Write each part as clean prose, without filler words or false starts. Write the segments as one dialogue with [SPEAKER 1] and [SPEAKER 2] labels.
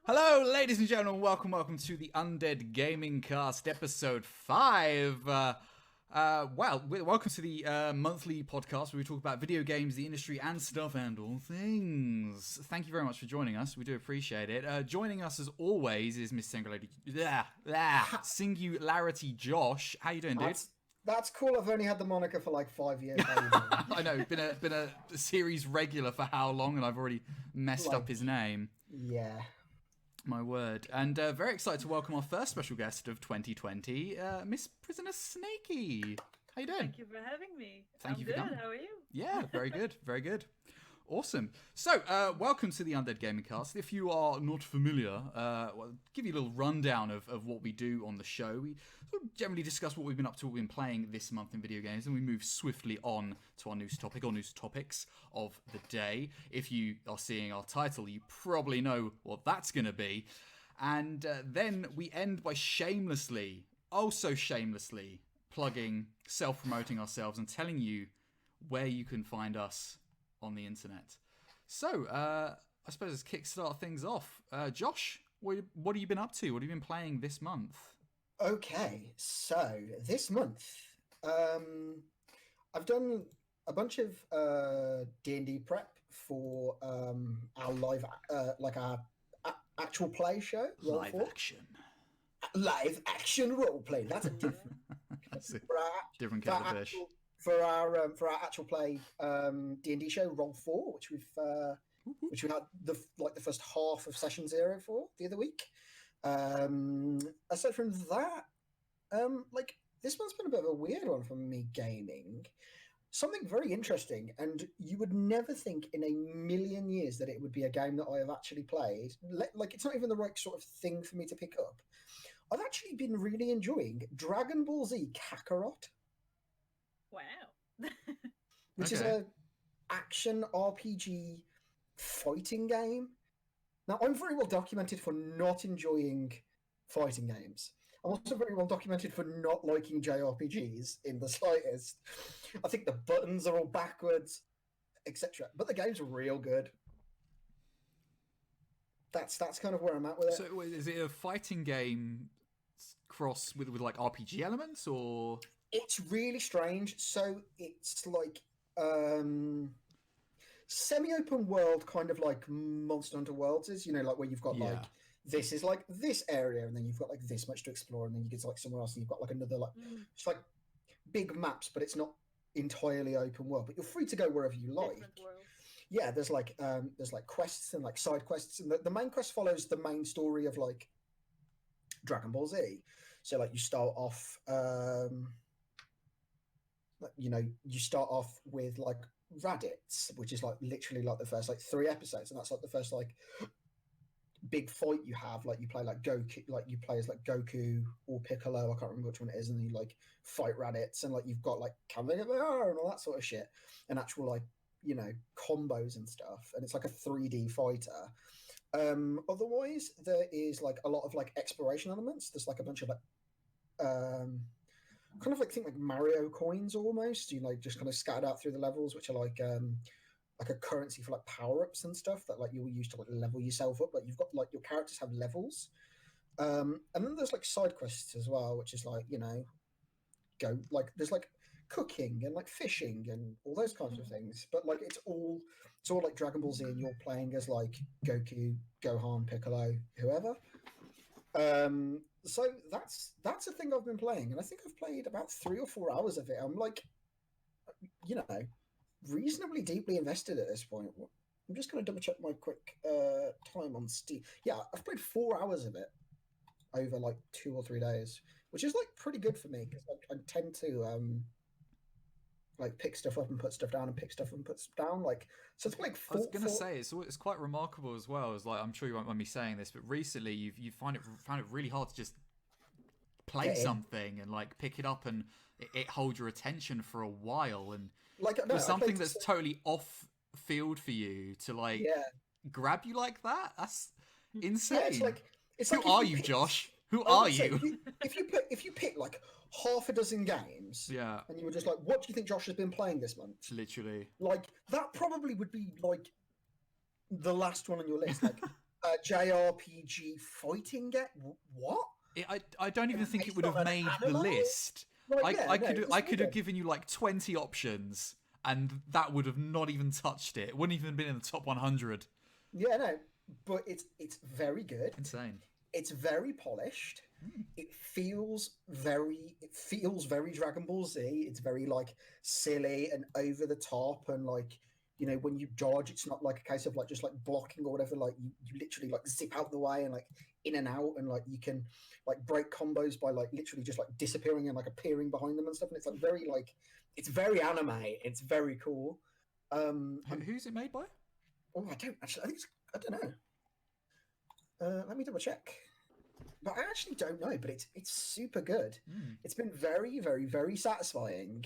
[SPEAKER 1] Hello, ladies and gentlemen. Welcome to the Undead Gaming Cast, episode 5. Welcome to the monthly podcast where we talk about video games, the industry, and stuff and all things. Thank you very much for joining us. We do appreciate it. Joining us, as always, is Miss SingularityJosh. How you doing, dude?
[SPEAKER 2] That's cool. I've only had the moniker for like 5 years.
[SPEAKER 1] I know. Been a series regular for how long, and I've already messed up his name.
[SPEAKER 2] Yeah.
[SPEAKER 1] My word. And very excited to welcome our first special guest of 2020, Miss Prisonersnakey. How you doing?
[SPEAKER 3] Thank you for having me.
[SPEAKER 1] Thank you for coming.
[SPEAKER 3] How are you?
[SPEAKER 1] Yeah, very good. Very good. Awesome. So, welcome to the Undead Gaming Cast. If you are not familiar, I'll give you a little rundown of what we do on the show. We sort of generally discuss what we've been up to, what we've been playing this month in video games, and we move swiftly on to our news topic, or news topics of the day. If you are seeing our title, you probably know what that's going to be. And then we end by shamelessly, plugging, self-promoting ourselves and telling you where you can find us on the internet. So, I suppose let's kickstart things off. Josh, what have you been up to? What have you been playing this month?
[SPEAKER 2] Okay, so this month, I've done a bunch of D&D prep for our live, our actual play show.
[SPEAKER 1] Live action role play.
[SPEAKER 2] That's a different.
[SPEAKER 1] Different kettle of fish.
[SPEAKER 2] For our actual play D&D show Roll 4, which we had the first half of session 0 for the other week. Aside from that, this one's been a bit of a weird one for me gaming. Something very interesting, and you would never think in a million years that it would be a game that I have actually played. It's not even the right sort of thing for me to pick up. I've actually been really enjoying Dragon Ball Z Kakarot.
[SPEAKER 3] Wow.
[SPEAKER 2] Which is a action RPG fighting game. Now, I'm very well documented for not enjoying fighting games. I'm also very well documented for not liking JRPGs in the slightest. I think the buttons are all backwards, etc. But the game's real good. That's kind of where I'm at with it.
[SPEAKER 1] So, is it a fighting game cross with like RPG elements, or...?
[SPEAKER 2] It's really strange. So it's like semi-open world, kind of like Monster Hunter Worlds is, like where you've got like this is like this area, and then you've got like this much to explore, and then you get to like somewhere else, and you've got like another it's like big maps, but it's not entirely open world. But you're free to go wherever you like. Yeah, there's like quests and like side quests, and the main quest follows the main story of like Dragon Ball Z. So like you start off. You start off with like Raditz, which is like literally like the first like 3 episodes, and that's like the first like big fight you have. Like you play like Goku, like you play as like Goku or Piccolo, I can't remember which one it is, and then you like fight Raditz, and like you've got like Kamehameha and all that sort of shit, and actual like combos and stuff, and it's like a 3D fighter. Otherwise, there is like a lot of like exploration elements. There's like a bunch of like kind of like think like Mario coins almost, just kind of scattered out through the levels, which are like a currency for like power-ups and stuff that like you'll use to like level yourself up. Like you've got like your characters have levels, and then there's like side quests as well, which is like there's like cooking and like fishing and all those kinds of things. But like it's all like Dragon Ball Z, and you're playing as like Goku, Gohan, Piccolo, whoever. So that's a thing I've been playing, and I think I've played about 3 or 4 hours of it. I'm like, reasonably deeply invested at this point. I'm just going to double check my quick time on Steam. Yeah, I've played 4 hours of it over like 2 or 3 days, which is like pretty good for me, because I tend to like pick stuff up and put stuff down, and pick stuff and put stuff down. Like, so it's like
[SPEAKER 1] I was gonna say it's quite remarkable as well. As like, I'm sure you won't mind me saying this, but recently you found it really hard to just play something and like pick it up and it hold your attention for a while, and
[SPEAKER 2] like
[SPEAKER 1] for something that's totally off field for you to like grab you like that. That's insane.
[SPEAKER 2] Yeah, it's
[SPEAKER 1] Who are you, Josh? Who are you?
[SPEAKER 2] If you pick like half a dozen games, and you were just like, what do you think Josh has been playing this month?
[SPEAKER 1] Literally.
[SPEAKER 2] Like, that probably would be like the last one on your list. Like, JRPG fighting game. What?
[SPEAKER 1] I don't even think it would
[SPEAKER 2] Based
[SPEAKER 1] have
[SPEAKER 2] on an
[SPEAKER 1] made the
[SPEAKER 2] anime?
[SPEAKER 1] list.
[SPEAKER 2] Like,
[SPEAKER 1] I could have given you like 20 options, and that would have not even touched it. It wouldn't even been in the top 100.
[SPEAKER 2] Yeah, no, but it's very good.
[SPEAKER 1] Insane.
[SPEAKER 2] It's very polished. It feels very Dragon Ball Z. It's very like silly and over the top, and like, you know, when you dodge, it's not like a case of like just like blocking or whatever. Like you literally like zip out the way and like in and out, and like you can like break combos by like literally just like disappearing and like appearing behind them and stuff. And it's like very like it's very anime. It's very cool.
[SPEAKER 1] Who's it made by?
[SPEAKER 2] Oh, I don't actually. I don't know. Let me double check. But I actually don't know. But it's super good. It's been very, very, very satisfying.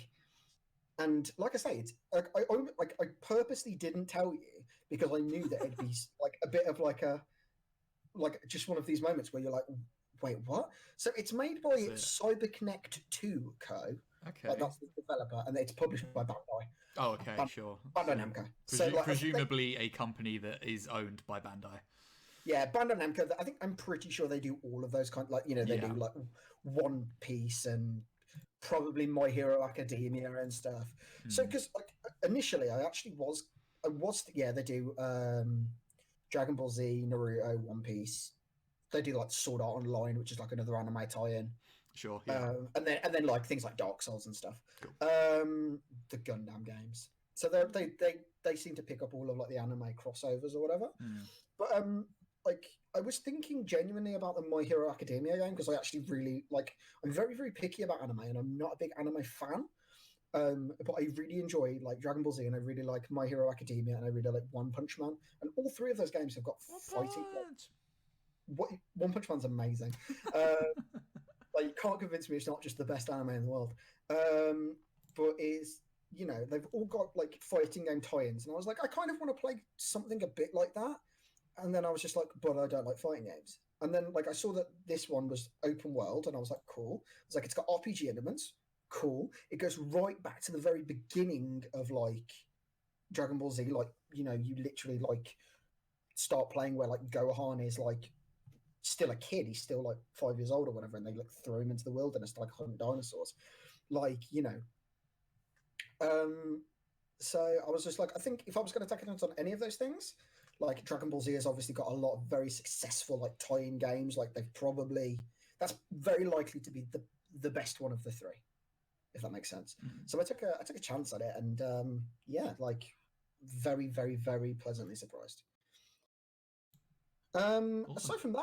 [SPEAKER 2] And like I say, it's like I purposely didn't tell you because I knew that it'd be like a bit of like just one of these moments where you're like, wait, what? So it's made by CyberConnect 2 Co.
[SPEAKER 1] Okay.
[SPEAKER 2] Like, that's the developer, and it's published by Bandai.
[SPEAKER 1] Oh, okay, sure.
[SPEAKER 2] Bandai Namco.
[SPEAKER 1] Presumably a company that is owned by Bandai.
[SPEAKER 2] Yeah, Bandai Namco. I'm pretty sure they do all of those kind. Like, you know, they do like One Piece and probably My Hero Academia and stuff. So, because like initially, they do Dragon Ball Z, Naruto, One Piece. They do like Sword Art Online, which is like another anime tie-in.
[SPEAKER 1] Sure. Yeah.
[SPEAKER 2] And then like things like Dark Souls and stuff.
[SPEAKER 1] Cool.
[SPEAKER 2] The Gundam games. So they seem to pick up all of like the anime crossovers or whatever. But like I was thinking genuinely about the My Hero Academia game because I actually really like. I'm very, very picky about anime, and I'm not a big anime fan. But I really enjoy like Dragon Ball Z, and I really like My Hero Academia, and I really like One Punch Man, and all three of those games have got fighting. One Punch Man's amazing. Like, you can't convince me it's not just the best anime in the world. But it's, you know, they've all got like fighting game tie-ins, and I was like, I kind of want to play something a bit like that. And then I was just like, but I don't like fighting games. And then like I saw that this one was open world, and I was like, cool. It's like, it's got RPG elements. Cool. It goes right back to the very beginning of like Dragon Ball Z. Like, you know, you literally like start playing where like Gohan is like still a kid. He's still like 5 years old or whatever, and they like throw him into the wilderness to like hunt dinosaurs. Like, you know. So I was just like, I think if I was going to take it on any of those things, like Dragon Ball Z has obviously got a lot of very successful like tie-in games. Like that's very likely to be the best one of the three, if that makes sense. So I took a chance at it, and yeah, like very, very, very pleasantly surprised. Awesome. Aside from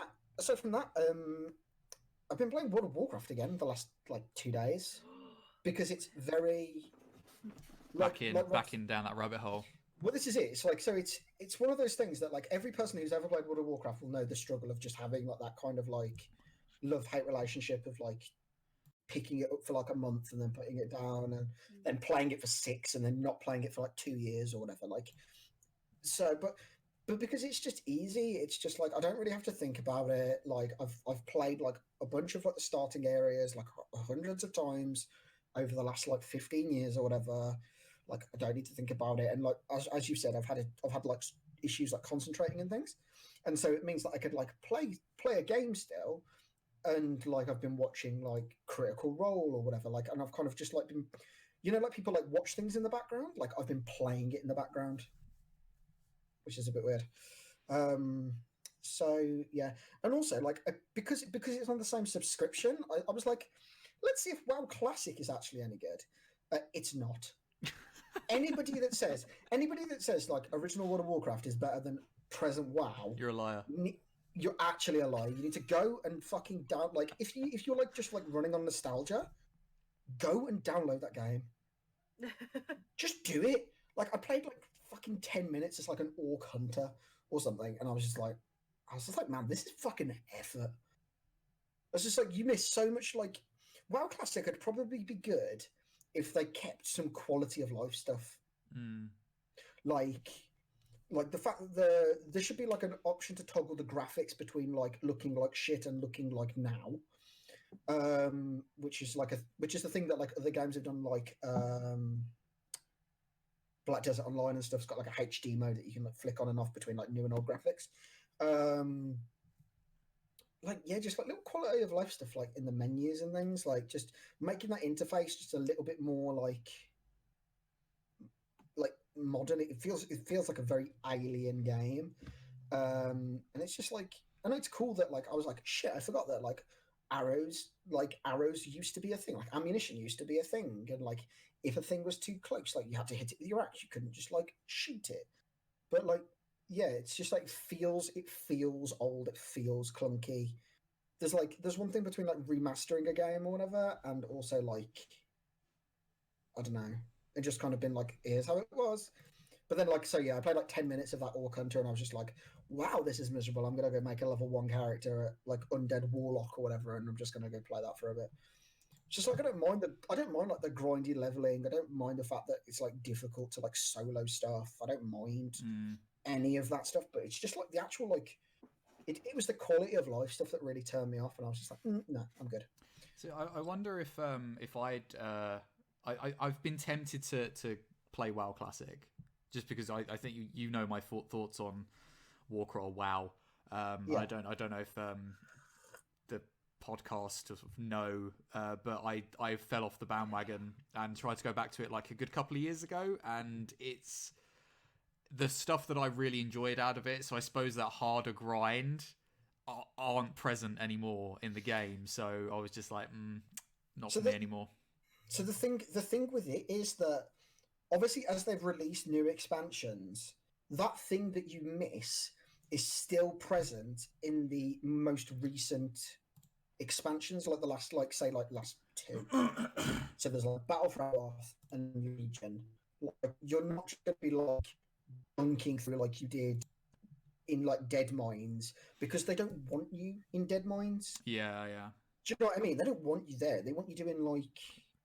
[SPEAKER 2] that, I've been playing World of Warcraft again the last like 2 days because it's very
[SPEAKER 1] back in down that rabbit hole.
[SPEAKER 2] Well, this is it. It's like, so it's one of those things that like every person who's ever played World of Warcraft will know the struggle of just having like that kind of like love-hate relationship of like picking it up for like a month and then putting it down and then playing it for 6 and then not playing it for like 2 years or whatever. Like, so, but because it's just easy, it's just like I don't really have to think about it. Like I've played like a bunch of like the starting areas like hundreds of times over the last like 15 years or whatever. Like I don't need to think about it, and like as you said, I've had like issues like concentrating and things, and so it means that I could like play a game still, and like I've been watching like Critical Role or whatever, like, and I've kind of just like been, you know, like people like watch things in the background, like I've been playing it in the background, which is a bit weird. So yeah, and also like because it's on the same subscription, I was like, let's see if WoW Classic is actually any good. It's not. Anybody that says like original World of Warcraft is better than present WoW,
[SPEAKER 1] you're a liar.
[SPEAKER 2] You're actually a liar. You need to go and fucking down. Like if you're like just like running on nostalgia, go and download that game. Just do it. Like I played like fucking 10 minutes as like an orc hunter or something, and I was just like, man, this is fucking effort. It's just like you miss so much. Like WoW Classic could probably be good if they kept some quality of life stuff. Like the fact that there should be like an option to toggle the graphics between like looking like shit and looking like now, which is the thing that like other games have done, like Black Desert Online and stuff's got like a HD mode that you can like flick on and off between like new and old graphics. Like just like little quality of life stuff, like in the menus and things, like just making that interface just a little bit more like modern. It feels like a very alien game, and it's just like I know it's cool that like I was like shit, I forgot that like arrows used to be a thing, like ammunition used to be a thing, and like if a thing was too close, like you had to hit it with your axe, you couldn't just like shoot it. But like it's just like it feels old, it feels clunky. There's one thing between like remastering a game or whatever, and also like I don't know, it just kind of been like here's how it was. But then like I played like 10 minutes of that Orc Hunter, and I was just like, wow, this is miserable. I'm gonna go make a level 1 character, like Undead Warlock or whatever, and I'm just gonna go play that for a bit. Just like I don't mind like the grindy leveling. I don't mind the fact that it's like difficult to like solo stuff. I don't mind any of that stuff. But it's just like the actual like it was the quality of life stuff that really turned me off, and I was just like, no, I'm good.
[SPEAKER 1] So I wonder if I've been tempted to play WoW Classic, just because I think you know my thoughts on Warcraft WoW. I don't know if the podcast sort of know, but I fell off the bandwagon and tried to go back to it like a good couple of years ago, and it's the stuff that I really enjoyed out of it. So I suppose that harder grind aren't present anymore in the game. So I was just like, not for me anymore.
[SPEAKER 2] So the thing with it is that obviously as they've released new expansions, that thing that you miss is still present in the most recent expansions, like the last last two. So there's like Battle for Azeroth and Legion. Like, you're not just going to be like bunking through like you did in like Dead Mines, because they don't want you in Dead Mines.
[SPEAKER 1] Yeah.
[SPEAKER 2] Do you know what I mean? They don't want you there. They want you doing like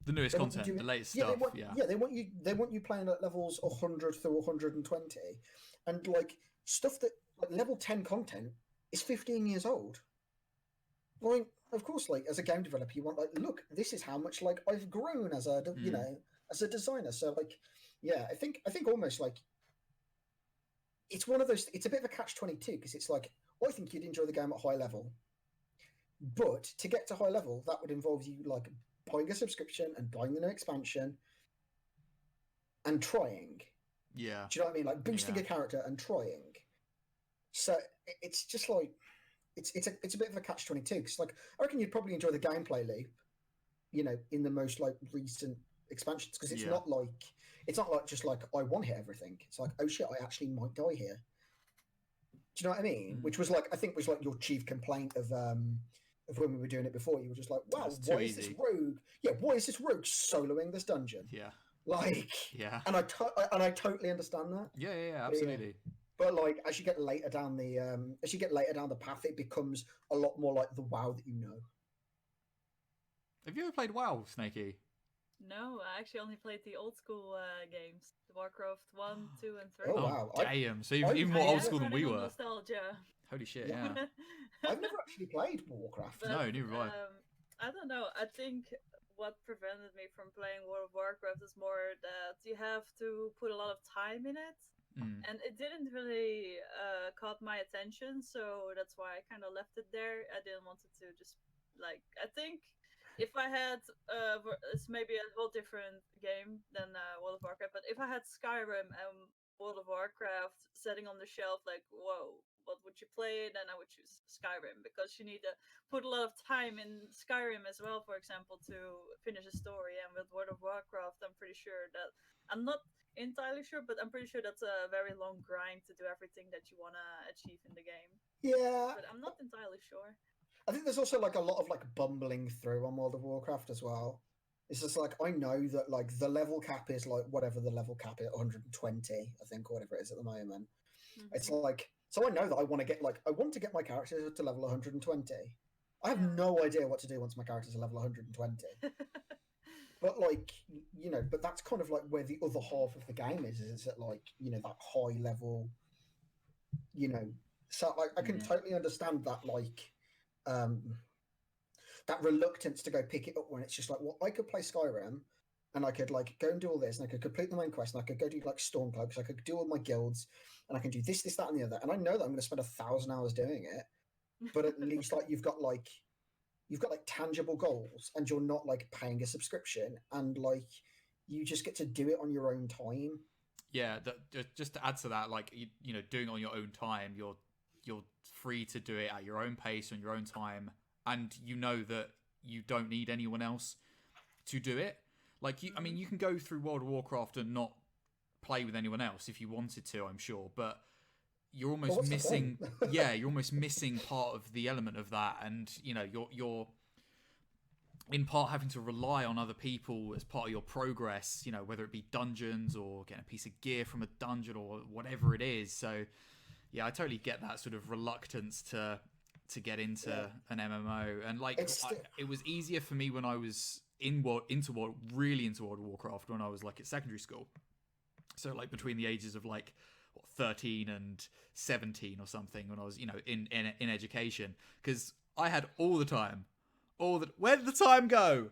[SPEAKER 1] the newest content, the latest stuff.
[SPEAKER 2] They want you playing at levels 100 through 120, and like stuff that like level 10 content is 15 years old. Like, of course, like as a game developer, you want like, look, this is how much like I've grown as a as a designer. So like, I think almost like it's one of those. It's a bit of a catch-22, because it's like, I think you'd enjoy the game at high level, but to get to high level, that would involve you like buying a subscription and buying the new expansion and trying.
[SPEAKER 1] Yeah.
[SPEAKER 2] Do you know what I mean? Like boosting a character and trying. So it's just like it's a bit of a catch-22, because like I reckon you'd probably enjoy the gameplay loop, in the most like recent expansions, because it's not like just like I one hit everything. It's like, oh shit, I actually might die here. Do you know what I mean? Which was like, I think was like your chief complaint of when we were doing it before. You were just like, wow, why is this rogue? Yeah, why is this rogue soloing this dungeon?
[SPEAKER 1] Yeah.
[SPEAKER 2] Like, and I totally understand that.
[SPEAKER 1] Yeah, absolutely.
[SPEAKER 2] But like, as you get later down the path, it becomes a lot more like the WoW that you know.
[SPEAKER 1] Have you ever played WoW, Snakey?
[SPEAKER 3] No, I actually only played the old school games, the Warcraft 1, 2, and 3.
[SPEAKER 2] Oh wow!
[SPEAKER 1] Damn! So even more old school than we were.
[SPEAKER 3] Nostalgia.
[SPEAKER 1] Holy shit! Yeah.
[SPEAKER 2] I've never actually played Warcraft.
[SPEAKER 3] But,
[SPEAKER 1] no, neither have
[SPEAKER 3] I don't know. I think what prevented me from playing World of Warcraft is more that you have to put a lot of time in it. And it didn't really caught my attention, so that's why I kind of left it there. I didn't want it to just like, I think if I had it's maybe a whole different game than World of Warcraft, but if I had Skyrim and World of Warcraft sitting on the shelf, like, whoa, what would you play? Then I would choose Skyrim, because you need to put a lot of time in Skyrim as well, for example, to finish a story. And with World of Warcraft, I'm pretty sure that I'm not entirely sure, but I'm pretty sure that's a very long grind to do everything that you want to achieve in the game.
[SPEAKER 2] Yeah,
[SPEAKER 3] but I'm not entirely sure.
[SPEAKER 2] I think there's also like a lot of like bumbling through on World of Warcraft as well. It's just like, I know that like the level cap is like whatever the level cap is, 120, I think, or whatever it is at the moment. It's like, so I know that I want to get my character to level 120. I have no idea what to do once my character's at level 120. But like, but that's kind of like where the other half of the game is at like, that high level, so I can totally understand that, like, that reluctance to go pick it up when it's just like, well, I could play Skyrim and I could like go and do all this, and I could complete the main quest, and I could go do like Stormcloaks, I could do all my guilds, and I can do this, that, and the other. And I know that I'm going to spend 1,000 hours doing it, but at least like you've got like tangible goals, and you're not like paying a subscription, and like you just get to do it on your own time.
[SPEAKER 1] Yeah, just to add to that, like you know, doing it on your own time, you're free to do it at your own pace on your own time, and you know that you don't need anyone else to do it. Like I mean, you can go through World of Warcraft and not play with anyone else if you wanted to, I'm sure, but you're almost missing. Yeah, you're almost missing part of the element of that, and you know, you're in part having to rely on other people as part of your progress. You know, whether it be dungeons or getting a piece of gear from a dungeon or whatever it is. So, yeah, I totally get that sort of reluctance to get into an MMO, and like it was easier for me when I was into World of Warcraft when I was like at secondary school. So like between the ages of like 13 and 17 or something, when I was, you know, in education, because I had all the time. Where did the time go?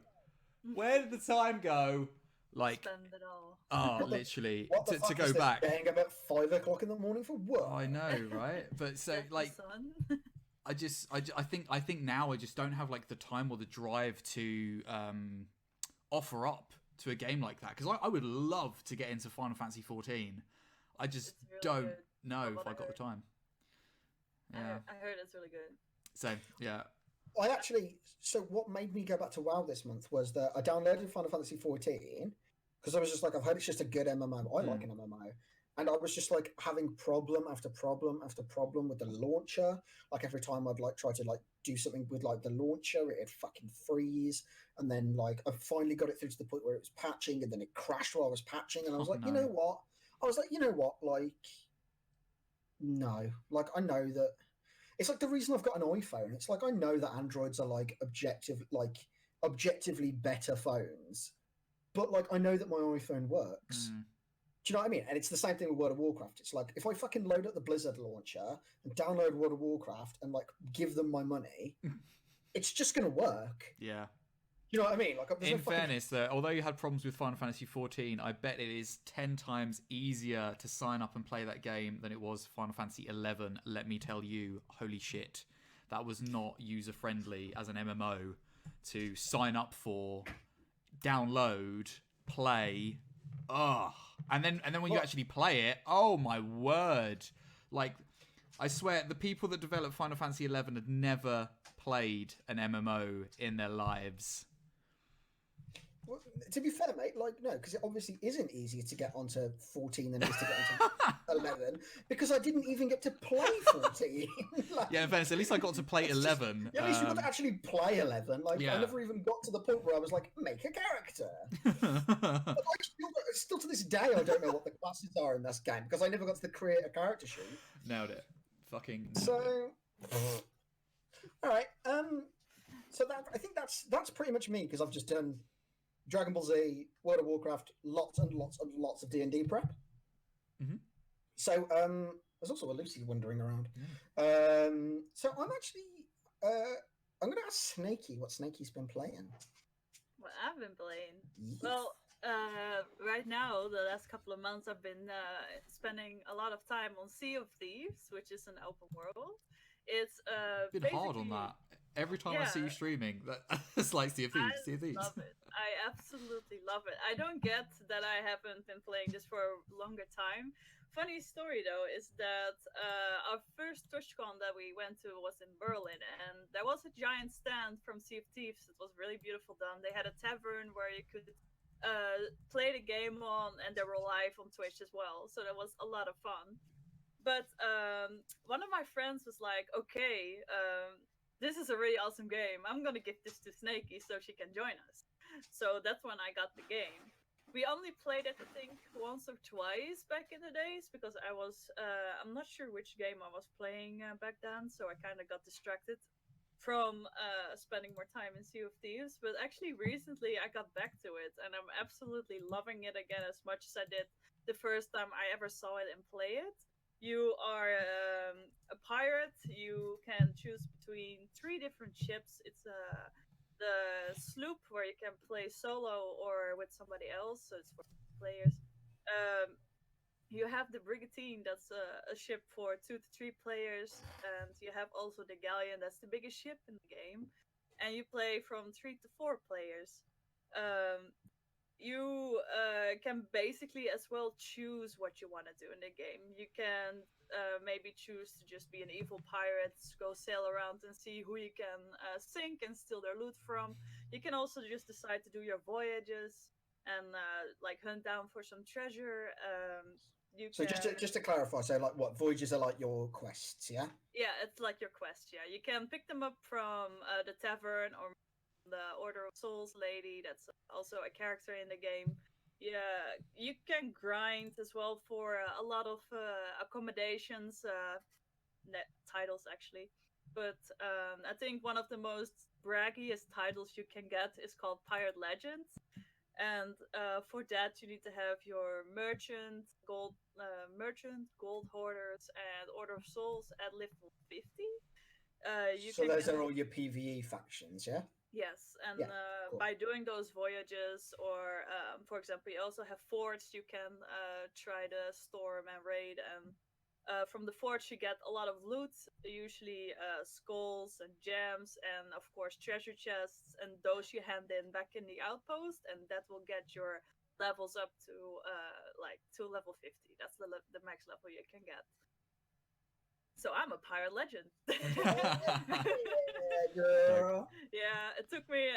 [SPEAKER 1] Like,
[SPEAKER 3] spend it all.
[SPEAKER 1] Oh, literally to go
[SPEAKER 2] is
[SPEAKER 1] back.
[SPEAKER 2] Getting up at 5 o'clock in the morning for work.
[SPEAKER 1] I know, right? But so like, I think now I just don't have like the time or the drive to offer up to a game like that, because I would love to get into Final Fantasy 14. I just don't know if I got the time.
[SPEAKER 3] Yeah, I heard it's really good.
[SPEAKER 1] So yeah,
[SPEAKER 2] so what made me go back to WoW this month was that I downloaded Final Fantasy 14 because I was just like, I've heard it's just a good MMO. I like an MMO. And I was just like having problem after problem after problem with the launcher. Like every time I'd like try to like do something with like the launcher, it'd fucking freeze. And then like I finally got it through to the point where it was patching, and then it crashed while I was patching. And I was like, you know what? Like, no. Like, I know that it's like the reason I've got an iPhone. It's like I know that Androids are like objectively better phones, but like I know that my iPhone works. Do you know what I mean? And it's the same thing with World of Warcraft. It's like if I fucking load up the Blizzard launcher and download World of Warcraft and like give them my money, it's just gonna work.
[SPEAKER 1] Yeah.
[SPEAKER 2] You know what I mean? Like,
[SPEAKER 1] in fairness, though, although you had problems with Final Fantasy 14, I bet it is 10 times easier to sign up and play that game than it was Final Fantasy 11. Let me tell you, holy shit, that was not user friendly as an MMO to sign up for, download, play. Ugh. And then when you actually play it, oh my word! Like, I swear, the people that developed Final Fantasy 11 had never played an MMO in their lives.
[SPEAKER 2] Well, to be fair, mate, like, no, because it obviously isn't easier to get onto 14 than it is to get onto 11, because I didn't even get to play 14. Like,
[SPEAKER 1] yeah, in fairness, at least I got to play 11.
[SPEAKER 2] Yeah, at least you got to actually play 11. Like, I never even got to the point where I was like, make a character. But like, still to this day, I don't know what the classes are in this game, because I never got to create a character sheet.
[SPEAKER 1] Nailed it. Fucking
[SPEAKER 2] nailed it. All right. So I think that's pretty much me, because I've just done Dragon Ball Z, World of Warcraft, lots and lots and lots of D&D prep.
[SPEAKER 1] Mm-hmm.
[SPEAKER 2] So there's also a Lucy wandering around. So I'm actually I'm going to ask Snakey what Snakey's been playing.
[SPEAKER 3] What I've been playing? Yes. Well, right now, the last couple of months, I've been spending a lot of time on Sea of Thieves, which is an open world. It's
[SPEAKER 1] been hard on that. Every time I see you streaming, it's like Sea of Thieves.
[SPEAKER 3] I love it. I absolutely love it. I don't get that I haven't been playing this for a longer time. Funny story though is that our first TushCon that we went to was in Berlin, and there was a giant stand from Sea of Thieves. It was really beautiful done. They had a tavern where you could play the game on, and they were live on Twitch as well. So that was a lot of fun. But one of my friends was like, okay, this is a really awesome game. I'm going to give this to Snakey so she can join us. So that's when I got the game. We only played it, I think, once or twice back in the days, because I was, I'm not sure which game I was playing back then, so I kind of got distracted from spending more time in Sea of Thieves. But actually, recently, I got back to it, and I'm absolutely loving it again as much as I did the first time I ever saw it and play it. You are a pirate. You can choose between 3 different ships. It's the sloop where you can play solo or with somebody else, so it's for players. You have the brigantine, that's a ship for 2 to 3 players, and you have also the galleon, that's the biggest ship in the game, and you play from 3 to 4 players. You can basically as well choose what you want to do in the game. You can maybe choose to just be an evil pirate, go sail around and see who you can sink and steal their loot from. You can also just decide to do your voyages and like hunt down for some treasure.
[SPEAKER 2] So just to clarify, so like what voyages are like your quests, yeah?
[SPEAKER 3] Yeah, it's like your quest. Yeah, you can pick them up from the tavern or the Order of Souls lady. That's also a character in the game. Yeah, you can grind as well for a lot of accommodations, titles actually. But I think one of the most braggiest titles you can get is called Pirate Legends. And for that, you need to have your merchant, gold hoarders, and Order of Souls at level 50.
[SPEAKER 2] So those are all your PvE factions, yeah?
[SPEAKER 3] Yes, and
[SPEAKER 2] Yeah, cool.
[SPEAKER 3] by doing those voyages, or for example, you also have forts you can try to storm and raid, and from the forts you get a lot of loot, usually skulls and gems, and of course treasure chests, and those you hand in back in the outpost, and that will get your levels up to like to level 50. That's the max level you can get. So I'm a pirate legend. Yeah, it took me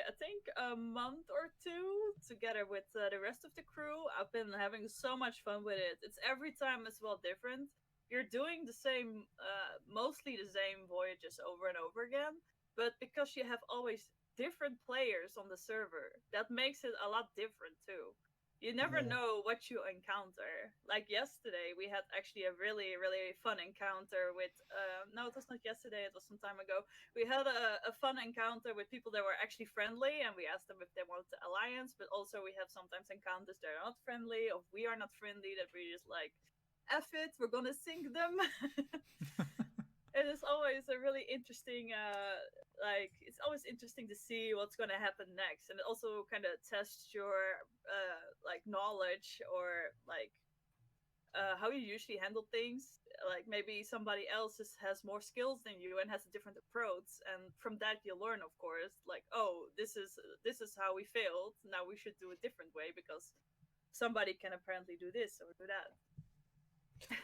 [SPEAKER 3] I think a month or two together with the rest of the crew. I've been having so much fun with it. It's every time as well different. You're doing the same mostly the same voyages over and over again, but because you have always different players on the server, that makes it a lot different too. You never know what you encounter. Like yesterday, we had actually a really, really fun encounter with. No, it was not yesterday. It was some time ago. We had a fun encounter with people that were actually friendly, and we asked them if they wanted the alliance. But also, we have sometimes encounters that are not friendly, or we are not friendly. That we just like, F it, we're gonna sink them. It is always a really interesting it's always interesting to see what's going to happen next, and it also kind of tests your like knowledge, or like how you usually handle things. Like maybe somebody else has more skills than you and has a different approach, and from that you learn, of course, like, oh, this is how we failed, now we should do a different way because somebody can apparently do this or do that.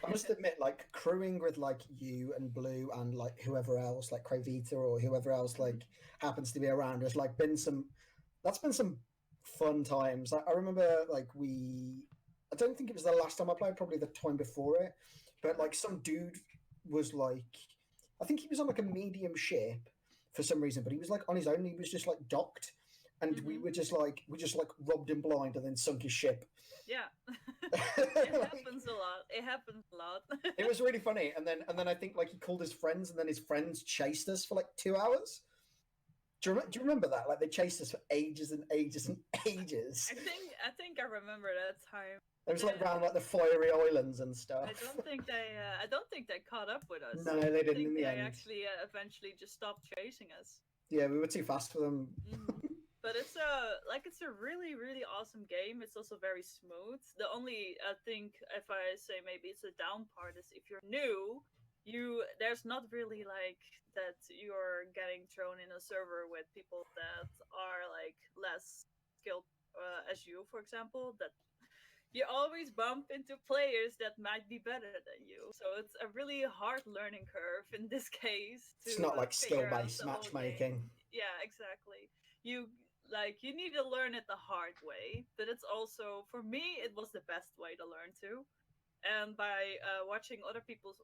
[SPEAKER 2] I must admit, like crewing with like you and Blue and like whoever else, like Cravita or whoever else like happens to be around, has like been some. That's been some fun times. I remember like I don't think it was the last time I played, probably the time before it, but like some dude was like, I think he was on like a medium ship for some reason, but he was like on his own. He was just like docked, and we just robbed him blind and then sunk his ship.
[SPEAKER 3] Yeah. It happens a lot. It happens a lot.
[SPEAKER 2] It was really funny, and then I think like he called his friends, and then his friends chased us for like 2 hours. Do you remember that? Like they chased us for ages and ages and ages.
[SPEAKER 3] I think I remember that time.
[SPEAKER 2] It was like around like the fiery islands and stuff.
[SPEAKER 3] I don't think they caught up with us.
[SPEAKER 2] No, they didn't. In the end,
[SPEAKER 3] they actually eventually just stopped chasing us.
[SPEAKER 2] Yeah, we were too fast for them.
[SPEAKER 3] But it's a really, really awesome game. It's also very smooth. The only I think, if I say maybe it's a down part, is if you're new, there's not really like that you're getting thrown in a server with people that are like less skilled as you, for example. That you always bump into players that might be better than you. So it's a really hard learning curve in this case.
[SPEAKER 2] It's not like skill-based matchmaking.
[SPEAKER 3] Yeah, exactly. You need to learn it the hard way, but it's also, for me, it was the best way to learn too. And by watching other people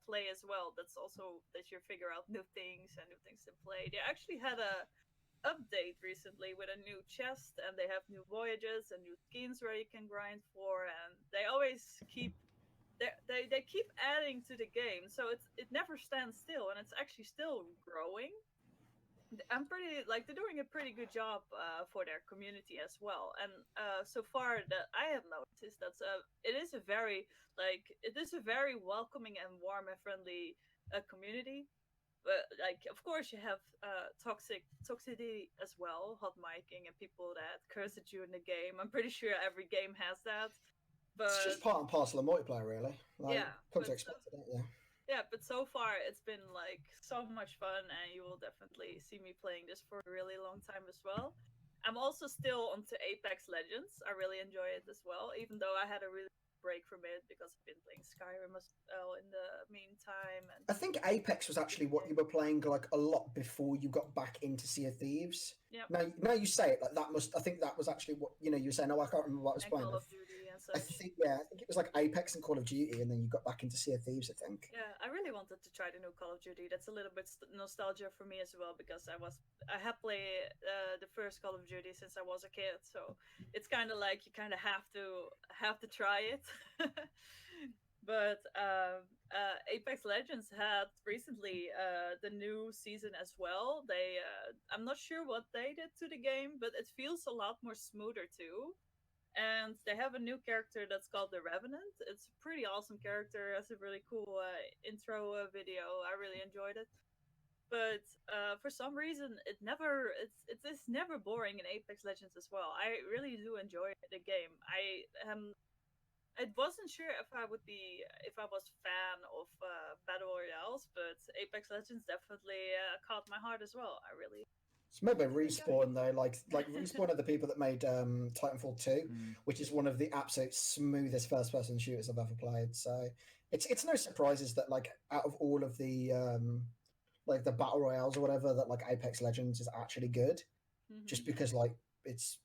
[SPEAKER 3] play as well, that's also that you figure out new things and new things to play. They actually had a update recently with a new chest, and they have new voyages and new skins where you can grind for, and they always keep they keep adding to the game, so it never stands still, and it's actually still growing. I'm pretty like they're doing a pretty good job for their community as well, and so far that I have noticed that it is a very welcoming and warm and friendly community. But like, of course, you have toxicity as well, hot micing, and people that curse at you in the game. I'm pretty sure every game has that. But
[SPEAKER 2] It's just part and parcel of multiplayer, really. Like,
[SPEAKER 3] yeah,
[SPEAKER 2] come to expect it, don't you?
[SPEAKER 3] yeah, but so far it's been like so much fun, and you will definitely see me playing this for a really long time as well. I'm also still onto Apex Legends. I really enjoy it as well, even though I had a really break from it because I've been playing Skyrim as well in the meantime. And
[SPEAKER 2] I think Apex was actually what you were playing like a lot before you got back into Sea of Thieves.
[SPEAKER 3] Yep.
[SPEAKER 2] Now you say it like that must. I think that was actually what you were saying. Oh, I can't remember what I was playing.
[SPEAKER 3] Call of Duty and such.
[SPEAKER 2] I think it was like Apex and Call of Duty, and then you got back into Sea of Thieves. I think.
[SPEAKER 3] Yeah, I really wanted to try the new Call of Duty. That's a little bit nostalgia for me as well because I have played the first Call of Duty since I was a kid, so it's kind of like you kind of have to try it. But Apex Legends had recently the new season as well. They I'm not sure what they did to the game, but it feels a lot more smoother too. And they have a new character that's called the Revenant. It's a pretty awesome character. It's a really cool intro video. I really enjoyed it. But for some reason, it's never boring in Apex Legends as well. I really do enjoy the game. I wasn't sure if I was a fan of battle royales, but Apex Legends definitely caught my heart as well. I really.
[SPEAKER 2] It's made by Respawn though, like Respawn are the people that made Titanfall 2, which is one of the absolute smoothest first-person shooters I've ever played. So it's no surprises that like out of all of the like the battle royales or whatever, that like Apex Legends is actually good, just because like it's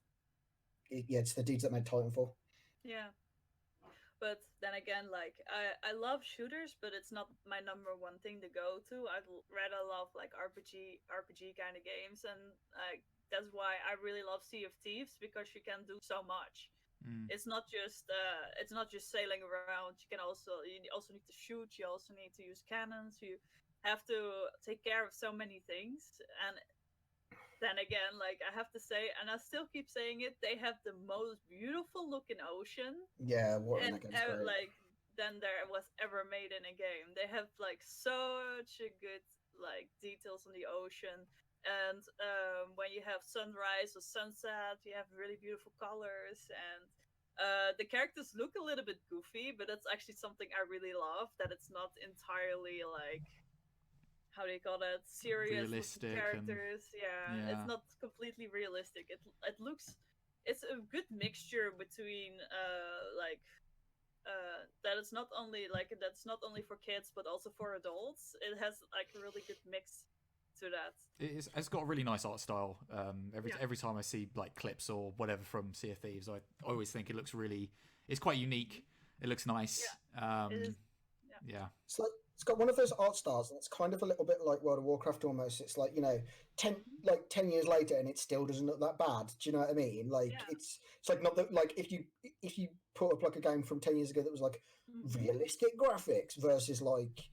[SPEAKER 2] the dudes that made Titanfall.
[SPEAKER 3] Yeah. But then again, like I love shooters, but it's not my number one thing to go to. I'd rather love like RPG kind of games, and that's why I really love Sea of Thieves because you can do so much. It's not just sailing around. You also need to shoot. You also need to use cannons. You have to take care of so many things, and then again, like I have to say, and I still keep saying it, they have the most beautiful looking ocean.
[SPEAKER 2] Yeah, what
[SPEAKER 3] and like than there was ever made in a game. They have like such a good like details on the ocean, and when you have sunrise or sunset, you have really beautiful colors, and the characters look a little bit goofy, but that's actually something I really love. That it's not entirely like, how do you call that, serious characters. Yeah, it's not completely realistic. It looks, it's a good mixture between that it's not only like that's not only for kids but also for adults. It has like a really good mix to that.
[SPEAKER 1] It's got a really nice art style. Every time I see like clips or whatever from Sea of Thieves, I always think it looks it's quite unique. It looks nice.
[SPEAKER 3] It is,
[SPEAKER 1] yeah.
[SPEAKER 2] It's got one of those art styles, and it's kind of a little bit like World of Warcraft almost. It's like 10 years later, and it still doesn't look that bad. Do you know what I mean? Like it's like not that like if you put up like a game from 10 years ago that was like realistic graphics versus like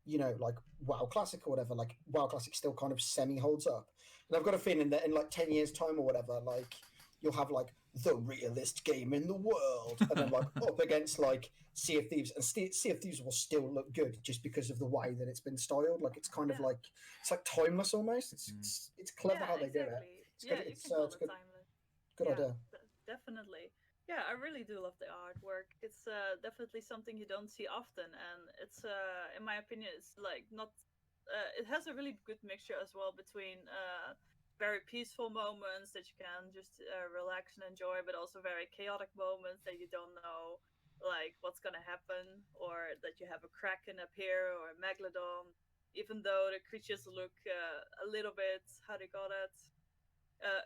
[SPEAKER 2] like WoW Classic or whatever. Like WoW Classic still kind of semi holds up, and I've got a feeling that in like 10 years time or whatever, like you'll have like the realest game in the world, and then like up against like Sea of Thieves, and Sea of Thieves will still look good just because of the way that it's been styled. Like it's kind of like it's like timeless almost. It's clever how they do it. It's good. It's good.
[SPEAKER 3] Timeless.
[SPEAKER 2] Good idea.
[SPEAKER 3] Definitely. Yeah, I really do love the artwork. It's definitely something you don't see often, and it's in my opinion, it's like not. It has a really good mixture as well between very peaceful moments that you can just relax and enjoy, but also very chaotic moments that you don't know like what's gonna happen, or that you have a kraken appear or a megalodon, even though the creatures look a little bit, how do you call that,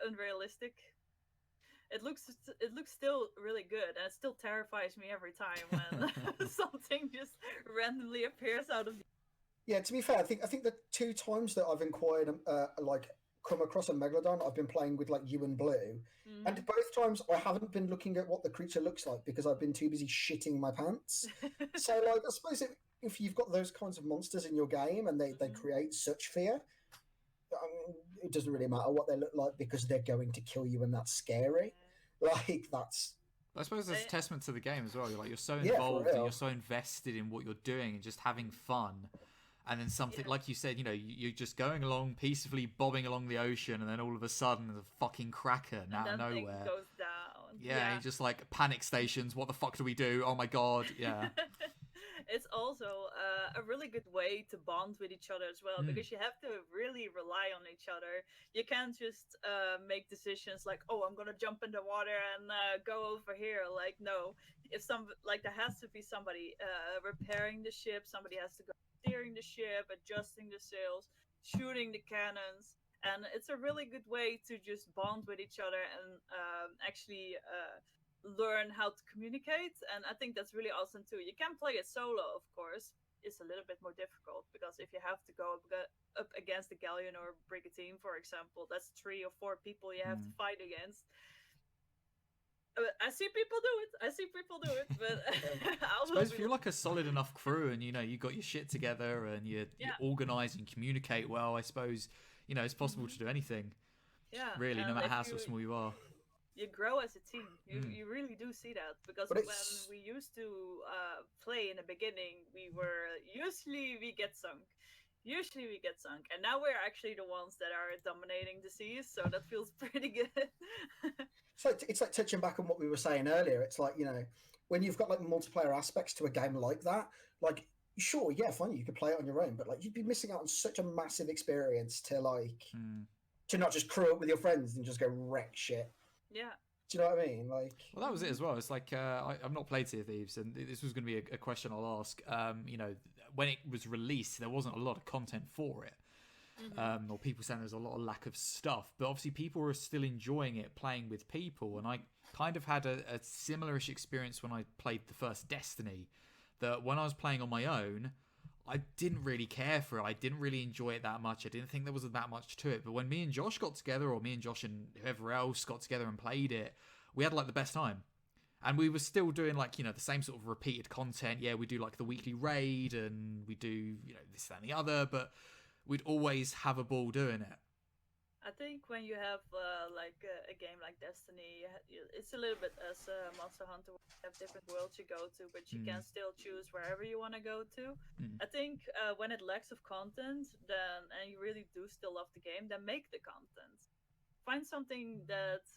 [SPEAKER 3] unrealistic. It looks still really good, and it still terrifies me every time when something just randomly appears out of the...
[SPEAKER 2] Yeah, to be fair, I think the 2 times that I've inquired like come across a megalodon, I've been playing with like you and Blue, and both times I haven't been looking at what the creature looks like because I've been too busy shitting my pants. So like I suppose if you've got those kinds of monsters in your game and they create such fear, it doesn't really matter what they look like because they're going to kill you, and that's scary. Like that's...
[SPEAKER 1] I suppose that's a testament to the game as well. You're so involved and you're so invested in what you're doing and just having fun. And then something, like you said, you're just going along, peacefully bobbing along the ocean, and then all of a sudden there's a fucking kraken out of nowhere.
[SPEAKER 3] Goes down.
[SPEAKER 1] Yeah, you're just like, panic stations, what the fuck do we do? Oh my god, yeah.
[SPEAKER 3] It's also a really good way to bond with each other as well, because you have to really rely on each other. You can't just make decisions like, oh, I'm gonna jump in the water and go over here. Like, no, if there has to be somebody repairing the ship, somebody has to go steering the ship, adjusting the sails, shooting the cannons, and it's a really good way to just bond with each other and actually learn how to communicate. And I think that's really awesome too. You can play it solo, of course. It's a little bit more difficult because if you have to go up against a galleon or brigantine, for example, that's 3 or 4 people you have to fight against. I see people do it, but
[SPEAKER 1] I suppose if you're like a solid enough crew and you got your shit together and you organise and communicate well, I suppose it's possible to do anything.
[SPEAKER 3] Yeah,
[SPEAKER 1] really, no matter how small you are.
[SPEAKER 3] You grow as a team. You really do see that, because when we used to play in the beginning, we get sunk. Usually we get sunk, and now we're actually the ones that are dominating the seas, so that feels pretty good.
[SPEAKER 2] So it's like touching back on what we were saying earlier. It's like, when you've got like multiplayer aspects to a game like that, like, sure, yeah, fine, you could play it on your own, but like you'd be missing out on such a massive experience to like to not just crew up with your friends and just go wreck shit.
[SPEAKER 3] Yeah.
[SPEAKER 2] Do you know what I mean? Like,
[SPEAKER 1] well, that was it as well. It's like I've not played Sea of Thieves, and this was going to be a question I'll ask. When it was released, there wasn't a lot of content for it, or people saying there's a lot of lack of stuff. But obviously, people were still enjoying it, playing with people, and I kind of had a similar-ish experience when I played the first Destiny. That when I was playing on my own, I didn't really care for it. I didn't really enjoy it that much. I didn't think there was that much to it. But when me and Josh got together, or me and Josh and whoever else got together and played it, we had like the best time. And we were still doing like, the same sort of repeated content. Yeah, we do like the weekly raid and we do, this, that, and the other. But we'd always have a ball doing it.
[SPEAKER 3] I think when you have a game like Destiny, it's a little bit as Monster Hunter. You have different worlds you go to, but you can still choose wherever you want to go to. I think when it lacks of content, and you really do still love the game, then make the content. Find something that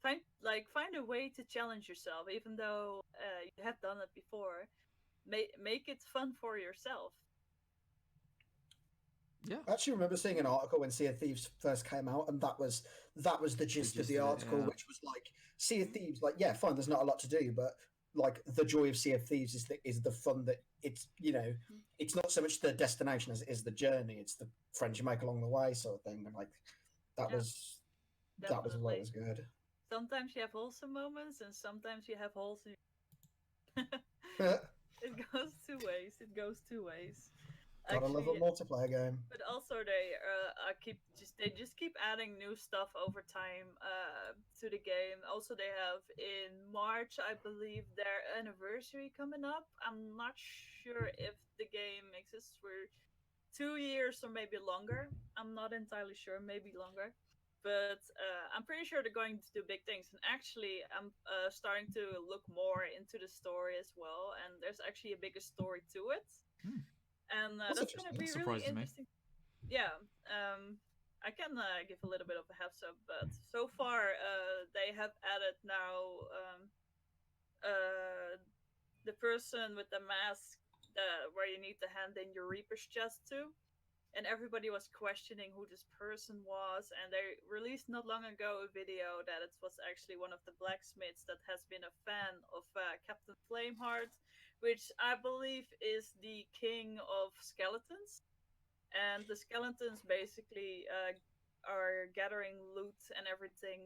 [SPEAKER 3] find a way to challenge yourself, even though you have done it before. Make it fun for yourself.
[SPEAKER 2] Yeah. I actually remember seeing an article when Sea of Thieves first came out, and that was the gist of the article, which was like, Sea of Thieves, like, yeah, fine, there's not a lot to do, but like the joy of Sea of Thieves is the fun that it's it's not so much the destination as it is the journey. It's the friends you make along the way, sort of thing. And like that was what was good.
[SPEAKER 3] Sometimes you have wholesome moments, and sometimes you have wholesome. It goes two ways.
[SPEAKER 2] Gotta love a multiplayer game.
[SPEAKER 3] But also they just keep adding new stuff over time to the game. Also, they have in March, I believe, their anniversary coming up. I'm not sure if the game exists for 2 years or maybe longer. I'm not entirely sure, maybe longer. But I'm pretty sure they're going to do big things. And actually, I'm starting to look more into the story as well. And there's actually a bigger story to it. And that's going to be really interesting. Yeah, I can give a little bit of a heads up, but so far they have added now the person with the mask where you need to hand in your Reaper's chest to. And everybody was questioning who this person was, and they released not long ago a video that it was actually one of the blacksmiths that has been a fan of Captain Flameheart, which I believe is the king of skeletons. And the skeletons basically are gathering loot and everything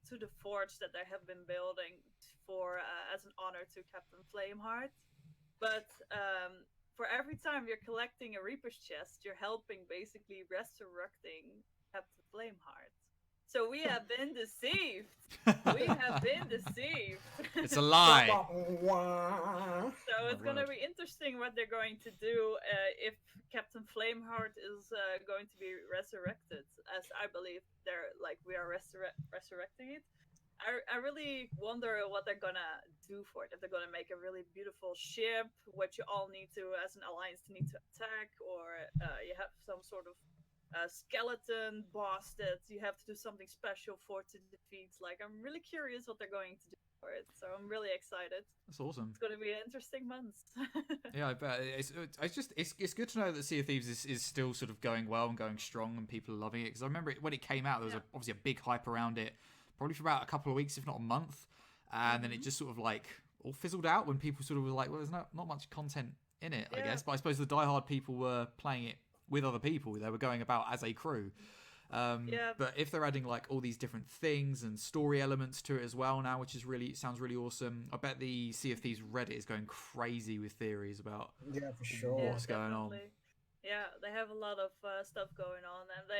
[SPEAKER 3] to the forge that they have been building for as an honor to Captain Flameheart. But for every time you're collecting a Reaper's chest, you're helping basically resurrecting Captain Flameheart. So we have been deceived.
[SPEAKER 1] It's a lie.
[SPEAKER 3] So it's going to be interesting what they're going to do if Captain Flameheart is going to be resurrected, as I believe we are resurrecting it. I really wonder what they're gonna do for it. If they're gonna make a really beautiful ship, what you all need to, as an alliance, need to attack, or you have some sort of skeleton boss that you have to do something special for to defeat. Like, I'm really curious what they're going to do for it. So I'm really excited.
[SPEAKER 1] That's awesome.
[SPEAKER 3] It's going to be an interesting month.
[SPEAKER 1] Yeah, I bet. It's good to know that Sea of Thieves is still sort of going well and going strong, and people are loving it. Because I remember when it came out, there was obviously a big hype around it, probably for about a couple of weeks, if not a month, and then it just sort of like all fizzled out when people sort of were like, well, there's not much content in it, I guess. But I suppose the diehard people were playing it with other people. They were going about as a crew. But if they're adding like all these different things and story elements to it as well now, which is sounds really awesome. I bet the Sea of Thieves Reddit is going crazy with theories about
[SPEAKER 2] for sure
[SPEAKER 1] what's going on.
[SPEAKER 3] Yeah, they have a lot of stuff going on, and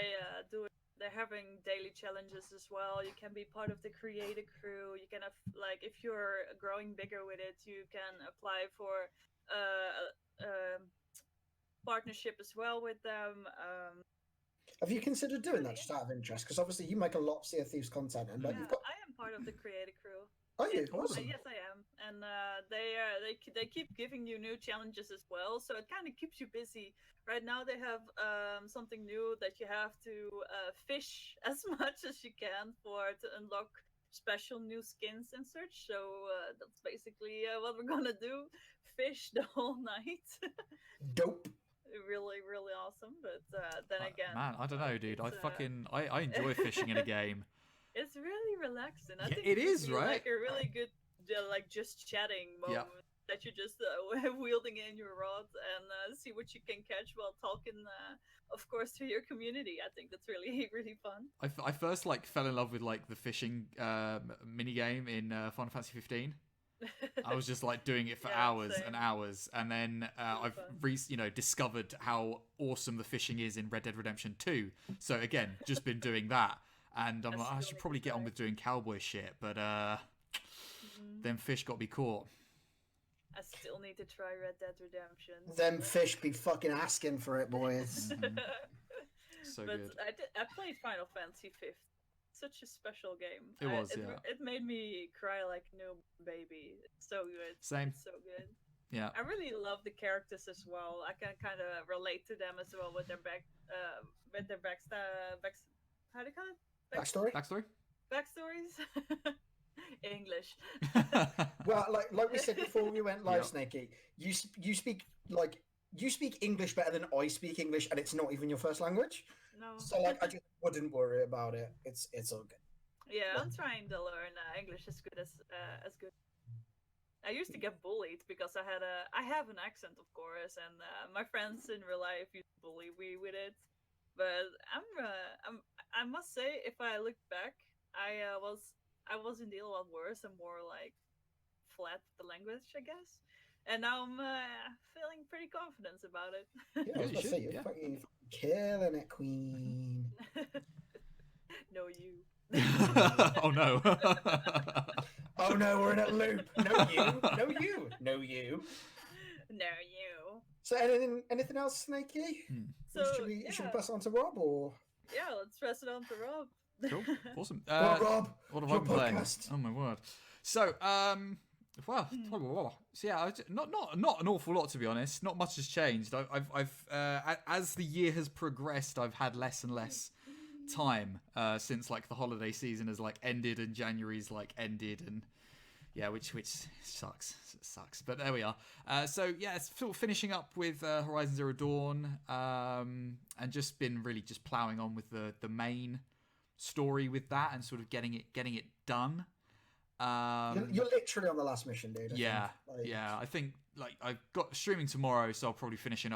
[SPEAKER 3] they're having daily challenges as well. You can be part of the creator crew. You can have, like, if you're growing bigger with it, you can apply for partnership as well with them.
[SPEAKER 2] Have you considered doing that just out of interest? Because obviously you make a lot of Sea of Thieves content, and
[SPEAKER 3] I am part of the creator crew.
[SPEAKER 2] Are you? Awesome.
[SPEAKER 3] Yes, I am, and they keep giving you new challenges as well, so it kind of keeps you busy. Right now they have something new that you have to fish as much as you can to unlock special new skins and such. So that's basically what we're gonna do: fish the whole night.
[SPEAKER 2] Dope.
[SPEAKER 3] Really, really awesome. But then again,
[SPEAKER 1] man, I don't know, dude. I enjoy fishing in a game.
[SPEAKER 3] It's really relaxing. I think
[SPEAKER 1] it is, right?
[SPEAKER 3] Like a really good, like, just chatting moment that you're just wielding in your rod and see what you can catch while talking, of course, to your community. I think that's really, really fun.
[SPEAKER 1] I first fell in love with like the fishing mini game in Final Fantasy 15. I was just like doing it for hours and hours, and then I've discovered how awesome the fishing is in Red Dead Redemption 2. So again, just been doing that, and I'm like, I should probably get on with doing cowboy shit, but them fish got me caught.
[SPEAKER 3] I still need to try Red Dead Redemption.
[SPEAKER 2] Them fish be fucking asking for it, boys.
[SPEAKER 1] So
[SPEAKER 3] but
[SPEAKER 1] good.
[SPEAKER 3] I played Final Fantasy 15. Such a special game. It made me cry like no baby. It's so good.
[SPEAKER 1] Same.
[SPEAKER 3] It's so good.
[SPEAKER 1] Yeah.
[SPEAKER 3] I really love the characters as well. I can kind of relate to them as well with their how do you call it? Backstories. English.
[SPEAKER 2] Well, like we said before we went live, Snakey, you speak English better than I speak English, and it's not even your first language.
[SPEAKER 3] No.
[SPEAKER 2] So I just wouldn't worry about it. It's all good.
[SPEAKER 3] Yeah, I'm trying to learn English as good. I used to get bullied because I have an accent, of course, and my friends in real life used to bully me with it. But I must say, if I look back, I was indeed a lot worse and more like flat with the language, I guess. And now I'm feeling pretty confident about it.
[SPEAKER 2] Yeah, I was gonna say, you're fucking killing it, Queen.
[SPEAKER 3] No, you.
[SPEAKER 2] Oh no. Oh no, we're in a loop. No you. No you. No you.
[SPEAKER 3] No you.
[SPEAKER 2] So anything else, Snakey?
[SPEAKER 3] So
[SPEAKER 2] should we pass it on to Rob, or?
[SPEAKER 3] Yeah, let's pass it on to Rob.
[SPEAKER 1] Cool. Awesome.
[SPEAKER 2] Rob,
[SPEAKER 1] what have I been playing? Oh my word. So, so yeah, not an awful lot, to be honest. Not much has changed. I've as the year has progressed, I've had less and less time since like the holiday season has like ended and January's like ended, and which sucks. It sucks, but there we are. So yeah, it's sort of finishing up with Horizon Zero Dawn, and just been really just ploughing on with the main story with that and sort of getting it done.
[SPEAKER 2] You're literally on the last mission, dude.
[SPEAKER 1] I think like I've got streaming tomorrow, so I'll probably finish it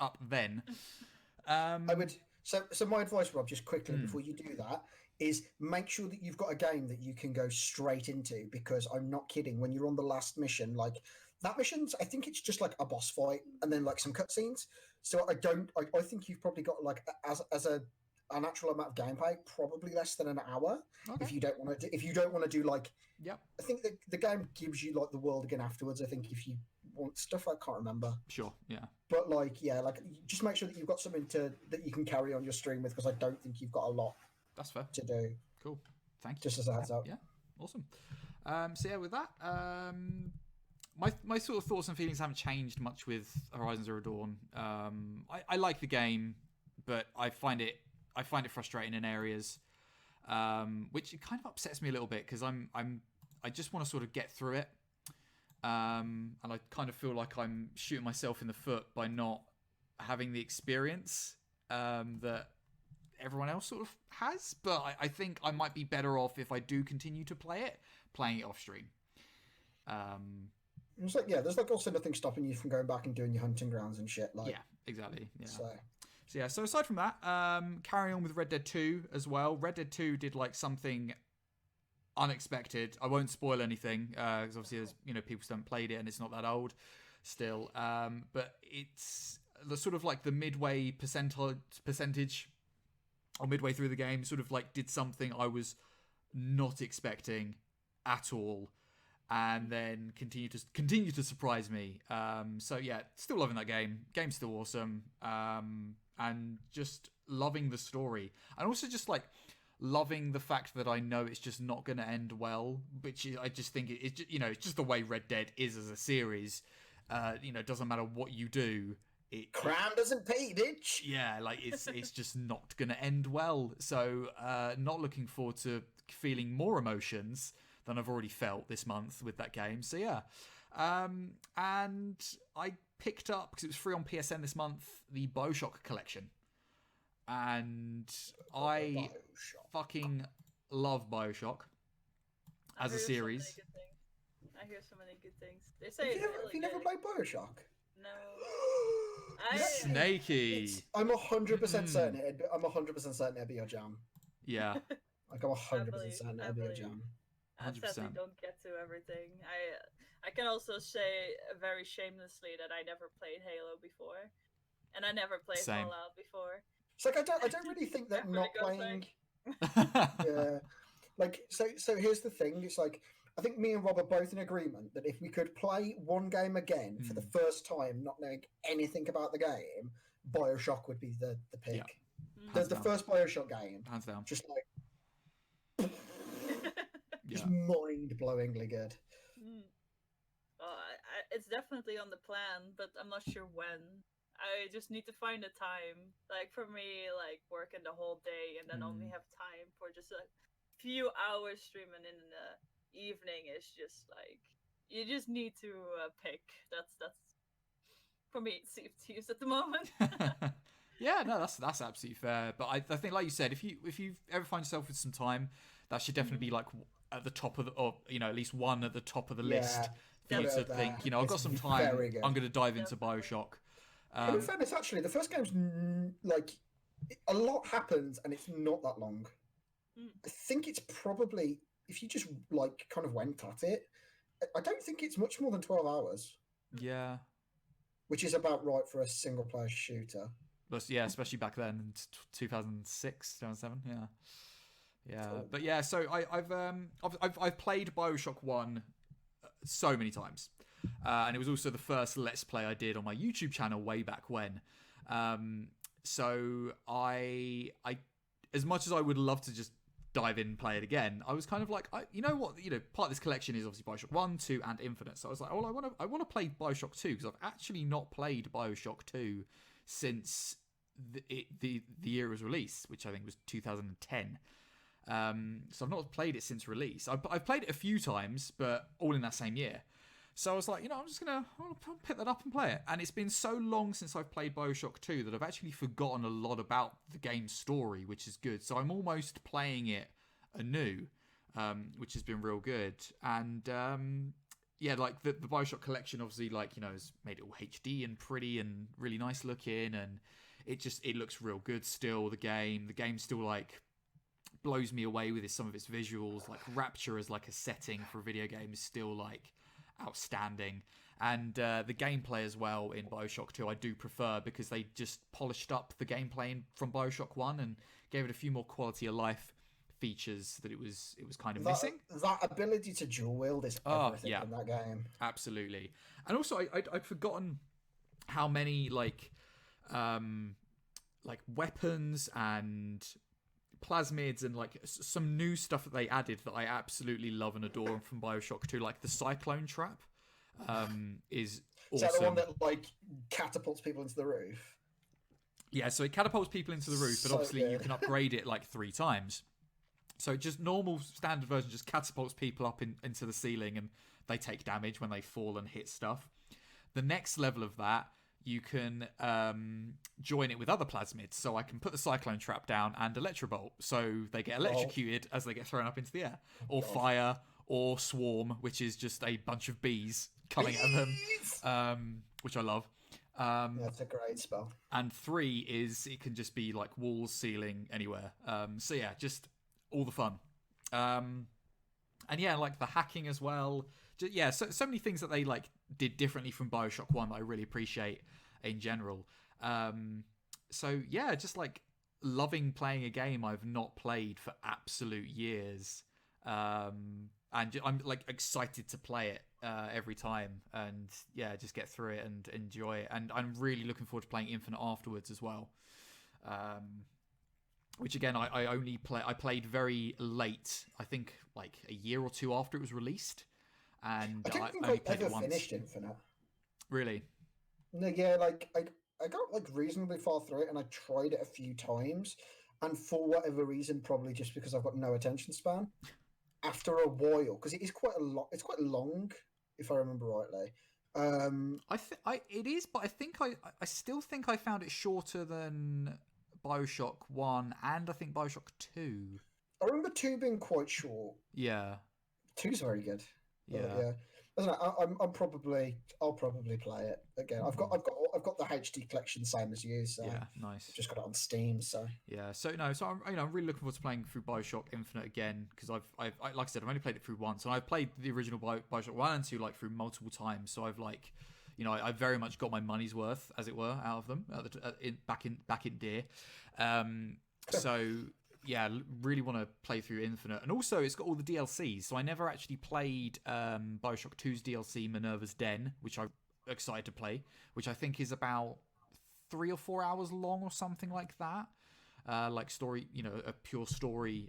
[SPEAKER 1] up then.
[SPEAKER 2] I would. So my advice, Rob, just quickly before you do that, is make sure that you've got a game that you can go straight into, because I'm not kidding. When you're on the last mission, like that mission's, I think it's just like a boss fight and then like some cutscenes. So I think you've probably got like as a natural amount of gameplay, probably less than an hour. Okay. If you don't want to do like, I think the game gives you like the world again afterwards. I think if you want stuff, I can't remember.
[SPEAKER 1] Sure, yeah.
[SPEAKER 2] But like just make sure that you've got something that you can carry on your stream with, because I don't think you've got a lot.
[SPEAKER 1] That's fair.
[SPEAKER 2] To do.
[SPEAKER 1] Cool. Thank you.
[SPEAKER 2] Just as a heads up.
[SPEAKER 1] Yeah, awesome. So yeah, with that, my sort of thoughts and feelings haven't changed much with Horizon Zero Dawn. I like the game, but I find it frustrating in areas, which it kind of upsets me a little bit because I just want to sort of get through it, and I kind of feel like I'm shooting myself in the foot by not having the experience that everyone else sort of has. But I think I might be better off if I do continue to playing it off stream.
[SPEAKER 2] It's like, there's like also nothing stopping you from going back and doing your hunting grounds and shit. Like,
[SPEAKER 1] yeah, exactly. Yeah. So aside from that, carrying on with Red Dead 2 as well. Red Dead 2 did like something unexpected. I won't spoil anything because obviously there's people still haven't played it and it's not that old still. But it's the sort of like the midway percentage or midway through the game sort of like did something I was not expecting at all, and then continue to surprise me. So yeah, still loving that game. Game's still awesome, and just loving the story, and also just like loving the fact that I know it's just not going to end well. Which I just think it's just, it's just the way Red Dead is as a series. It doesn't matter what you do.
[SPEAKER 2] Crime doesn't pay, bitch.
[SPEAKER 1] Yeah, like it's just not going to end well. So not looking forward to feeling more emotions than I've already felt this month with that game. So yeah, and I picked up, because it was free on PSN this month, the BioShock collection, and I fucking love BioShock as a series.
[SPEAKER 3] I hear so many good things. They say
[SPEAKER 2] have you never played BioShock?
[SPEAKER 3] No.
[SPEAKER 1] Snakey.
[SPEAKER 2] I'm 100% certain it'd be your jam.
[SPEAKER 1] Yeah.
[SPEAKER 2] Like I'm 100% certain it'd be your jam.
[SPEAKER 3] I sadly don't get to everything. I can also say very shamelessly that I never played Halo before, and I never played Fallout before.
[SPEAKER 2] It's like I don't really think that not playing. Yeah, like so. Here's the thing. It's like I think me and Rob are both in agreement that if we could play one game again for the first time, not knowing anything about the game, BioShock would be the pick.
[SPEAKER 1] Yeah.
[SPEAKER 2] The first BioShock game,
[SPEAKER 1] hands down,
[SPEAKER 2] just like. Just mind-blowingly good.
[SPEAKER 3] It's definitely on the plan, but I'm not sure when. I just need to find a time. Like for me, like working the whole day and then only have time for just a few hours streaming in the evening is just like you just need to pick. That's for me. It's CFTs at the moment.
[SPEAKER 1] Yeah, no, that's absolutely fair. But I think, like you said, if you ever find yourself with some time, that should definitely be like at the top of or at least one at the top of the list for you to think, I've got some time, I'm going to dive into BioShock.
[SPEAKER 2] But in fairness, actually, the first game's like a lot happens and it's not that long. I think it's probably, if you just like kind of went at it, I don't think it's much more than 12 hours.
[SPEAKER 1] Yeah.
[SPEAKER 2] Which is about right for a single player shooter.
[SPEAKER 1] But yeah, especially back then in 2006, 2007, yeah. Yeah, but yeah, so I've played BioShock 1 so many times, and it was also the first Let's Play I did on my YouTube channel way back when. So I as much as I would love to just dive in and play it again, I was kind of like, part of this collection is obviously BioShock 1, 2, and Infinite. So I was like, oh, I want to play BioShock 2 because I've actually not played BioShock 2 since the year it was released, which I think was 2010. So I've not played it since release. I've played it a few times, but all in that same year. So I was like, I'm just gonna pick that up and play it. And it's been so long since I've played BioShock 2 that I've actually forgotten a lot about the game's story, which is good. So I'm almost playing it anew, which has been real good. And like the BioShock collection, obviously, has made it all HD and pretty and really nice looking, and it looks real good still. The game's still blows me away with some of its visuals. Like Rapture as like a setting for a video game is still outstanding, and the gameplay as well in BioShock 2 I do prefer, because they just polished up the gameplay from BioShock 1 and gave it a few more quality of life features that it was kind of missing.
[SPEAKER 2] That ability to dual wield is everything in that game.
[SPEAKER 1] Absolutely. And also I'd forgotten how many weapons and plasmids and like some new stuff that they added that I absolutely love and adore from Bioshock 2, like the cyclone trap, is awesome.
[SPEAKER 2] Is that the one that like catapults people into the roof?
[SPEAKER 1] Yeah, so it catapults people into the roof, but obviously you can upgrade it like 3 times. So just normal standard version just catapults people up into the ceiling, and they take damage when they fall and hit stuff. The next level of that, you can join it with other plasmids. So I can put the cyclone trap down and electrobolt, so they get electrocuted as they get thrown up into the air. Or fire, or swarm, which is just a bunch of bees coming at them, which I love.
[SPEAKER 2] That's a great spell.
[SPEAKER 1] And 3 is it can just be like walls, ceiling, anywhere. So yeah, just all the fun. And yeah, like the hacking as well. Yeah, so many things that they like did differently from Bioshock 1 that I really appreciate in general. So yeah, just like loving playing a game I've not played for absolute years. And I'm like excited to play it every time, and yeah, just get through it and enjoy it. And I'm really looking forward to playing Infinite afterwards as well. Which again, I played very late. I think like a year or 2 after it was released, and
[SPEAKER 2] I don't think
[SPEAKER 1] only
[SPEAKER 2] I
[SPEAKER 1] played
[SPEAKER 2] ever
[SPEAKER 1] it once.
[SPEAKER 2] finished Infinite.
[SPEAKER 1] Really?
[SPEAKER 2] No, yeah, like I got like reasonably far through it, and I tried it a few times, and for whatever reason, probably just because I've got no attention span, after a while, because it is quite a lot. It's quite long, if I remember rightly.
[SPEAKER 1] It is, but I think I still think I found it shorter than Bioshock 1 and I think Bioshock 2.
[SPEAKER 2] I remember 2 being quite short.
[SPEAKER 1] Yeah.
[SPEAKER 2] 2's very good.
[SPEAKER 1] Yeah.
[SPEAKER 2] Yeah. I don't know, I'll probably play it again. I've got the HD collection, same as you. So
[SPEAKER 1] yeah, nice.
[SPEAKER 2] I've just got it on Steam. So
[SPEAKER 1] yeah, so I'm really looking forward to playing through Bioshock Infinite again, because I've like I said, I've only played it through once, and I've played the original Bioshock 1 and 2 like through multiple times. So I've like, I very much got my money's worth, as it were, out of them back in Deer. So yeah, really want to play through Infinite. And also, it's got all the DLCs. So I never actually played Bioshock 2's DLC, Minerva's Den, which I'm excited to play, which I think is about 3 or 4 hours long or something like that. Like story, a pure story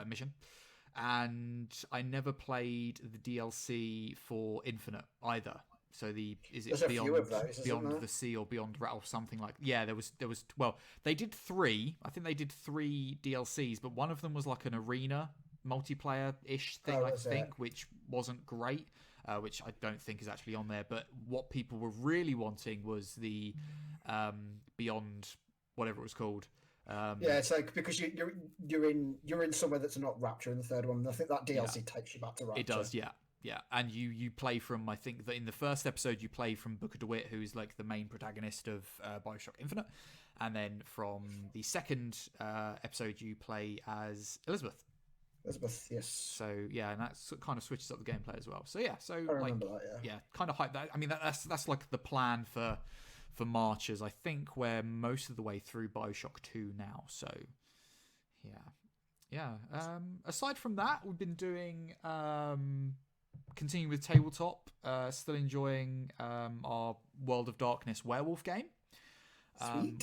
[SPEAKER 1] mission. And I never played the DLC for Infinite either. So
[SPEAKER 2] There's
[SPEAKER 1] Beyond the Sea or Beyond Rattle, something like there was well, they did 3. I think they did 3 DLCs, but one of them was like an arena multiplayer-ish thing, which wasn't great, which I don't think is actually on there. But what people were really wanting was the Beyond whatever it was called.
[SPEAKER 2] It's like because you're in somewhere that's not Rapture in the third one. And I think that DLC takes you back to Rapture.
[SPEAKER 1] It does, yeah. Yeah, and you play from, I think that in the first episode you play from Booker DeWitt, who's like the main protagonist of Bioshock Infinite, and then from the second episode you play as Elizabeth.
[SPEAKER 2] Elizabeth, yes.
[SPEAKER 1] So yeah, and that kind of switches up the gameplay as well. So yeah,
[SPEAKER 2] I remember that,
[SPEAKER 1] kind of hype that. I mean, that's like the plan for Marches. I think we're most of the way through Bioshock 2 now. So yeah. Aside from that, we've been doing. Continuing with tabletop, still enjoying our World of Darkness werewolf game,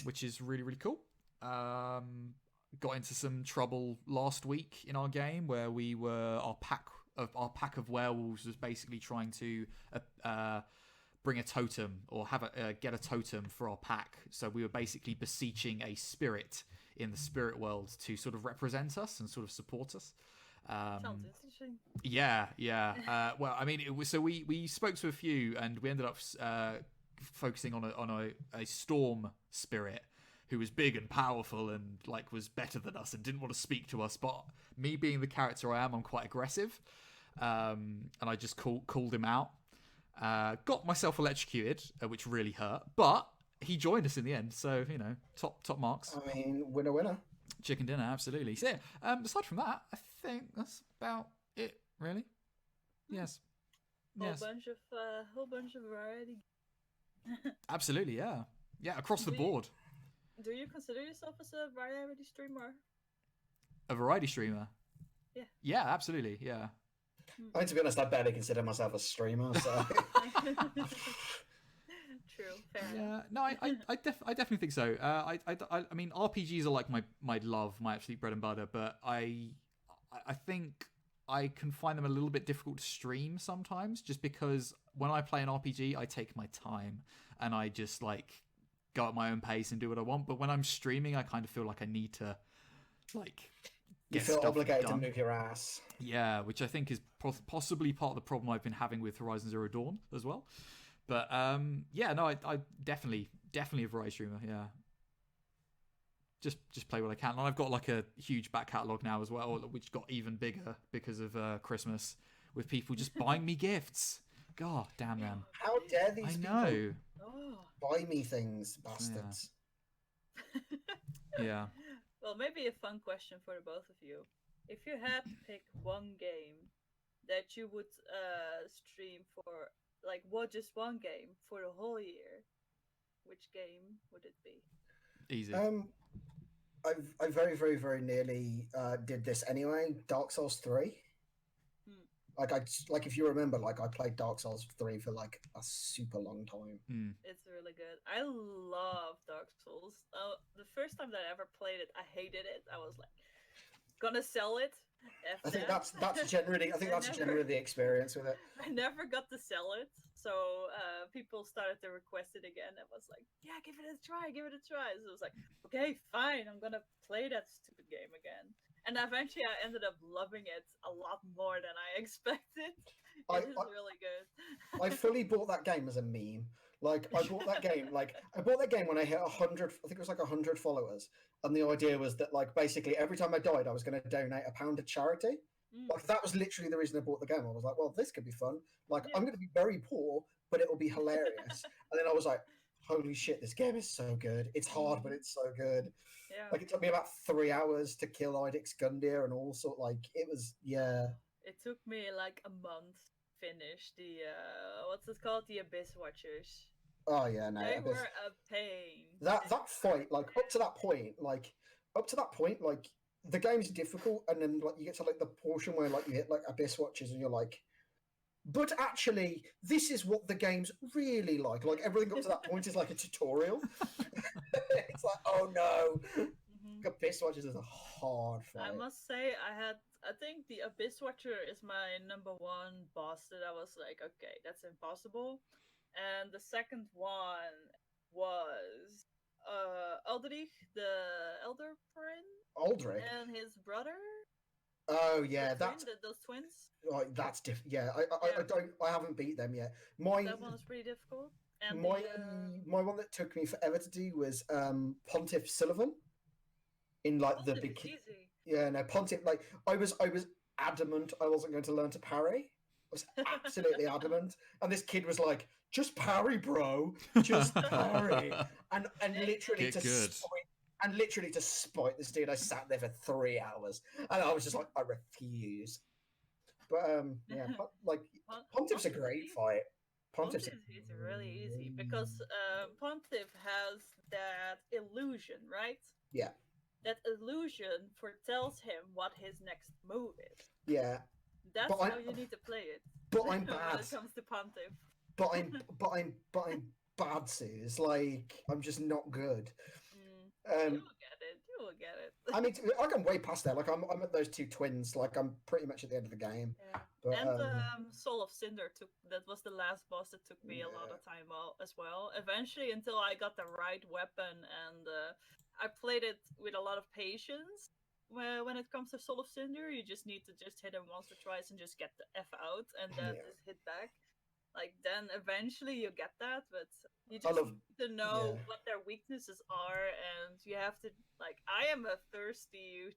[SPEAKER 1] which is really, really cool. Got into some trouble last week in our game where we were our pack of werewolves was basically trying to bring a totem or get a totem for our pack. So we were basically beseeching a spirit in the spirit world to sort of represent us and sort of support us.
[SPEAKER 3] Sounds interesting.
[SPEAKER 1] Yeah. Well, I mean, we spoke to a few, and we ended up focusing on a storm spirit who was big and powerful and like was better than us and didn't want to speak to us. But me being the character I am, I'm quite aggressive, and I just called him out. Got myself electrocuted, which really hurt, but he joined us in the end. So top marks.
[SPEAKER 2] I mean, winner.
[SPEAKER 1] Chicken dinner, absolutely. So yeah, aside from that, I think that's about it, really. Yes.
[SPEAKER 3] Whole bunch of variety.
[SPEAKER 1] Absolutely, yeah. Yeah, across the board.
[SPEAKER 3] Do you consider yourself as a variety streamer?
[SPEAKER 1] A variety streamer?
[SPEAKER 3] Yeah.
[SPEAKER 1] Yeah, absolutely, yeah.
[SPEAKER 2] I mean, to be honest, I barely consider myself a streamer, so...
[SPEAKER 3] true. Fair enough.
[SPEAKER 1] Yeah, no, I definitely think so. I mean, RPGs are like my love, my absolute bread and butter. But I think I can find them a little bit difficult to stream sometimes, just because when I play an RPG, I take my time and I just like go at my own pace and do what I want. But when I'm streaming, I kind of feel like I need to like
[SPEAKER 2] You
[SPEAKER 1] get
[SPEAKER 2] feel
[SPEAKER 1] stuff
[SPEAKER 2] obligated
[SPEAKER 1] done.
[SPEAKER 2] to move your ass.
[SPEAKER 1] Yeah, which I think is possibly part of the problem I've been having with Horizon Zero Dawn as well. But yeah, no, I definitely a variety streamer. Yeah, just play what I can, and I've got like a huge back catalogue now as well, which got even bigger because of Christmas, with people just buying me gifts. God damn them!
[SPEAKER 2] How dare these
[SPEAKER 1] I
[SPEAKER 2] people
[SPEAKER 1] know.
[SPEAKER 2] buy me things, bastards?
[SPEAKER 1] Yeah.
[SPEAKER 3] Well, maybe a fun question for the both of you. If you had to pick one game that you would stream for, like, just one game for the whole year, which game would it be?
[SPEAKER 1] Easy.
[SPEAKER 2] I very, very, very nearly did this anyway. Dark Souls 3. Like if you remember, like I played Dark Souls 3 for like a super long time.
[SPEAKER 3] It's really good. I love Dark Souls. The first time that I ever played it, I hated it. I was like, gonna sell it.
[SPEAKER 2] I think that's generally the experience with it.
[SPEAKER 3] I never got to sell it, so people started to request it again. I was like, yeah, give it a try. So I was like, okay, fine, I'm gonna play that stupid game again. And eventually I ended up loving it a lot more than I expected. It is really good.
[SPEAKER 2] I fully bought that game as a meme. Like I bought that game when I hit 100. I think it was like 100 followers, and the idea was that like basically every time I died, I was going to donate £1 to charity. Like that was literally the reason I bought the game. I was like, well, this could be fun. Like I'm going to be very poor, but it will be hilarious. And then I was like, holy shit, this game is so good. It's hard, but it's so good.
[SPEAKER 3] Yeah.
[SPEAKER 2] Like it took me about 3 hours to kill Idix Gundyr and all sort. Like it was, yeah.
[SPEAKER 3] It took me like a month to finish the what's it called, the Abyss Watchers.
[SPEAKER 2] Oh yeah, no.
[SPEAKER 3] They were a pain.
[SPEAKER 2] That fight, like up to that point, like the game's difficult, and then like you get to like the portion where like you hit like Abyss Watchers, and you're like, but actually, this is what the game's really like. Like everything up to that point is like a tutorial. It's like, oh no, Abyss Watchers is a hard fight.
[SPEAKER 3] I must say, I think the Abyss Watcher is my number one boss that I was like, okay, that's impossible. And the second one was Aldrich, the Elder Prince.
[SPEAKER 2] Aldrich
[SPEAKER 3] and his brother.
[SPEAKER 2] Oh yeah, that's
[SPEAKER 3] those twins.
[SPEAKER 2] Like that's different. Yeah, I haven't beat them yet.
[SPEAKER 3] That one was pretty difficult. And
[SPEAKER 2] my one that took me forever to do was Pontiff Sullivan. In like
[SPEAKER 3] Pontiff
[SPEAKER 2] the big.
[SPEAKER 3] Easy.
[SPEAKER 2] Yeah, no Pontiff. Like I was adamant I wasn't going to learn to parry. I was absolutely adamant, and this kid was like, "Just parry, bro. Just parry." And literally to spite this dude, I sat there for 3 hours, and I was just like, I refuse. But yeah, like Pontiff's a great fight.
[SPEAKER 3] Pontiff is really easy because Pontiff has that illusion, right?
[SPEAKER 2] Yeah.
[SPEAKER 3] That illusion foretells him what his next move is.
[SPEAKER 2] Yeah.
[SPEAKER 3] That's how you need to play it.
[SPEAKER 2] But I'm bad
[SPEAKER 3] when it comes to Pontiff.
[SPEAKER 2] But I'm bad, Suze. Like I'm just not good.
[SPEAKER 3] You will get it.
[SPEAKER 2] I mean, I'm way past there. Like I'm at those two twins. Like I'm pretty much at the end of the game.
[SPEAKER 3] Yeah.
[SPEAKER 2] But,
[SPEAKER 3] and Soul of Cinder that was the last boss that took me a lot of time as well. Eventually, until I got the right weapon, and I played it with a lot of patience. When it comes to Soul of Cinder, you just need to just hit him once or twice and just get the F out, and then just hit back. Like then eventually you get that, but you just need to know what their weaknesses are, and you have to like. I am a thirsty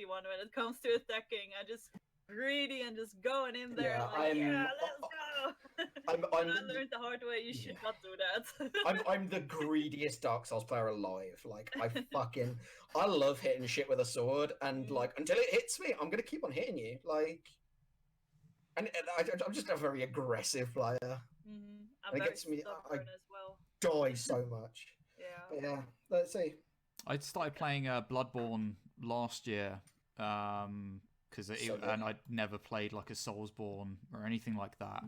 [SPEAKER 3] one when it comes to attacking. I just greedy and just going in there. Let's go. I learned the hard way. You should not do that.
[SPEAKER 2] I'm the greediest Dark Souls player alive. Like I love hitting shit with a sword, and like until it hits me, I'm gonna keep on hitting you. Like. And I'm just a very aggressive player.
[SPEAKER 3] I'm very stubborn as well.
[SPEAKER 2] Die so much.
[SPEAKER 3] Yeah.
[SPEAKER 2] But yeah, let's see.
[SPEAKER 1] I started playing Bloodborne last year, and I'd never played like a Soulsborne or anything like that.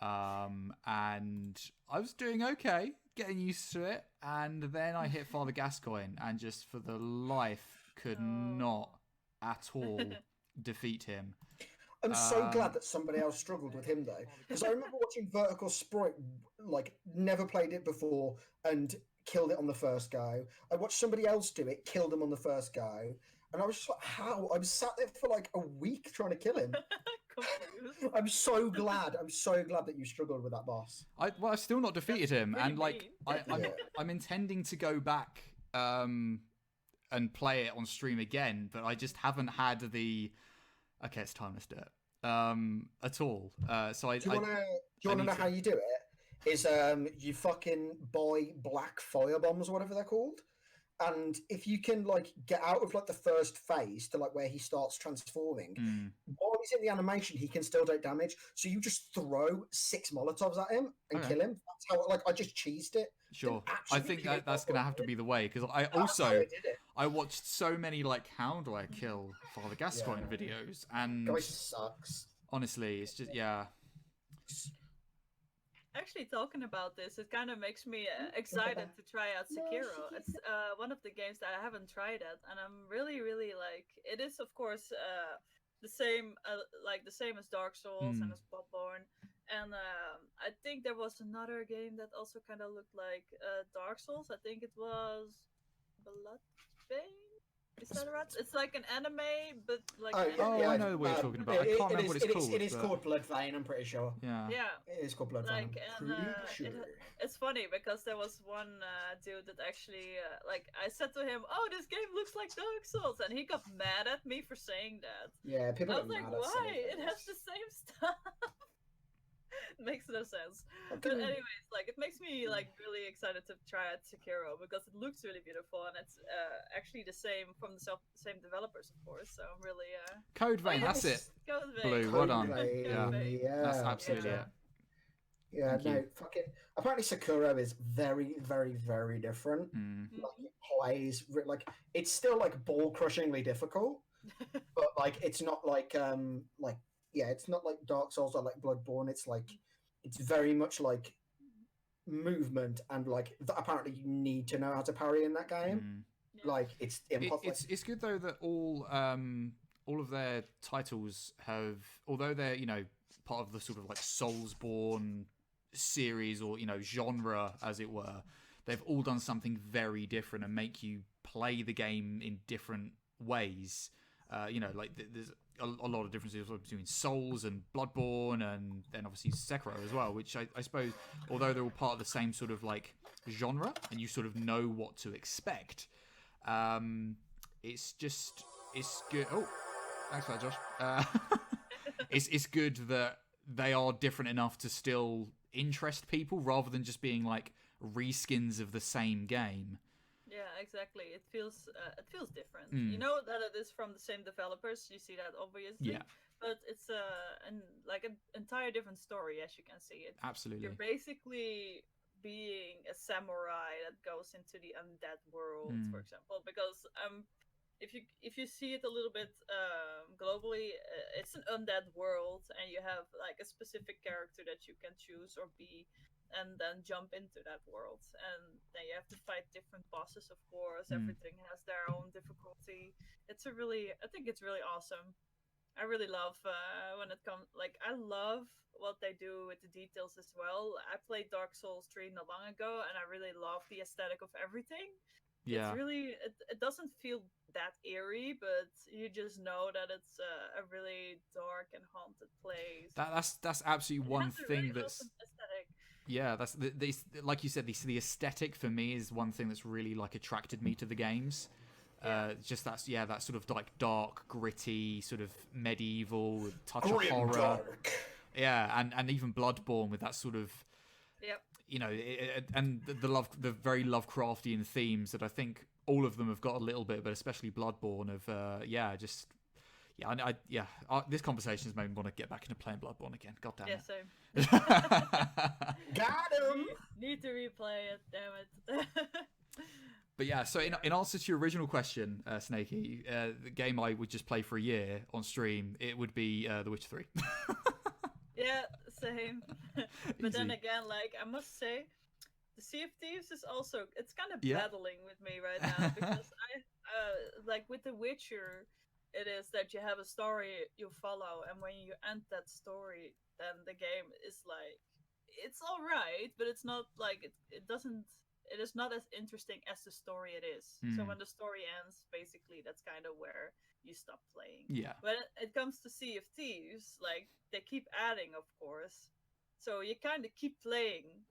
[SPEAKER 1] and I was doing okay, getting used to it, and then I hit Father Gascoigne, and just for the life could not at all defeat him.
[SPEAKER 2] I'm so glad that somebody else struggled with him though, because I remember watching Vertical Sprite, like never played it before and killed it on the first go. I watched somebody else do it, killed him on the first go, and I was just like, how? I was sat there for like a week trying to kill him. I'm so glad that you struggled with that boss.
[SPEAKER 1] I've still not defeated him, and like I'm intending to go back and play it on stream again, but I just haven't had the. Okay, it's time, let's do it. At all. So do
[SPEAKER 2] you wanna know how you do it? Is you fucking buy black fire bombs or whatever they're called, and if you can like get out of like the first phase to like where he starts transforming, while he's in the animation, he can still do damage. So you just throw 6 Molotovs at him and kill him. That's how I just cheesed it.
[SPEAKER 1] Sure. I think that's going to have to be the way, because I watched so many like how do I kill Father Gascoigne videos, and
[SPEAKER 2] guy sucks.
[SPEAKER 1] Honestly, it's just
[SPEAKER 3] Actually, talking about this, it kind of makes me excited to try out Sekiro. It's one of the games that I haven't tried it, and I'm really, really like. It is, of course, the same as Dark Souls and as Bloodborne. And I think there was another game that also kind of looked like Dark Souls. I think it was Bloodbane. Is that right? It's like an anime, but like.
[SPEAKER 1] I know what you're talking about. I can't remember what it's called.
[SPEAKER 2] It is called Bloodbane. I'm pretty sure.
[SPEAKER 1] Yeah.
[SPEAKER 2] It is called Bloodbane.
[SPEAKER 3] It's funny because there was one dude that actually I said to him, "Oh, this game looks like Dark Souls," and he got mad at me for saying that.
[SPEAKER 2] Yeah, people.
[SPEAKER 3] I was like, "Why? It has the same stuff." Makes no sense. But anyways, it makes me really excited to try out Sekiro because it looks really beautiful and it's actually the same from the same developers, of course. So I'm really
[SPEAKER 1] Code Vein, that's it.
[SPEAKER 3] Code Vein.
[SPEAKER 1] Blue, well done.
[SPEAKER 2] Yeah,
[SPEAKER 1] that's absolutely it.
[SPEAKER 2] Yeah, fucking. Apparently, Sekiro is very, very, very different. It plays it's still ball crushingly difficult, but it's not it's not like Dark Souls or like Bloodborne. It's very much like movement and apparently you need to know how to parry in that game. It's impossible.
[SPEAKER 1] It's good though that all of their titles have, although they're part of the sort of Soulsborne series or genre as it were, they've all done something very different and make you play the game in different ways. There's a lot of differences between Souls and Bloodborne, and then obviously Sekiro as well, which I suppose, although they're all part of the same sort of genre, and you sort of know what to expect, it's good. Oh, thanks for that, Josh. It's good that they are different enough to still interest people, rather than just being reskins of the same game.
[SPEAKER 3] Yeah, exactly. It feels different. You know that it is from the same developers. You see that obviously.
[SPEAKER 1] Yeah.
[SPEAKER 3] But it's an entire different story, as you can see.
[SPEAKER 1] Absolutely.
[SPEAKER 3] You're basically being a samurai that goes into the undead world, for example. Because if you see it a little bit globally, it's an undead world, and you have a specific character that you can choose or be. And then jump into that world, and then you have to fight different bosses. Of course, everything has their own difficulty. I think it's really awesome. I really love when it comes. I love what they do with the details as well. I played Dark Souls 3 not long ago, and I really love the aesthetic of everything.
[SPEAKER 1] Yeah,
[SPEAKER 3] it's really it doesn't feel that eerie, but you just know that it's a really dark and haunted place.
[SPEAKER 1] That's absolutely one thing that's.
[SPEAKER 3] Awesome aesthetic.
[SPEAKER 1] Yeah, that's like you said. The aesthetic for me is one thing that's really attracted me to the games. Just that sort of dark, gritty, sort of medieval touch of horror.
[SPEAKER 2] Dark.
[SPEAKER 1] Yeah, and even Bloodborne with that sort of.
[SPEAKER 3] Yep.
[SPEAKER 1] And the very Lovecraftian themes that I think all of them have got a little bit, but especially Bloodborne of this conversation has made me want to get back into playing Bloodborne again. God damn it.
[SPEAKER 3] Yeah, same.
[SPEAKER 2] Got him!
[SPEAKER 3] Need to replay it, damn it.
[SPEAKER 1] But yeah, so in answer to your original question, Snakey, the game I would just play for a year on stream, it would be The Witcher 3.
[SPEAKER 3] Yeah, same. same. But then again, like I must say, the Sea of Thieves is also it's kind of battling with me right now because I like with The Witcher, it is that you have a story you follow, and when you end that story, then the game is like it's all right, but it's not like it doesn't. It is not as interesting as the story it is. So when the story ends, basically that's kind of where you stop playing.
[SPEAKER 1] Yeah.
[SPEAKER 3] When it comes to Sea of Thieves, like they keep adding, of course. So you kind of keep playing.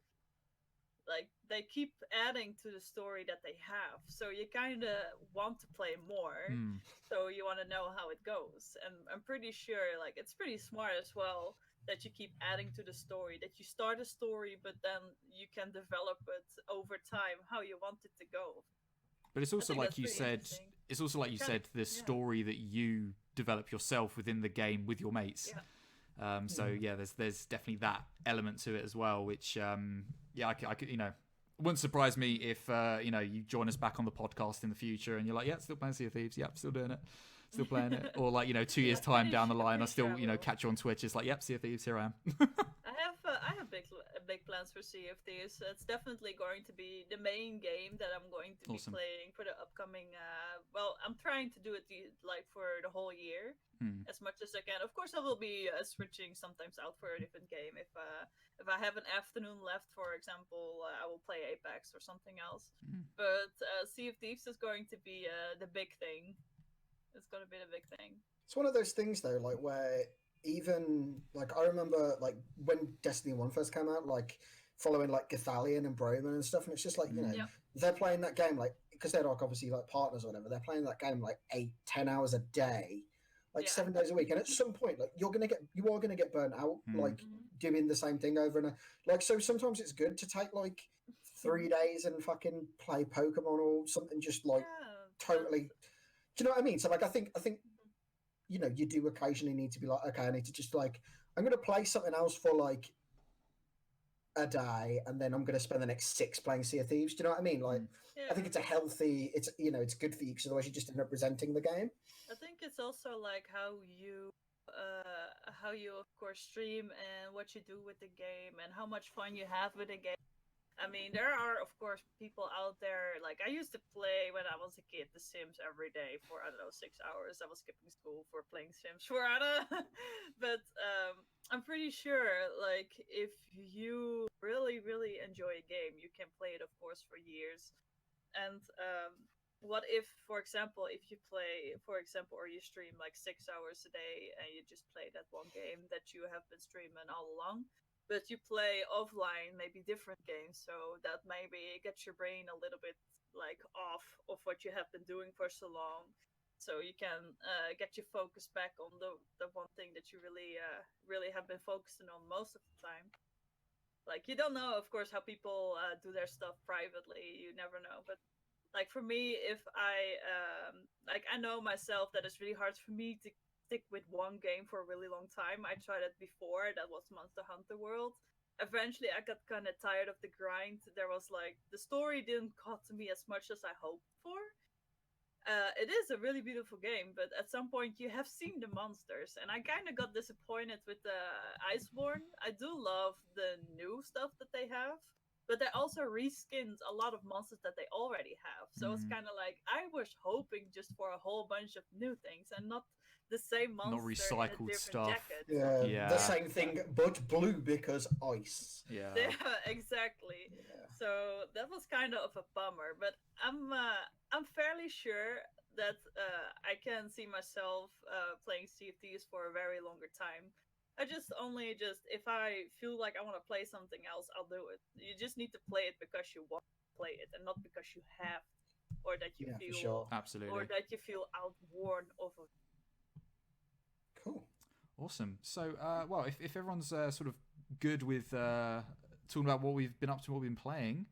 [SPEAKER 3] Like they keep adding to the story that they have. So you kind of want to play more. So you want to know how it goes. And I'm pretty sure like it's pretty smart as well that you keep adding to the story, that you start a story, but then you can develop it over time how you want it to go.
[SPEAKER 1] But it's also like you said, the story that you develop yourself within the game with your mates. So yeah, there's definitely that element to it as well, which I could, wouldn't surprise me if you join us back on the podcast in the future and you're like, yeah, still playing Sea of Thieves, still doing it. Still playing it, or like 2 years time down the line, I still catch you on Twitch. It's like, yep, Sea of Thieves, here I am.
[SPEAKER 3] I have big plans for Sea of Thieves. It's definitely going to be the main game that I'm going to be playing for the upcoming. I'm trying to do it like for the whole year as much as I can. Of course, I will be switching sometimes out for a different game. If I have an afternoon left, for example, I will play Apex or something else. But Sea of Thieves is going to be the big thing. It's gonna be the big thing.
[SPEAKER 2] It's one of those things though, like where even like I remember like when Destiny 1 first came out, like following like Gathalion and Broman and stuff, and it's just like they're playing that game like because they're like obviously like partners or whatever. They're playing that game like 8-10 hours a day, like 7 days a week, and at some point like you are gonna get burnt out like doing the same thing over and over. Like so sometimes it's good to take like 3 days and fucking play Pokemon or something just like totally. Do you know what I mean? So like I think you do occasionally need to be like, okay, I need to just like I'm gonna play something else for like a day and then I'm gonna spend the next 6 playing Sea of Thieves. Do you know what I mean? Like I think it's a healthy it's good for you because otherwise you just end up resenting the game.
[SPEAKER 3] I think it's also like how you of course stream and what you do with the game and how much fun you have with the game. I mean, there are, of course, people out there, like, I used to play when I was a kid, The Sims every day for, 6 hours. I was skipping school for playing Sims for, but I'm pretty sure, like, if you really, really enjoy a game, you can play it, of course, for years. And what if, for example, if you play, or you stream, like, 6 hours a day, and you just play that one game that you have been streaming all along, but you play offline, maybe different games, so that maybe gets your brain a little bit like off of what you have been doing for so long. So you can get your focus back on the one thing that you really have been focusing on most of the time. Like you don't know, of course, how people do their stuff privately. You never know, but like for me, if I I know myself that it's really hard for me to stick with one game for a really long time. I tried it before. That was Monster Hunter World. Eventually, I got kind of tired of the grind. There was like the story didn't caught to me as much as I hoped for. It is a really beautiful game, but at some point you have seen the monsters, and I kind of got disappointed with the Iceborne. I do love the new stuff that they have, but they also reskinned a lot of monsters that they already have. So it's kind of like I was hoping just for a whole bunch of new things and not the same monster,
[SPEAKER 1] not recycled stuff.
[SPEAKER 3] Jacket.
[SPEAKER 2] Yeah, the same thing, but blue because ice.
[SPEAKER 3] Yeah, exactly. Yeah. So that was kind of a bummer, but I'm fairly sure that I can see myself playing Sea of Thieves for a very longer time. I just if I feel like I want to play something else, I'll do it. You just need to play it because you want to play it, and not because you have, or that you feel,
[SPEAKER 2] for sure.
[SPEAKER 1] Absolutely,
[SPEAKER 3] or that you feel outworn of it.
[SPEAKER 2] Cool.
[SPEAKER 1] Awesome. So, well, if everyone's sort of good with talking about what we've been up to, what we've been playing,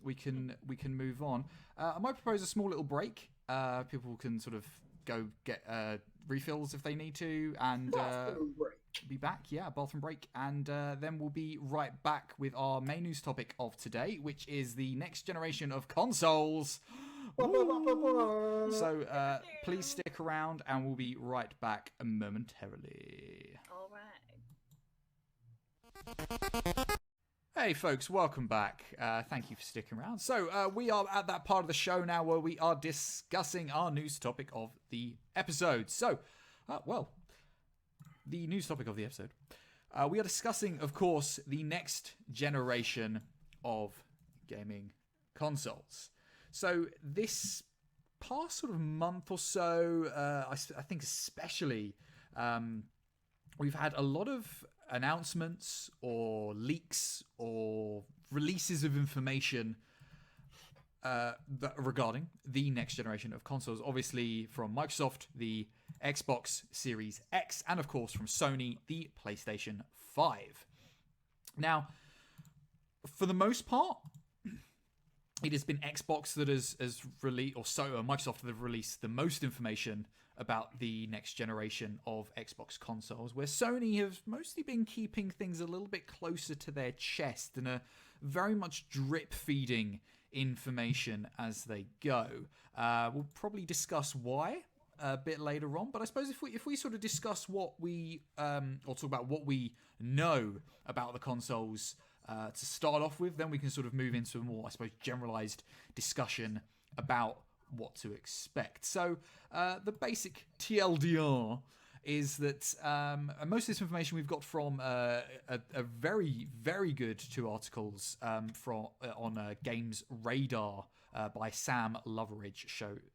[SPEAKER 1] we can move on. I might propose a small little break. People can sort of go get refills if they need to, and be back. Yeah, bathroom break, and then we'll be right back with our main news topic of today, which is the next generation of consoles. So please stick around and we'll be right back momentarily.
[SPEAKER 3] All right.
[SPEAKER 1] Hey folks, welcome back. Thank you for sticking around. So we are at that part of the show now where we are discussing our news topic of the episode. So, the news topic of the episode. We are discussing, of course, the next generation of gaming consoles. So this past sort of month or so, I think especially, we've had a lot of announcements or leaks or releases of information regarding the next generation of consoles. Obviously from Microsoft, the Xbox Series X, and of course from Sony, the PlayStation 5. Now, for the most part, it has been Xbox that has released, or Microsoft that have released the most information about the next generation of Xbox consoles, where Sony have mostly been keeping things a little bit closer to their chest and are very much drip feeding information as they go. We'll probably discuss why a bit later on, but I suppose if we sort of discuss what we or talk about what we know about the consoles to start off with, then we can sort of move into a more, I suppose, generalized discussion about what to expect. So the basic TLDR is that most of this information we've got from a very, very good 2 articles on Games Radar by Sam Loveridge.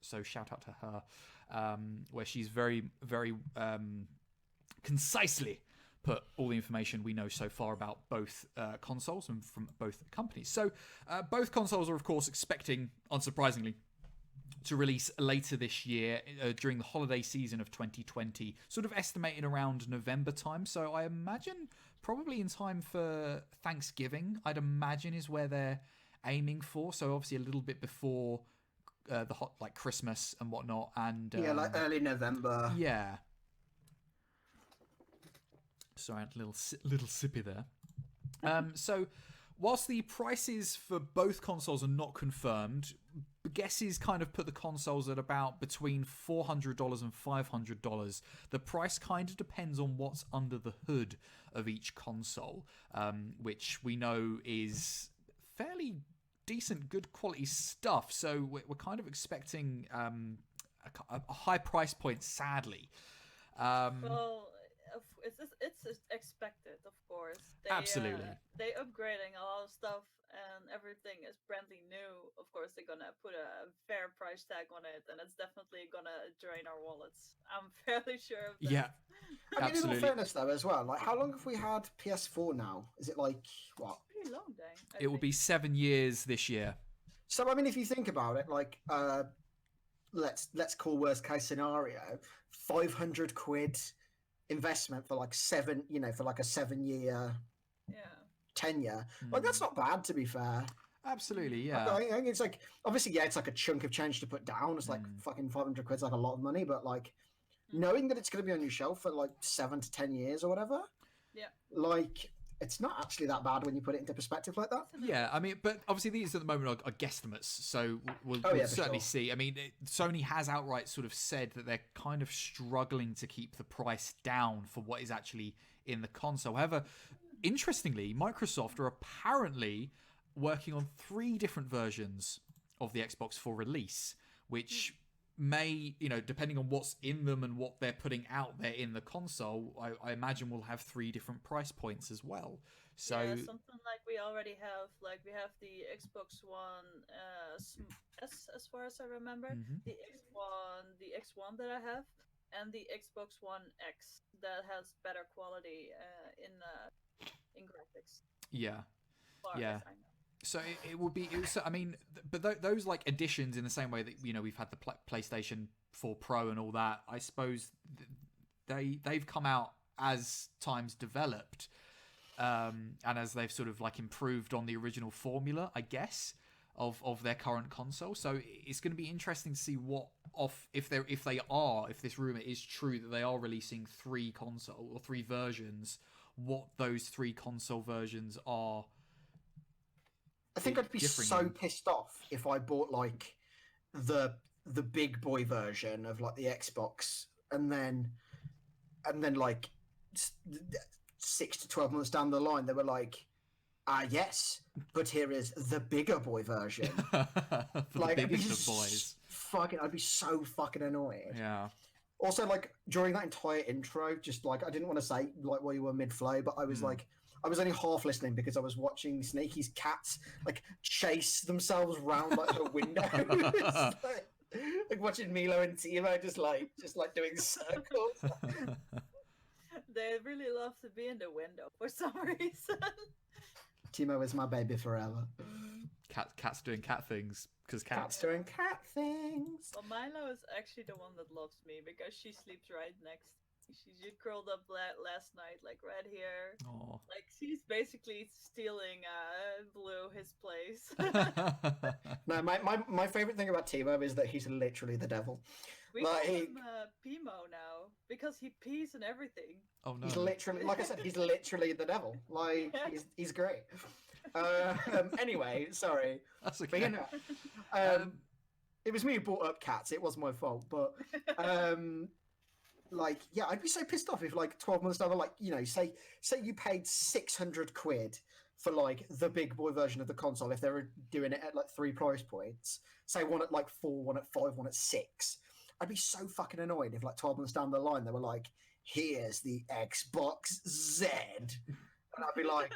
[SPEAKER 1] So shout out to her, where she's very, very concisely put all the information we know so far about both consoles and from both companies. So both consoles are, of course, expecting, unsurprisingly, to release later this year during the holiday season of 2020, sort of estimating around November time. So I imagine probably in time for Thanksgiving, I'd imagine, is where they're aiming for. So obviously a little bit before the like Christmas and whatnot. And
[SPEAKER 2] yeah, like early November.
[SPEAKER 1] Yeah. Sorry, I had a little sippy there. So whilst the prices for both consoles are not confirmed, guesses kind of put the consoles at about between $400 and $500. The price kind of depends on what's under the hood of each console, which we know is fairly decent, good quality stuff. So we're kind of expecting a high price point, sadly.
[SPEAKER 3] Well, it's expected, of course.
[SPEAKER 1] Absolutely.
[SPEAKER 3] They upgrading a lot of stuff and everything is brand new. Of course, they're gonna put a fair price tag on it, and it's definitely gonna drain our wallets. I'm fairly sure of that.
[SPEAKER 1] Yeah,
[SPEAKER 2] I mean,
[SPEAKER 1] absolutely.
[SPEAKER 2] in all fairness, though, as well, like, how long have we had PS4 now? Is it like what?
[SPEAKER 3] Pretty long day.
[SPEAKER 1] It will be 7 years this year.
[SPEAKER 2] So, I mean, if you think about it, like, let's call worst case scenario, 500 quid investment for like for like a 7-year tenure. Like, that's not bad, to be fair.
[SPEAKER 1] Absolutely, yeah.
[SPEAKER 2] I think it's like, obviously, yeah, it's like a chunk of change to put down. It's like fucking 500 quid's like a lot of money, but like knowing that it's going to be on your shelf for like 7 to 10 years or whatever, like, it's not actually that bad when you put it into perspective like that.
[SPEAKER 1] Yeah, I mean, but obviously these at the moment are guesstimates, so we'll certainly see. I mean, Sony has outright sort of said that they're kind of struggling to keep the price down for what is actually in the console. However, interestingly, Microsoft are apparently working on 3 different versions of the Xbox for release, which may, depending on what's in them and what they're putting out there in the console, I imagine we'll have 3 different price points as well. So
[SPEAKER 3] yeah, something like we already have, like we have the Xbox One S, as far as I remember, the X1 that I have, and the Xbox One X that has better quality in graphics.
[SPEAKER 1] Yeah,
[SPEAKER 3] Yeah.
[SPEAKER 1] So it would be. I mean, but those like additions, in the same way that we've had the PlayStation 4 Pro and all that. I suppose they've come out as times developed, and as they've sort of like improved on the original formula, I guess, of their current console. So it's going to be interesting to see if this rumor is true that they are releasing 3 console or 3 versions, what those 3 console versions are.
[SPEAKER 2] I think I'd be so pissed off if I bought like the big boy version of like the Xbox and then like 6 to 12 months down the line, they were like, yes, but here is the bigger boy version.
[SPEAKER 1] For
[SPEAKER 2] like,
[SPEAKER 1] the biggest of boys.
[SPEAKER 2] I'd be so fucking annoyed.
[SPEAKER 1] Yeah.
[SPEAKER 2] Also, like, during that entire intro, just like, I didn't want to say like while you were mid-flow, but I was like, I was only half listening because I was watching Snakey's cats like chase themselves round like her window. like watching Milo and Timo just like doing circles.
[SPEAKER 3] They really love to be in the window for some reason.
[SPEAKER 2] Timo is my baby forever.
[SPEAKER 1] Cats doing cat things because
[SPEAKER 2] Cats doing cat things.
[SPEAKER 3] Well, Milo is actually the one that loves me because she sleeps right next. She curled up last night, like right here.
[SPEAKER 1] Oh.
[SPEAKER 3] Like she's basically stealing Blue his place.
[SPEAKER 2] No, my favorite thing about Timo is that he's literally the devil.
[SPEAKER 3] We call him Pimo now because he pees and everything.
[SPEAKER 1] Oh no!
[SPEAKER 2] He's literally, like I said, he's literally the devil. Like he's great. Anyway, sorry.
[SPEAKER 1] That's okay.
[SPEAKER 2] But, you know, it was me who brought up cats. It was my fault, but like, yeah, I'd be so pissed off if like 12 months down the, like, you know, say you paid 600 quid for like the big boy version of the console if they were doing it at like 3 price points. Say one at like 4, one at 5, one at 6. I'd be so fucking annoyed if like 12 months down the line they were like, here's the Xbox Z, and I'd be like,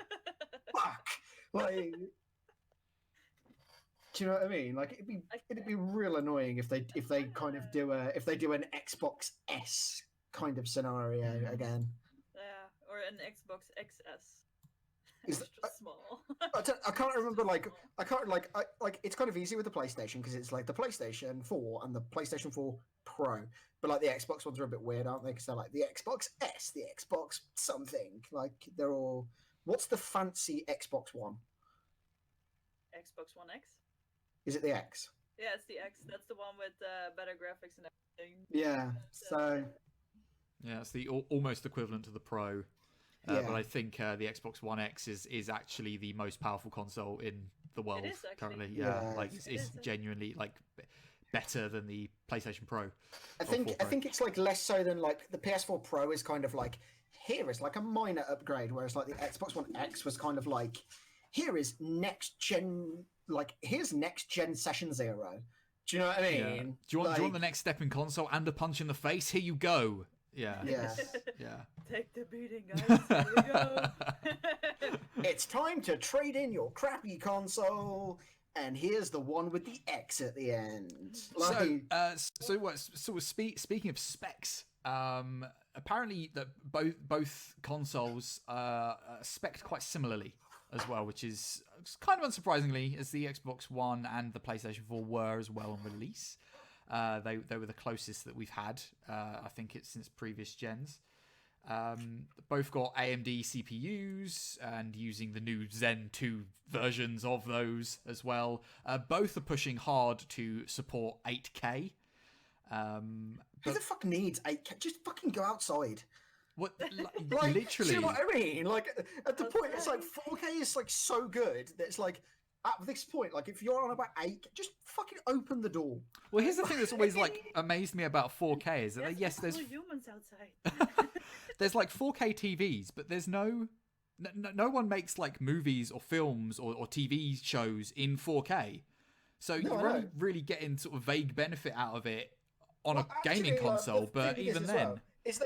[SPEAKER 2] fuck, like. Do you know what I mean? Like it'd be real annoying if they kind of do an Xbox S kind of scenario again.
[SPEAKER 3] Yeah, or an Xbox XS.
[SPEAKER 2] Is
[SPEAKER 3] extra small.
[SPEAKER 2] I can't remember. Like it's kind of easy with the PlayStation because it's like the PlayStation 4 and the PlayStation 4 Pro. But like the Xbox ones are a bit weird, aren't they? Because they're like the Xbox S, the Xbox something. Like they're all. What's the fancy Xbox One?
[SPEAKER 3] Xbox One X.
[SPEAKER 2] Is it the X?
[SPEAKER 3] Yeah, it's the X. That's the one with better graphics and everything.
[SPEAKER 2] Yeah. So.
[SPEAKER 1] Yeah, it's the almost equivalent to the Pro.
[SPEAKER 2] Yeah.
[SPEAKER 1] But I think the Xbox One X is actually the most powerful console in the world currently. Yeah, like it's genuinely like better than the PlayStation Pro.
[SPEAKER 2] I think it's like less so than like the PS4 Pro is kind of like here is like a minor upgrade, whereas like the Xbox One X was kind of like here is next gen, like here's next gen Session Zero. Do you know what I mean?
[SPEAKER 1] Yeah. Do you want the next step in console and a punch in the face? Here you go. Yeah.
[SPEAKER 2] Yeah.
[SPEAKER 1] Yeah.
[SPEAKER 3] Take the beating, guys. Here we go.
[SPEAKER 2] It's time to trade in your crappy console, and here's the one with the X at the end. Like...
[SPEAKER 1] Speaking of specs, apparently that both consoles are spec'd quite similarly as well, which is kind of unsurprisingly, as the Xbox One and the PlayStation 4 were as well on release. They were the closest that we've had, I think it's since previous gens. Both got AMD CPUs and using the new Zen 2 versions of those as well. Both are pushing hard to support 8K.
[SPEAKER 2] Who the fuck needs 8K? Just fucking go outside.
[SPEAKER 1] What?
[SPEAKER 2] Like,
[SPEAKER 1] literally.
[SPEAKER 2] Do you know what I mean? Like, at the point, it's like 4K is like so good that it's like, at this point, like if you're on about 8, just fucking open the door.
[SPEAKER 1] Well, here's the thing that's always like amazed me about 4K is that there's
[SPEAKER 3] humans outside.
[SPEAKER 1] There's like 4K TVs, but there's no one makes like movies or films or TV shows in 4K. So you're only really getting sort of vague benefit out of it on a gaming console, but even then,
[SPEAKER 2] is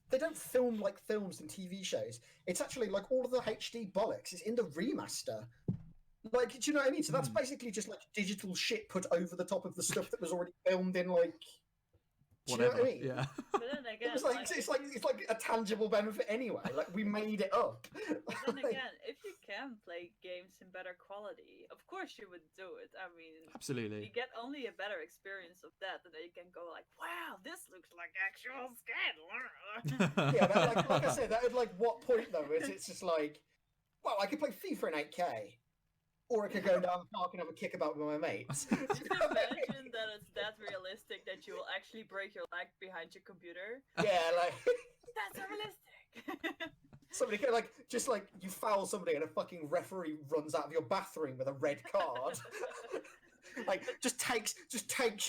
[SPEAKER 2] they don't film like films and TV shows. It's actually like all of the HD bollocks is in the remaster. Like, do you know what I mean? So that's basically just like digital shit put over the top of the stuff that was already filmed in like
[SPEAKER 1] whatever.
[SPEAKER 2] You know what I mean?
[SPEAKER 1] Yeah.
[SPEAKER 3] But then again,
[SPEAKER 2] it's like a tangible benefit anyway. Like we made it up.
[SPEAKER 3] But then again, if you can play games in better quality, of course you would do it. I mean,
[SPEAKER 1] absolutely.
[SPEAKER 3] You get only a better experience of that, and then you can go like, "Wow, this looks like actual skin."
[SPEAKER 2] Yeah, but like I said, that at like what point though is it's just like, well, I could play FIFA in 8K. Or I could go down the park and have a kickabout with my mates.
[SPEAKER 3] Just imagine that it's that realistic that you will actually break your leg behind your computer.
[SPEAKER 2] Yeah, like
[SPEAKER 3] that's so realistic.
[SPEAKER 2] Somebody can just you foul somebody and a fucking referee runs out of your bathroom with a red card. Like just takes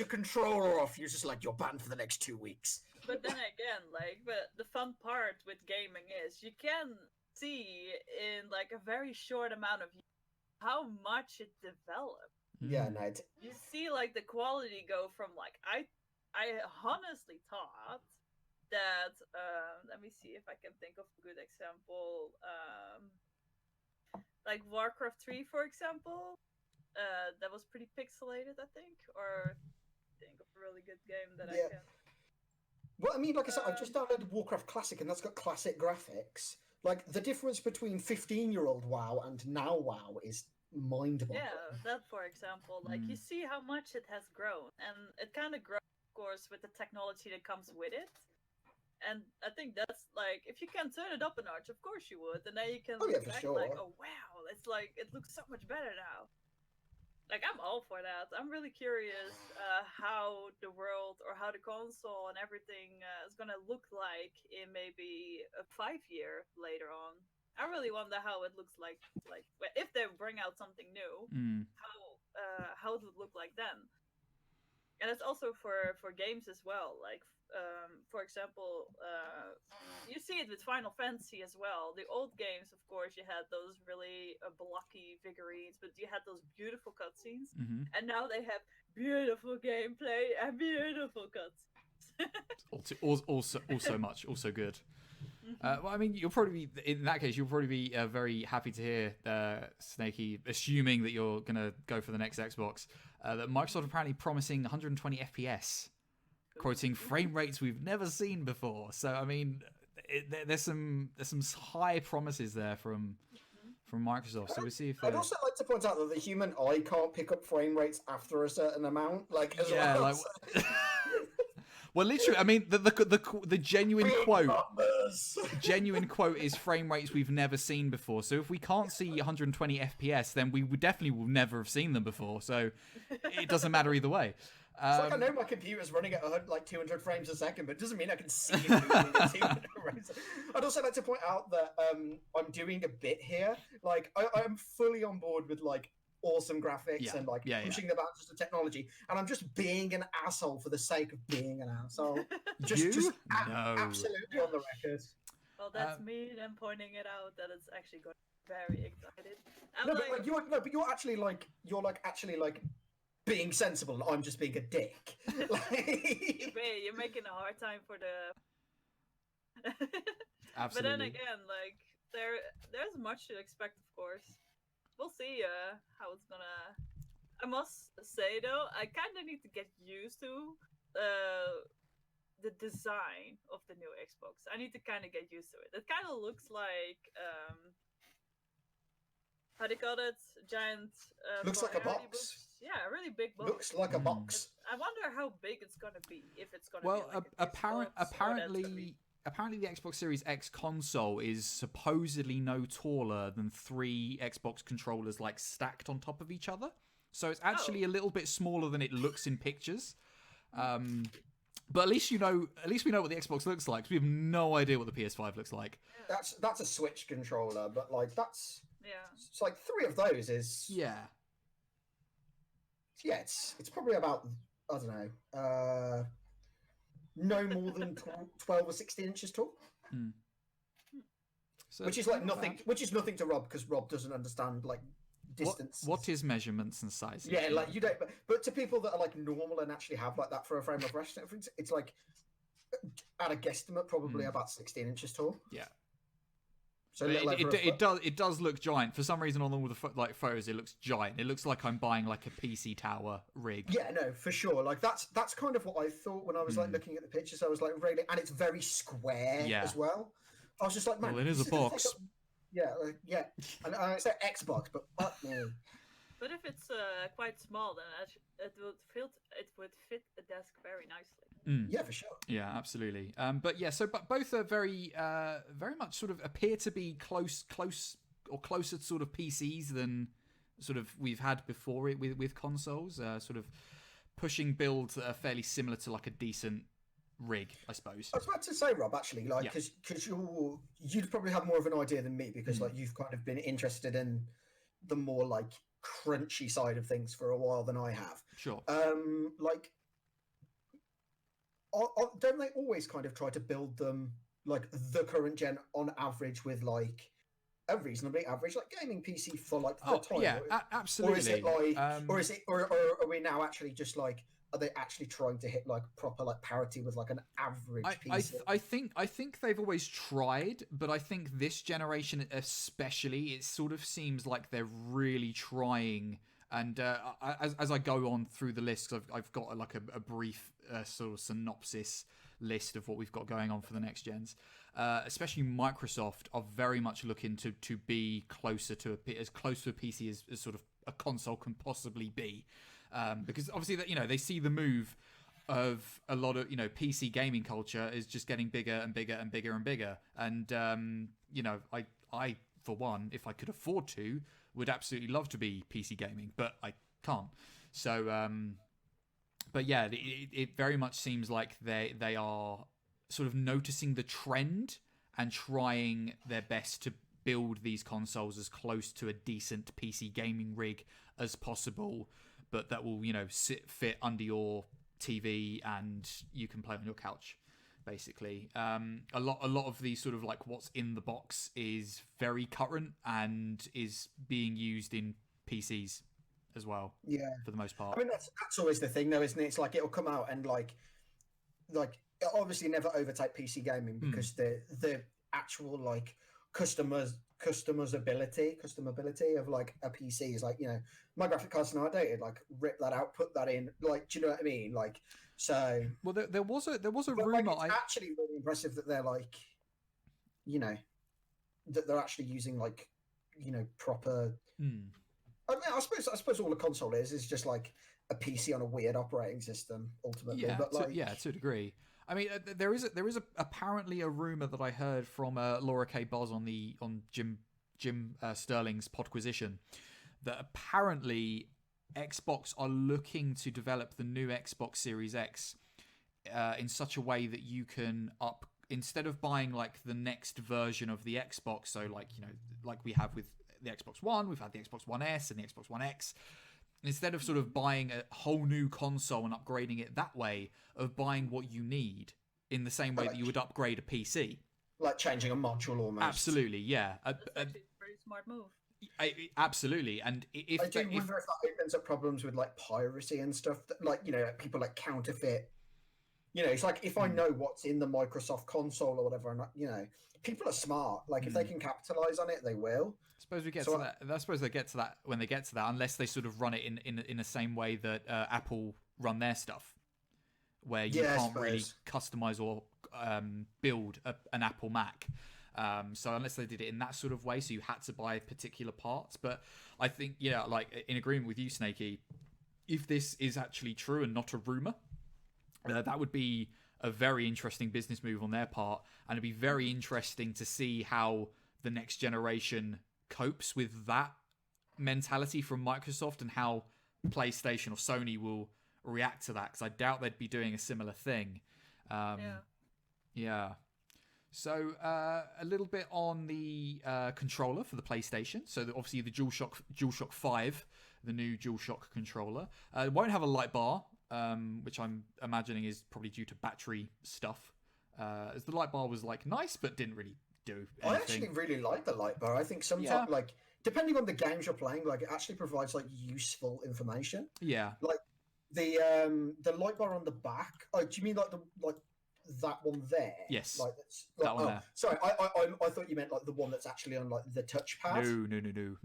[SPEAKER 2] your controller off. You're just like, you're banned for the next 2 weeks.
[SPEAKER 3] But then again, like, but the fun part with gaming is you can see in like a very short amount of years how much it developed.
[SPEAKER 2] Yeah, no.
[SPEAKER 3] You see, like, the quality go from like I honestly thought that let me see if I can think of a good example. Like Warcraft 3, for example, that was pretty pixelated, I think, or think of a really good game that I can.
[SPEAKER 2] Well, I mean, like I said, I've just downloaded Warcraft Classic, and that's got classic graphics. Like, the difference between 15-year-old WoW and now WoW is mind-boggling.
[SPEAKER 3] Yeah, that, for example, like, you see how much it has grown, and it kind of grows, of course, with the technology that comes with it. And I think that's, like, if you can turn it up a notch, of course you would, and then you can look back like, oh, wow, it's like, it looks so much better now. Like, I'm all for that. I'm really curious how the world or how the console and everything is going to look like in maybe a 5-year later on. I really wonder how it looks like if they bring out something new, how it would look like then. And it's also for games as well. Like, for example, you see it with Final Fantasy as well. The old games, of course, you had those really blocky figurines, but you had those beautiful cutscenes. And now they have beautiful gameplay and beautiful cutscenes.
[SPEAKER 1] also good. Well, I mean, you'll probably be, in that case, you'll probably be very happy to hear, Snakey, assuming that you're going to go for the next Xbox, that Microsoft apparently promising 120 FPS, quoting frame rates we've never seen before. So, I mean, there's some high promises there from Microsoft. So we'll see if
[SPEAKER 2] I'd also like to point out that the human eye can't pick up frame rates after a certain amount. Like, as well.
[SPEAKER 1] Like... Well, literally, I mean, the genuine quote is frame rates we've never seen before. So if we can't see 120 FPS, then we definitely will never have seen them before. So it doesn't matter either way.
[SPEAKER 2] It's like I know my computer's running at 200 frames a second, but it doesn't mean I can see it moving at 200 frames. I'd also like to point out that I'm doing a bit here. Like, I'm fully on board with, like, awesome graphics and pushing the boundaries of technology, and I'm just being an asshole for the sake of being an asshole. Just absolutely on the record.
[SPEAKER 3] Well, that's me then pointing it out that it's actually got very excited.
[SPEAKER 2] But you're actually actually being sensible, and I'm just being a dick.
[SPEAKER 3] You're making a hard time for the.
[SPEAKER 1] Absolutely.
[SPEAKER 3] But then again, like, there's much to expect, of course. We'll see how it's gonna. I must say though, I kind of need to get used to the design of the new Xbox. I need to kind of get used to it. It kind of looks like how do you call it? Giant.
[SPEAKER 2] Looks like a box.
[SPEAKER 3] Books. Yeah, a really big box.
[SPEAKER 2] Looks like a box.
[SPEAKER 3] I wonder how big it's gonna be. If it's gonna
[SPEAKER 1] be
[SPEAKER 3] like
[SPEAKER 1] apparently the Xbox Series X console is supposedly no taller than 3 Xbox controllers like stacked on top of each other. So it's actually a little bit smaller than it looks in pictures. But at least we know what the Xbox looks like, because we have no idea what the PS5 looks like.
[SPEAKER 2] That's a Switch controller, but like it's like 3 of those is it's probably about, I don't know, no more than 12 or 16 inches tall. So which is like nothing. Which is nothing to Rob, because Rob doesn't understand like distance.
[SPEAKER 1] What is measurements and sizes?
[SPEAKER 2] Yeah, like you don't. But to people that are like normal and actually have like that for a frame of reference, it's like at a guesstimate probably about 16 inches tall.
[SPEAKER 1] Yeah.
[SPEAKER 2] So
[SPEAKER 1] it does look giant. For some reason on all the photos, it looks giant. It looks like I'm buying like a PC tower rig.
[SPEAKER 2] Yeah, no, for sure. Like that's kind of what I thought when I was like looking at the pictures. I was like, really, and it's very square as well. I was just like, man,
[SPEAKER 1] well, it is a box.
[SPEAKER 2] Yeah, and it's an Xbox, but fuck me.
[SPEAKER 3] But if it's quite small, then it would fit a desk very nicely.
[SPEAKER 2] Yeah, for sure.
[SPEAKER 1] Yeah, absolutely. But both are very much sort of appear to be closer to sort of PCs than sort of we've had before it with consoles. Sort of pushing builds that are fairly similar to like a decent rig, I suppose.
[SPEAKER 2] I was about to say, Rob, actually, like because you'd probably have more of an idea than me, because like you've kind of been interested in the more like crunchy side of things for a while than I have.
[SPEAKER 1] Sure.
[SPEAKER 2] Like don't they always kind of try to build them like the current gen on average with like a reasonably average like gaming PC for like the time?
[SPEAKER 1] Yeah, absolutely.
[SPEAKER 2] Or is it like, or are we now actually just like, are they actually trying to hit like proper like parity with like an average PC?
[SPEAKER 1] I think they've always tried, but I think this generation especially, it sort of seems like they're really trying. And as I go on through the list, I've got like a brief sort of synopsis list of what we've got going on for the next gens. Especially Microsoft are very much looking to be closer to as close to a PC as sort of a console can possibly be, because obviously that they see the move of a lot of PC gaming culture is just getting bigger and bigger and bigger and bigger, and I for one, if I could afford to, would absolutely love to be PC gaming, but I can't. So, but yeah, it very much seems like they are sort of noticing the trend and trying their best to build these consoles as close to a decent PC gaming rig as possible, but that will fit under your TV and you can play on your couch. Basically, a lot of the sort of like what's in the box is very current and is being used in PCs as well.
[SPEAKER 2] Yeah,
[SPEAKER 1] for the most part.
[SPEAKER 2] I mean, that's always the thing, though, isn't it? It's like it'll come out and like it'll obviously never overtake PC gaming because the actual like customability of like a PC is like my graphic card's not outdated. Like rip that out, put that in. Like, do you know what I mean? Like. So
[SPEAKER 1] well, there was a rumor.
[SPEAKER 2] Like, it's actually really impressive that they're like, that they're actually using like, proper. I mean, I suppose all a console is just like a PC on a weird operating system ultimately.
[SPEAKER 1] Yeah,
[SPEAKER 2] but like,
[SPEAKER 1] to a degree. I mean, there is apparently a rumor that I heard from Laura K. Buzz on Jim Sterling's Podquisition that apparently Xbox are looking to develop the new Xbox Series X in such a way that you can instead of buying like the next version of the Xbox, so like like we have with the Xbox One, we've had the Xbox One S and the Xbox One X. Instead of sort of buying a whole new console and upgrading it that way, of buying what you need in the same way that you would upgrade a PC,
[SPEAKER 2] like changing a module almost.
[SPEAKER 1] Absolutely, yeah.
[SPEAKER 3] That's actually a pretty smart move.
[SPEAKER 1] Absolutely, and if
[SPEAKER 2] I do wonder if that opens up problems with like piracy and stuff. That, like people like counterfeit. It's like if I know what's in the Microsoft console or whatever, and people are smart. Like if they can capitalize on it, they will.
[SPEAKER 1] I suppose we get to that. I suppose they get to that when they get to that, unless they sort of run it in the same way that Apple run their stuff, where you can't really customize or build an Apple Mac. So unless they did it in that sort of way, so you had to buy particular parts. But I think, like in agreement with you, Snakey, if this is actually true and not a rumor, that would be a very interesting business move on their part, and it'd be very interesting to see how the next generation copes with that mentality from Microsoft and how PlayStation or Sony will react to that, because I doubt they'd be doing a similar thing. Yeah. So a little bit on the controller for the PlayStation. So obviously the DualShock 5, the new DualShock controller, it won't have a light bar, which I'm imagining is probably due to battery stuff. As the light bar was like nice, but didn't really do anything.
[SPEAKER 2] I actually really like the light bar. I think sometimes like depending on the games you're playing, like it actually provides like useful information.
[SPEAKER 1] Yeah.
[SPEAKER 2] Like the light bar on the back. Oh, do you mean like that one there?
[SPEAKER 1] Yes.
[SPEAKER 2] Like
[SPEAKER 1] that one there.
[SPEAKER 2] Sorry, I thought you meant like the one that's actually on like the touchpad.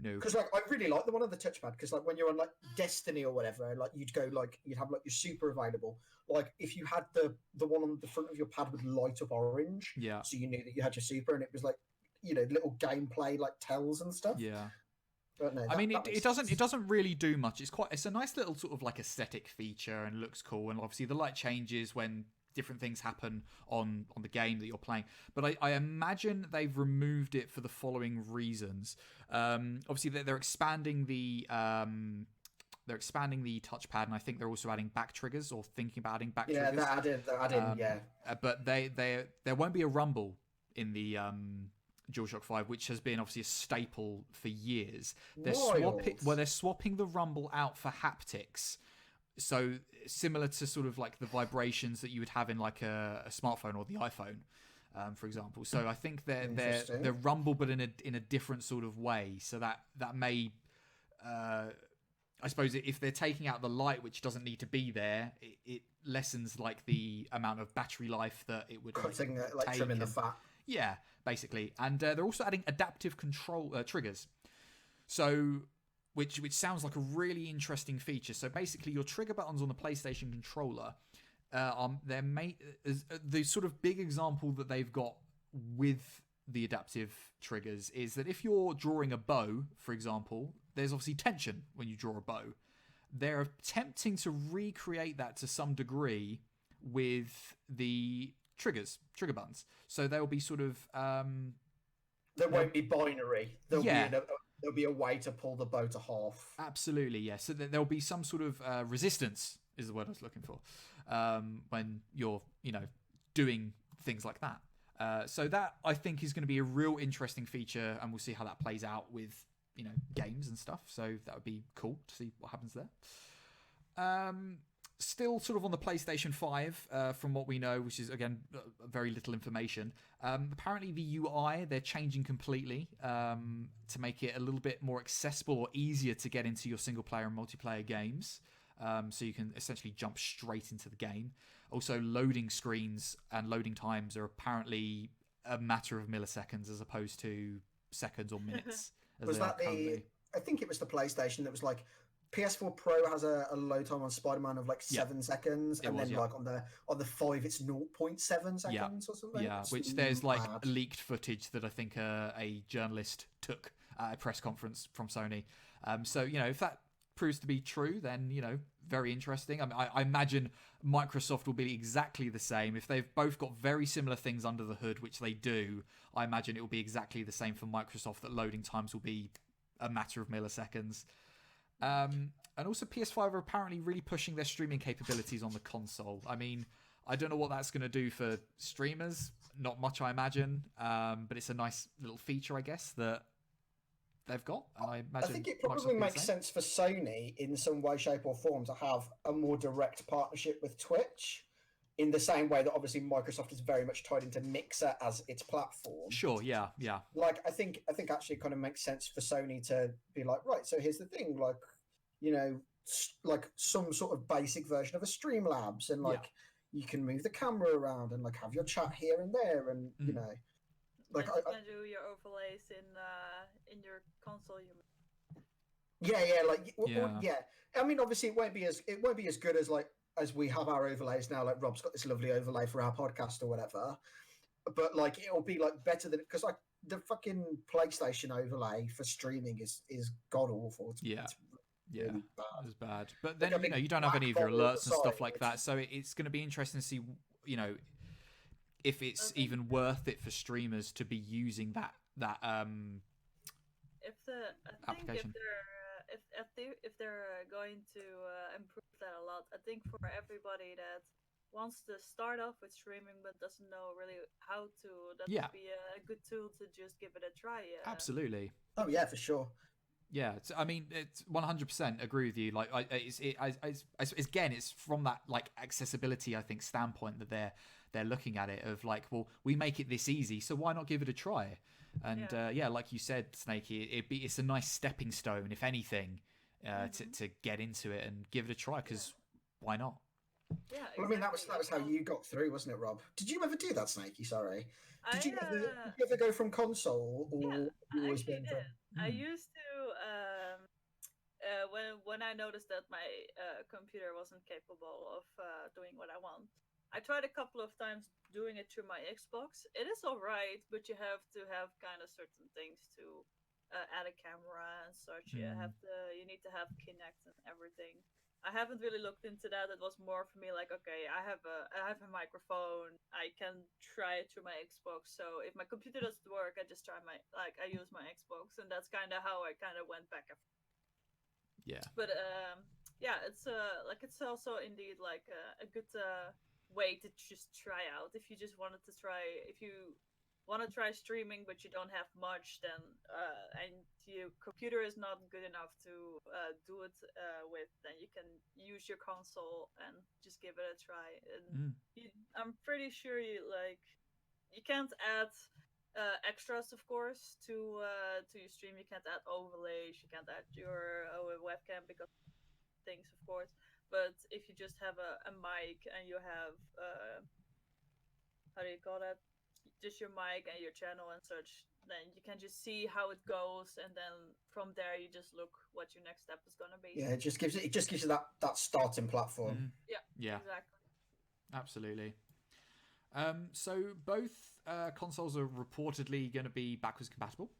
[SPEAKER 1] No.
[SPEAKER 2] Because like I really like the one on the touchpad, because like when you're on like Destiny or whatever, like you'd have like your super available. Like if you had the one on the front of your pad would light up orange, so you knew that you had your super, and it was like little gameplay like tells and stuff.
[SPEAKER 1] Yeah.
[SPEAKER 2] But no,
[SPEAKER 1] I mean, it doesn't really do much. It's a nice little sort of like aesthetic feature and looks cool. And obviously the light changes when different things happen on the game that you're playing. But I imagine they've removed it for the following reasons. Obviously they're expanding the touchpad, and I think they're also adding back triggers, or thinking about adding back triggers.
[SPEAKER 2] Yeah, they're adding.
[SPEAKER 1] But there won't be a rumble in the DualShock 5, which has been obviously a staple for years. They're swapping the rumble out for haptics, so similar to sort of like the vibrations that you would have in like a smartphone or the iPhone, for example. So I think they're rumble, but in a different sort of way. So that may, I suppose, if they're taking out the light, which doesn't need to be there, it lessens like the amount of battery life that it would
[SPEAKER 2] cutting like trimming the fat.
[SPEAKER 1] Yeah, basically. And they're also adding adaptive control triggers. So which sounds like a really interesting feature. So basically, your trigger buttons on the PlayStation controller, the sort of big example that they've got with the adaptive triggers is that if you're drawing a bow, for example, there's obviously tension when you draw a bow. They're attempting to recreate that to some degree with the trigger buttons. So they'll be sort of
[SPEAKER 2] there won't be binary. There'll be a way to pull the bow to half.
[SPEAKER 1] Absolutely, yes. So there'll be some sort of resistance, is the word I was looking for, when you're, doing things like that. So that, I think, is going to be a real interesting feature, and we'll see how that plays out with, games and stuff. So that would be cool to see what happens there. Still sort of on the PlayStation 5, from what we know, which is, again, very little information. Apparently the UI, they're changing completely to make it a little bit more accessible or easier to get into your single-player and multiplayer games. So you can essentially jump straight into the game. Also, loading screens and loading times are apparently a matter of milliseconds as opposed to seconds or minutes.
[SPEAKER 2] Was that I think it was the PlayStation that was like, PS4 Pro has a load time on Spider-Man of like 7 seconds, and then like on the 5 it's 0.7 seconds or something.
[SPEAKER 1] Yeah, which there's like leaked footage that I think a journalist took at a press conference from Sony. So if that proves to be true, then very interesting. I mean, I imagine Microsoft will be exactly the same if they've both got very similar things under the hood, which they do. I imagine it will be exactly the same for Microsoft, that loading times will be a matter of milliseconds. And also PS5 are apparently really pushing their streaming capabilities on the console. I mean, I don't know what that's going to do for streamers. Not much, I imagine. But it's a nice little feature, I guess, that they've got. And I
[SPEAKER 2] think it probably makes sense for Sony in some way, shape or form to have a more direct partnership with Twitch, in the same way that obviously Microsoft is very much tied into Mixer as its platform.
[SPEAKER 1] Sure, yeah.
[SPEAKER 2] Like, I think actually it kind of makes sense for Sony to be like, right, so here's the thing, like, like some sort of basic version of a Streamlabs, and like you can move the camera around and like have your chat here and there, and like
[SPEAKER 3] you can do your overlays in your console.
[SPEAKER 2] I mean, obviously it won't be as good as like as we have our overlays now. Like Rob's got this lovely overlay for our podcast or whatever, but like it'll be like better than, because like the fucking PlayStation overlay for streaming is god awful. It's really bad.
[SPEAKER 1] It's bad. But then you don't have any of your alerts and stuff like that, so it's going to be interesting to see if it's even worth it for streamers to be using that application.
[SPEAKER 3] If they're going to improve that a lot, I think for everybody that wants to start off with streaming but doesn't know really how to, that would be a good tool to just give it a try.
[SPEAKER 1] Absolutely.
[SPEAKER 2] Oh yeah, for sure.
[SPEAKER 1] Yeah, I mean, it's 100% agree with you. Like, it's from that like accessibility, I think, standpoint that they're looking at it, of like, well, we make it this easy, so why not give it a try? And like you said, Snakey, it's a nice stepping stone, if anything, to get into it and give it a try, because why not?
[SPEAKER 3] Yeah, exactly.
[SPEAKER 2] Well, I mean, that was how you got through, wasn't it, Rob? Did you ever do that, Snakey? Sorry. Did you ever go from console, or
[SPEAKER 3] I actually did. I used to when I noticed that my computer wasn't capable of doing what I want, I tried a couple of times doing it through my Xbox. It is all right, but you have to have kind of certain things to add a camera and such. You need to have Kinect and everything. I haven't really looked into that. It was more for me like, okay, I have a microphone. I can try it through my Xbox. So if my computer doesn't work, I just I use my Xbox, and that's kind of how I kind of went back and forth.
[SPEAKER 1] Yeah.
[SPEAKER 3] But it's also indeed a good way to just try out. If you just wanted to try, if you want to try streaming but you don't have much, then and your computer is not good enough to do it with, then you can use your console and just give it a try. And I'm pretty sure you can't add extras, of course, to your stream. You can't add overlays, you can't add your webcam because things, of course. But if you just have a mic and you have how do you call that, just your mic and your channel and such, then you can just see how it goes, and then from there you just look what your next step is gonna be.
[SPEAKER 2] Yeah, it just gives you that starting platform.
[SPEAKER 1] Yeah,
[SPEAKER 3] exactly.
[SPEAKER 1] Absolutely. So both consoles are reportedly going to be backwards compatible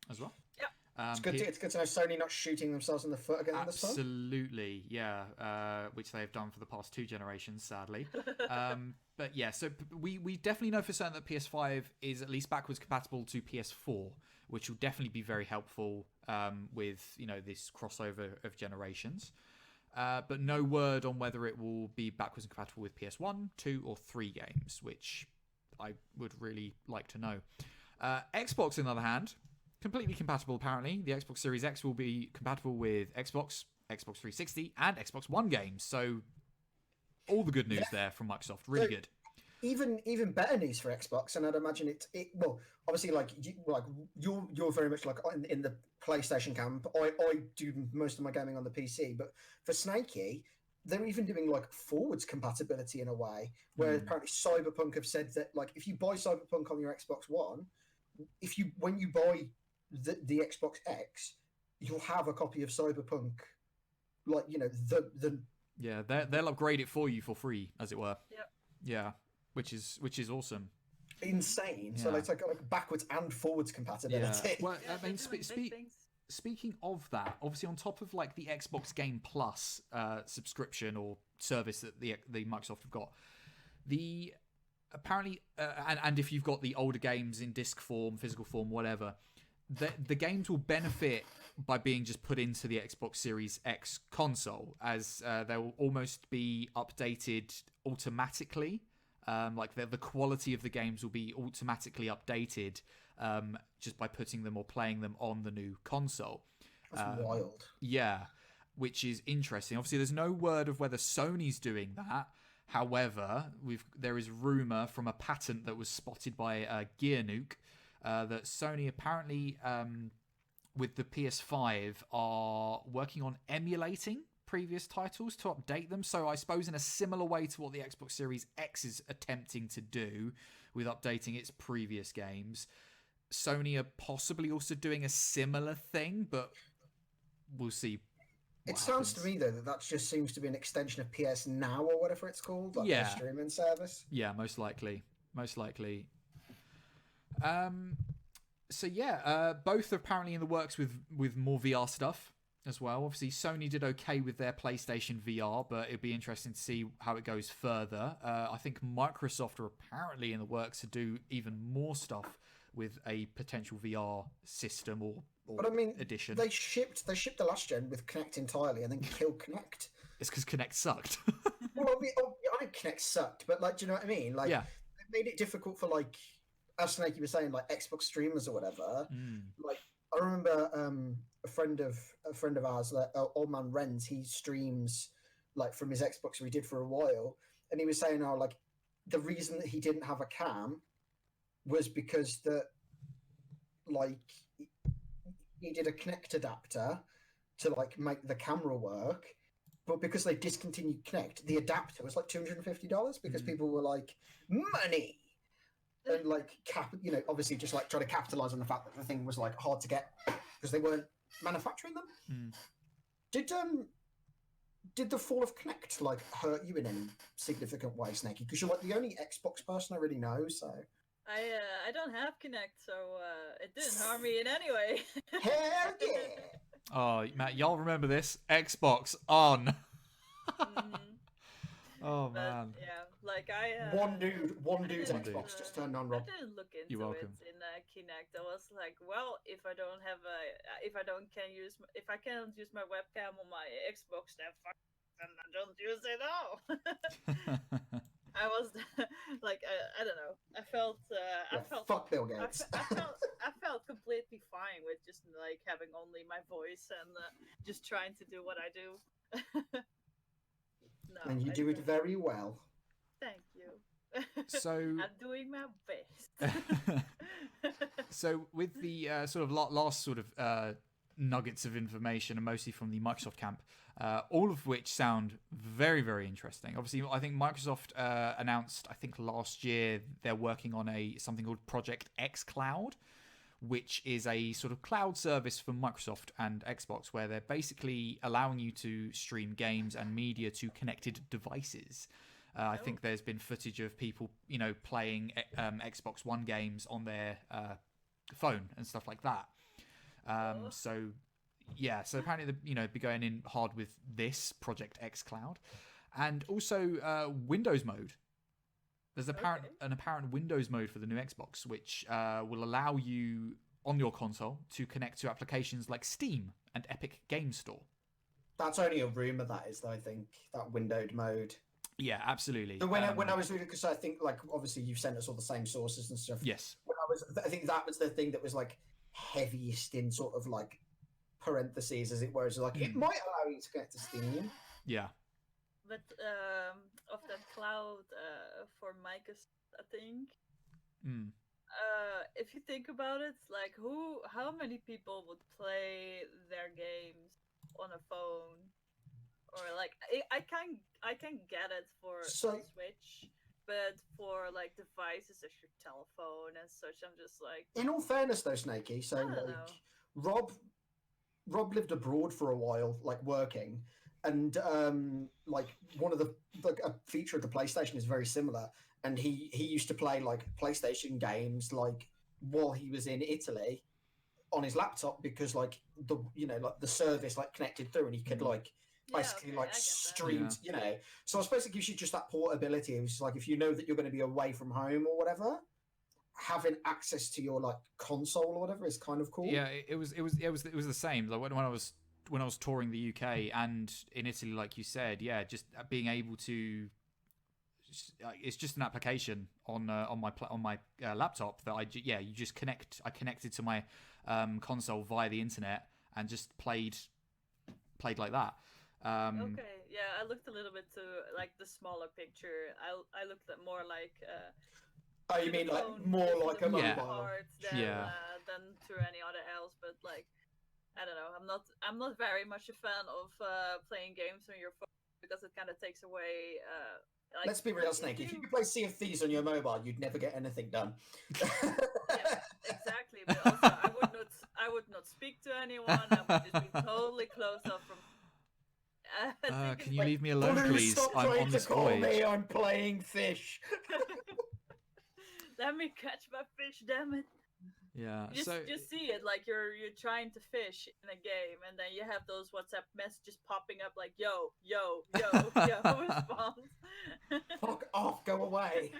[SPEAKER 1] as well.
[SPEAKER 3] Yeah.
[SPEAKER 2] It's good to know Sony not shooting themselves in the foot again this time.
[SPEAKER 1] Absolutely, yeah. Which they've done for the past 2 generations, sadly. But yeah, so we definitely know for certain that PS5 is at least backwards compatible to PS4, which will definitely be very helpful with this crossover of generations. But no word on whether it will be backwards compatible with PS1, 2, or 3 games, which I would really like to know. Xbox, on the other hand, completely compatible apparently. The Xbox Series X will be compatible with Xbox 360, and Xbox One games. So all the good news there from Microsoft. Really good.
[SPEAKER 2] Even better news for Xbox, and I'd imagine it well, obviously, you're very much like in the PlayStation camp. I do most of my gaming on the PC, but for Snakey, they're even doing like forwards compatibility in a way, where apparently Cyberpunk have said that like if you buy Cyberpunk on your Xbox One, when you buy the Xbox X, you'll have a copy of Cyberpunk, like
[SPEAKER 1] yeah, they'll upgrade it for you for free, as it were.
[SPEAKER 3] Yep.
[SPEAKER 1] Yeah, which is awesome.
[SPEAKER 2] Insane.
[SPEAKER 1] Yeah.
[SPEAKER 2] So it's like backwards and forwards compatibility.
[SPEAKER 1] Yeah. Well, I mean, speaking of that, obviously on top of like the Xbox Game Plus subscription or service that the Microsoft have got, the apparently and if you've got the older games in disc form, physical form, whatever, the games will benefit by being just put into the Xbox Series X console, as they will almost be updated automatically. Like the quality of the games will be automatically updated just by putting them or playing them on the new console.
[SPEAKER 2] That's wild.
[SPEAKER 1] Yeah, which is interesting. Obviously, there's no word of whether Sony's doing that. However, there is rumor from a patent that was spotted by Gear Nuke that Sony apparently, with the PS5, are working on emulating previous titles to update them. So I suppose in a similar way to what the Xbox Series X is attempting to do with updating its previous games, Sony are possibly also doing a similar thing, but we'll see.
[SPEAKER 2] It sounds to me though that just seems to be an extension of PS Now or whatever it's called, like their streaming service.
[SPEAKER 1] Yeah, most likely. So yeah, both are apparently in the works with more VR stuff as well. Obviously, Sony did okay with their PlayStation VR, but it'd be interesting to see how it goes further. I think Microsoft are apparently in the works to do even more stuff with a potential VR system or
[SPEAKER 2] but I mean,
[SPEAKER 1] edition.
[SPEAKER 2] They shipped the last gen with Kinect entirely and then killed Kinect.
[SPEAKER 1] It's because Kinect sucked.
[SPEAKER 2] Well, I mean, Kinect sucked, but like, do you know what I mean? Like,
[SPEAKER 1] yeah.
[SPEAKER 2] It made it difficult for like, as Snakey was saying, like Xbox streamers or whatever. Like, I remember a friend of ours, Old Man Renz, he streams like from his Xbox, so he did for a while, and he was saying, like the reason that he didn't have a cam was because that like he needed a Kinect adapter to like make the camera work, but because they discontinued Kinect, the adapter was like $250 because people were like, money. And like obviously just like try to capitalize on the fact that the thing was like hard to get because they weren't manufacturing them. Did the fall of Kinect like hurt you in any significant way, Snakey? Because you're like the only Xbox person I really know. So
[SPEAKER 3] I don't have Kinect, so it didn't harm me in any way.
[SPEAKER 2] Hell yeah!
[SPEAKER 1] Oh, Matt, y'all remember this? Xbox on. Oh man.
[SPEAKER 3] Yeah, like I
[SPEAKER 2] one dude's Xbox just turned on. Rob,
[SPEAKER 3] I didn't look into
[SPEAKER 1] You're welcome.
[SPEAKER 3] it in Kinect. I was like, well, if I can't use my webcam on my Xbox, then I don't use it all. I was like, I don't know. I felt
[SPEAKER 2] fuck Bill
[SPEAKER 3] I,
[SPEAKER 2] Gates.
[SPEAKER 3] I felt completely fine with just like having only my voice and just trying to do what I do. No,
[SPEAKER 2] And you
[SPEAKER 3] I
[SPEAKER 2] do it
[SPEAKER 3] don't.
[SPEAKER 2] very well.
[SPEAKER 3] Thank you.
[SPEAKER 1] So
[SPEAKER 3] I'm doing my best.
[SPEAKER 1] So with the sort of last sort of nuggets of information, and mostly from the Microsoft camp, all of which sound very, very interesting. Obviously, I think Microsoft announced, I think last year, they're working on something called Project X Cloud, which is a sort of cloud service for Microsoft and Xbox, where they're basically allowing you to stream games and media to connected devices. I think there's been footage of people, playing Xbox One games on their phone and stuff like that. So apparently, be going in hard with this Project X Cloud, and also Windows mode. There's an apparent Windows mode for the new Xbox, which will allow you on your console to connect to applications like Steam and Epic Game Store.
[SPEAKER 2] That's only a rumor, that is, though, I think, that windowed mode.
[SPEAKER 1] Yeah, absolutely.
[SPEAKER 2] So when I was reading, because I think, like, obviously you've sent us all the same sources and stuff.
[SPEAKER 1] Yes.
[SPEAKER 2] I think that was the thing that was, like, heaviest in sort of, like, parentheses, as it were. So, like, it might allow you to connect to Steam.
[SPEAKER 1] Yeah.
[SPEAKER 3] But of that cloud for Microsoft, I think. If you think about it, like how many people would play their games on a phone, or like I can get it for Switch, but for like devices as your telephone and such, I'm just like.
[SPEAKER 2] In all fairness, though, Snakey, so like Rob lived abroad for a while, like working. And like one of a feature of the PlayStation is very similar, and he used to play like PlayStation games like while he was in Italy on his laptop, because like the service like connected through, and he could like basically stream, So I suppose it gives you just that portability. It was like if you know that you're going to be away from home or whatever, having access to your like console or whatever is kind of cool.
[SPEAKER 1] Yeah, it was the same. Like when I was touring the UK and in Italy, like you said, just being able to, it's just an application on my laptop that you just connect. I connected to my console via the internet and just played like that.
[SPEAKER 3] Okay, yeah, I looked a little bit to like the smaller picture. I looked at more like.
[SPEAKER 2] Oh, you mean like more like a mobile?
[SPEAKER 3] Than through any other else, but like. I don't know. I'm not very much a fan of playing games on your phone, because it kind of takes away. Like,
[SPEAKER 2] let's be real, Snake. If you could play Sea of Thieves on your mobile, you'd never get anything done.
[SPEAKER 3] Yeah, exactly. But also, I would not speak to anyone. I would just be totally closed off from.
[SPEAKER 1] Can you leave me alone, please?
[SPEAKER 2] Stop
[SPEAKER 1] I'm
[SPEAKER 2] trying
[SPEAKER 1] on
[SPEAKER 2] to
[SPEAKER 1] this
[SPEAKER 2] call
[SPEAKER 1] voyage.
[SPEAKER 2] me. I'm playing fish.
[SPEAKER 3] Let me catch my fish, damn it.
[SPEAKER 1] Yeah,
[SPEAKER 3] just see it like you're trying to fish in a game, and then you have those WhatsApp messages popping up like yo response.
[SPEAKER 2] Fuck off, go away.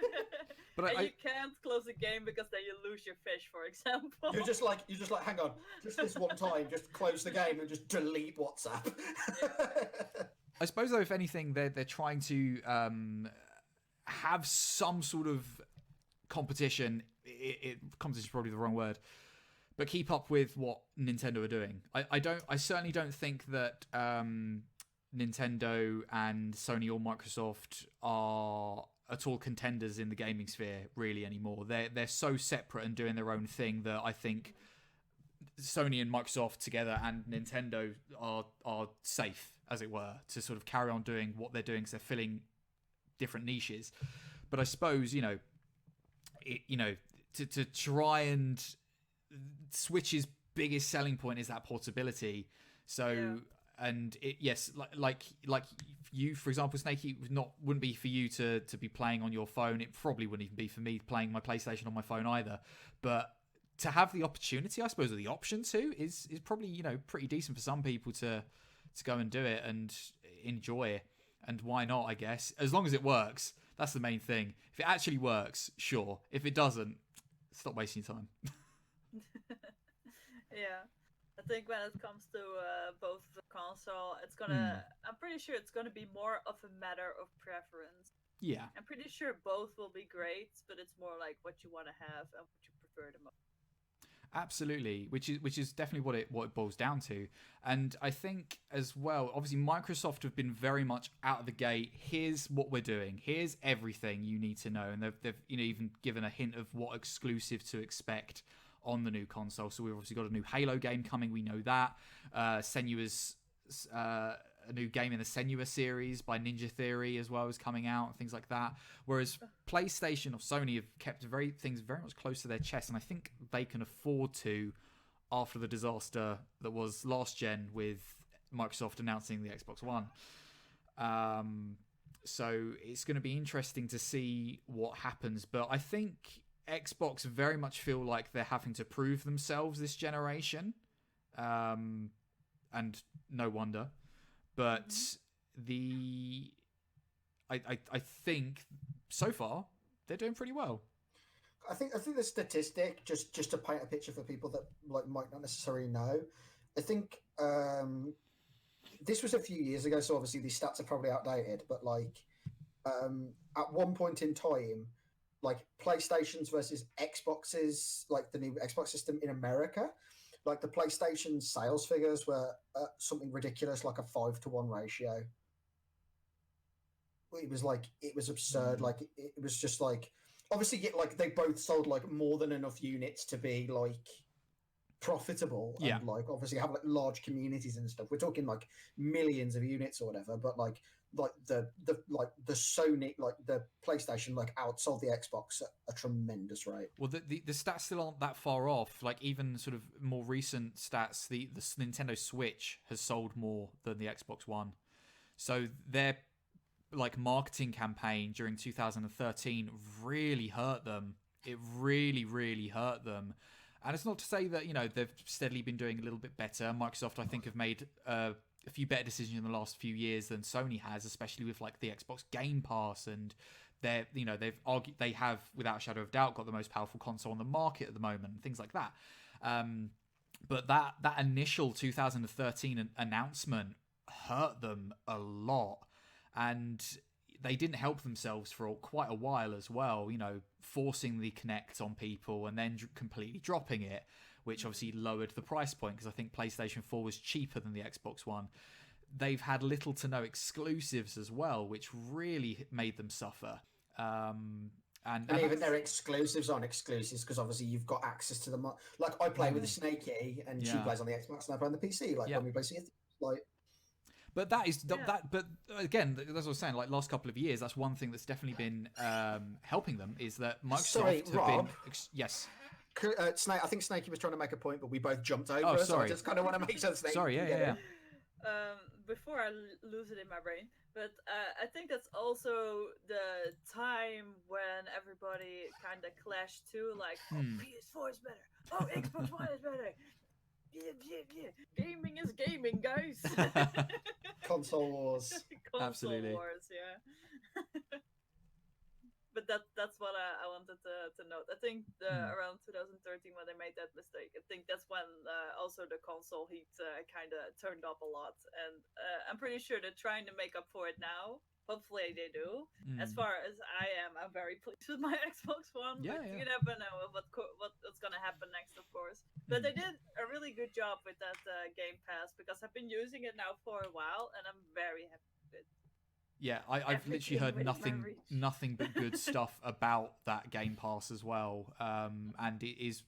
[SPEAKER 3] But you can't close the game because then you lose your fish, for example.
[SPEAKER 2] You're just like hang on, just this one time, just close the game and just delete WhatsApp.
[SPEAKER 1] I suppose though, if anything, they're trying to have some sort of competition. Competition is probably the wrong word, but keep up with what Nintendo are doing. I certainly don't think that Nintendo and Sony or Microsoft are at all contenders in the gaming sphere really anymore. They're so separate and doing their own thing that I think Sony and Microsoft together and Nintendo are safe, as it were, to sort of carry on doing what they're doing, because they're filling different niches. But I suppose to try and Switch's biggest selling point is that portability. So and like you, for example, Snakey, wouldn't be for you to be playing on your phone. It probably wouldn't even be for me playing my PlayStation on my phone either. But to have the opportunity, I suppose, or the option to is probably pretty decent for some people to go and do it and enjoy it. And why not? I guess as long as it works. That's the main thing. If it actually works, sure. If it doesn't, stop wasting your time.
[SPEAKER 3] Yeah. I think when it comes to both the console, it's gonna. I'm pretty sure it's gonna be more of a matter of preference.
[SPEAKER 1] Yeah.
[SPEAKER 3] I'm pretty sure both will be great, but it's more like what you want to have and what you prefer the most.
[SPEAKER 1] Absolutely, which is definitely what it boils down to. And I think as well, obviously Microsoft have been very much out of the gate. Here's what we're doing. Here's everything you need to know, and they've even given a hint of what exclusive to expect on the new console. So we've obviously got a new Halo game coming. We know that. Senua's a new game in the Senua series by Ninja Theory as well is coming out, and things like that. Whereas PlayStation or Sony have kept things very much close to their chest, and I think they can afford to, after the disaster that was last gen with Microsoft announcing the Xbox One. So it's going to be interesting to see what happens. But I think Xbox very much feel like they're having to prove themselves this generation. And no wonder. But I think so far they're doing pretty well.
[SPEAKER 2] I think the statistic, just to paint a picture for people that might not necessarily know, I think this was a few years ago, so obviously these stats are probably outdated. But at one point in time, PlayStations versus Xboxes, the new Xbox system in America, the PlayStation sales figures were something ridiculous, like a 5-to-1 ratio. It was absurd. It was just obviously, they both sold more than enough units to be profitable, and obviously have large communities and stuff. We're talking millions of units or whatever, but the Sony, the PlayStation outsold the Xbox at a tremendous rate.
[SPEAKER 1] Well, the stats still aren't that far off. Even sort of more recent stats, the Nintendo Switch has sold more than the Xbox One. So their marketing campaign during 2013 really hurt them. It really, really hurt them. And it's not to say that, they've steadily been doing a little bit better. Microsoft, I think, have made a few better decisions in the last few years than Sony has, especially with the Xbox Game Pass, and they have without a shadow of doubt got the most powerful console on the market at the moment, and things like that. But that initial 2013 announcement hurt them a lot, and they didn't help themselves for quite a while as well, forcing the Kinect on people and then completely dropping it, which obviously lowered the price point, because I think PlayStation 4 was cheaper than the Xbox One. They've had little to no exclusives as well, which really made them suffer. And
[SPEAKER 2] even their exclusives aren't exclusives, because obviously you've got access to them. I play with the Snakey, and she plays on the Xbox, and I play on the PC. When we play
[SPEAKER 1] But that is that. But again, as I was saying, last couple of years, that's one thing that's definitely been helping them, is that Microsoft have
[SPEAKER 2] Rob,
[SPEAKER 1] been. Yes.
[SPEAKER 2] Snake, I think Snakey was trying to make a point, but we both jumped over.
[SPEAKER 1] Oh, sorry.
[SPEAKER 2] So I just kind of want to make sure Snakey.
[SPEAKER 1] Sorry, yeah.
[SPEAKER 3] Before I lose it in my brain, but I think that's also the time when everybody kind of clashed too. PS4 is better. Oh, Xbox One is better. Yeah. Gaming is gaming, guys.
[SPEAKER 2] Console wars.
[SPEAKER 1] Absolutely.
[SPEAKER 3] Wars, yeah. But that's what I wanted to note. I think around 2013 when they made that mistake, I think that's when also the console heat kind of turned up a lot. And I'm pretty sure they're trying to make up for it now. Hopefully they do. As far as I'm very pleased with my Xbox One.
[SPEAKER 1] Yeah.
[SPEAKER 3] You never know what's going to happen next, of course. But they did a really good job with that Game Pass, because I've been using it now for a while, and I'm very happy with it.
[SPEAKER 1] Yeah, I've literally heard nothing but good stuff about that Game Pass as well. And it is,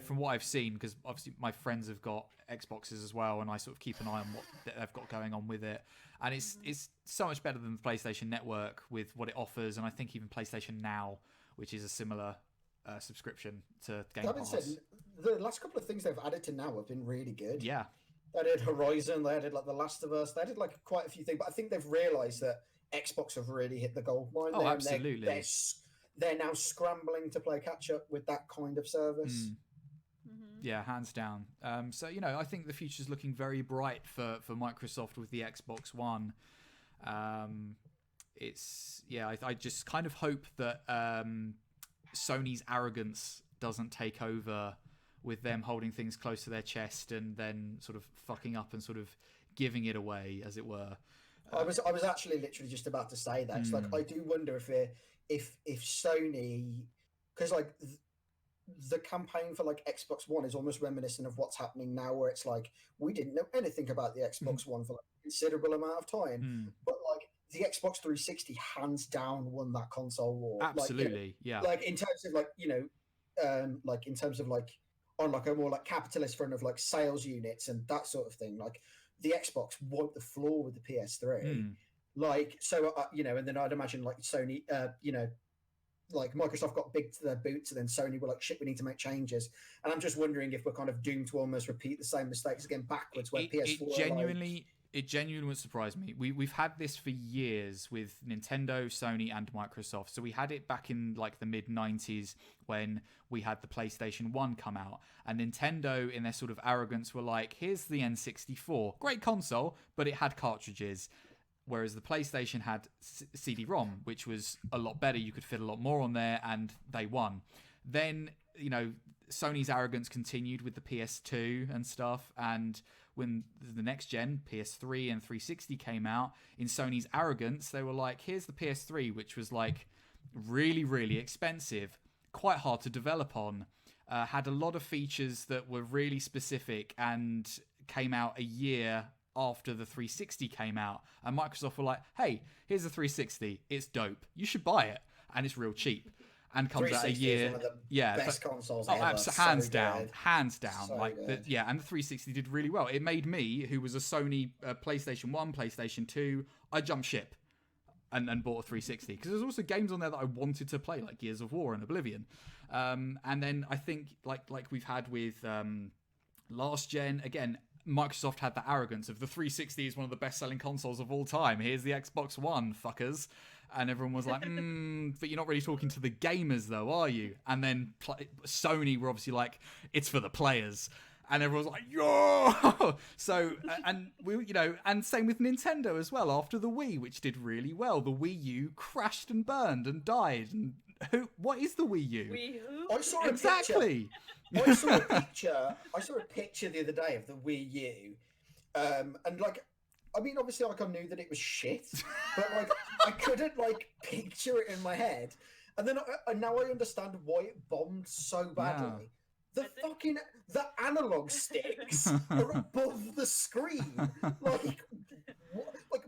[SPEAKER 1] from what I've seen, because obviously my friends have got Xboxes as well, and I sort of keep an eye on what they've got going on with it. And it's so much better than the PlayStation Network with what it offers, and I think even PlayStation Now, which is a similar subscription to Game Pass.
[SPEAKER 2] That being said, the last couple of things they've added to Now have been really good.
[SPEAKER 1] Yeah.
[SPEAKER 2] They did Horizon, they added The Last of Us, they did quite a few things, but I think they've realised that Xbox have really hit the gold mine.
[SPEAKER 1] Oh, absolutely.
[SPEAKER 2] They're now scrambling to play catch up with that kind of service.
[SPEAKER 1] Yeah, hands down. So, I think the future's looking very bright for Microsoft with the Xbox One. I just kind of hope that Sony's arrogance doesn't take over, with them holding things close to their chest and then sort of fucking up and sort of giving it away, as it were.
[SPEAKER 2] I was actually literally just about to say that. It's I do wonder if Sony, because the campaign for like Xbox One is almost reminiscent of what's happening now, where it's like we didn't know anything about the Xbox One for like a considerable amount of time, but like the Xbox 360 hands down won that console war.
[SPEAKER 1] Absolutely, yeah.
[SPEAKER 2] Like in terms of like like in terms of like on like a more like capitalist front of like sales units and that sort of thing, like the Xbox wiped the floor with the PS3. Like so, and then I'd imagine like Sony, like Microsoft got big to their boots, and then Sony were like, "Shit, we need to make changes." And I'm just wondering if we're kind of doomed to almost repeat the same mistakes again backwards, where PS4
[SPEAKER 1] it genuinely would surprise me. We've had this for years with Nintendo, Sony, and Microsoft. So we had it back in like the mid 90s when we had the PlayStation 1 come out, and Nintendo, in their sort of arrogance, were like, "Here's the N64, great console, but it had cartridges." Whereas the PlayStation had CD-ROM, which was a lot better. You could fit a lot more on there, and they won. Then, Sony's arrogance continued with the PS2 and stuff. And when the next gen, PS3 and 360 came out, in Sony's arrogance, they were like, here's the PS3, which was like really, really expensive, quite hard to develop on, had a lot of features that were really specific and came out a year after the 360 came out, and Microsoft were like, hey, here's the 360, it's dope, you should buy it, and it's real cheap, and comes out a year.
[SPEAKER 2] Is one of the best consoles ever.
[SPEAKER 1] Hands down.
[SPEAKER 2] So
[SPEAKER 1] like and the 360 did really well. It made me, who was a Sony PlayStation 1, PlayStation 2, I jumped ship and bought a 360 because there's also games on there that I wanted to play, like Gears of War and Oblivion. And then I think like we've had with last gen, again, Microsoft had the arrogance of the 360 is one of the best-selling consoles of all time. Here's the Xbox One, fuckers. And everyone was like, but you're not really talking to the gamers, though, are you? And then Sony were obviously like, it's for the players. And everyone was like, yo! So, and we, and same with Nintendo as well. After the Wii, which did really well, the Wii U crashed and burned and died. And what is the Wii U?
[SPEAKER 3] Wii U?
[SPEAKER 2] I saw a
[SPEAKER 1] exactly.
[SPEAKER 2] I saw a picture the other day of the Wii U, and like, I mean, obviously, like I knew that it was shit, but like I couldn't like picture it in my head, and then now I understand why it bombed so badly. Yeah. The analog sticks are above the screen, like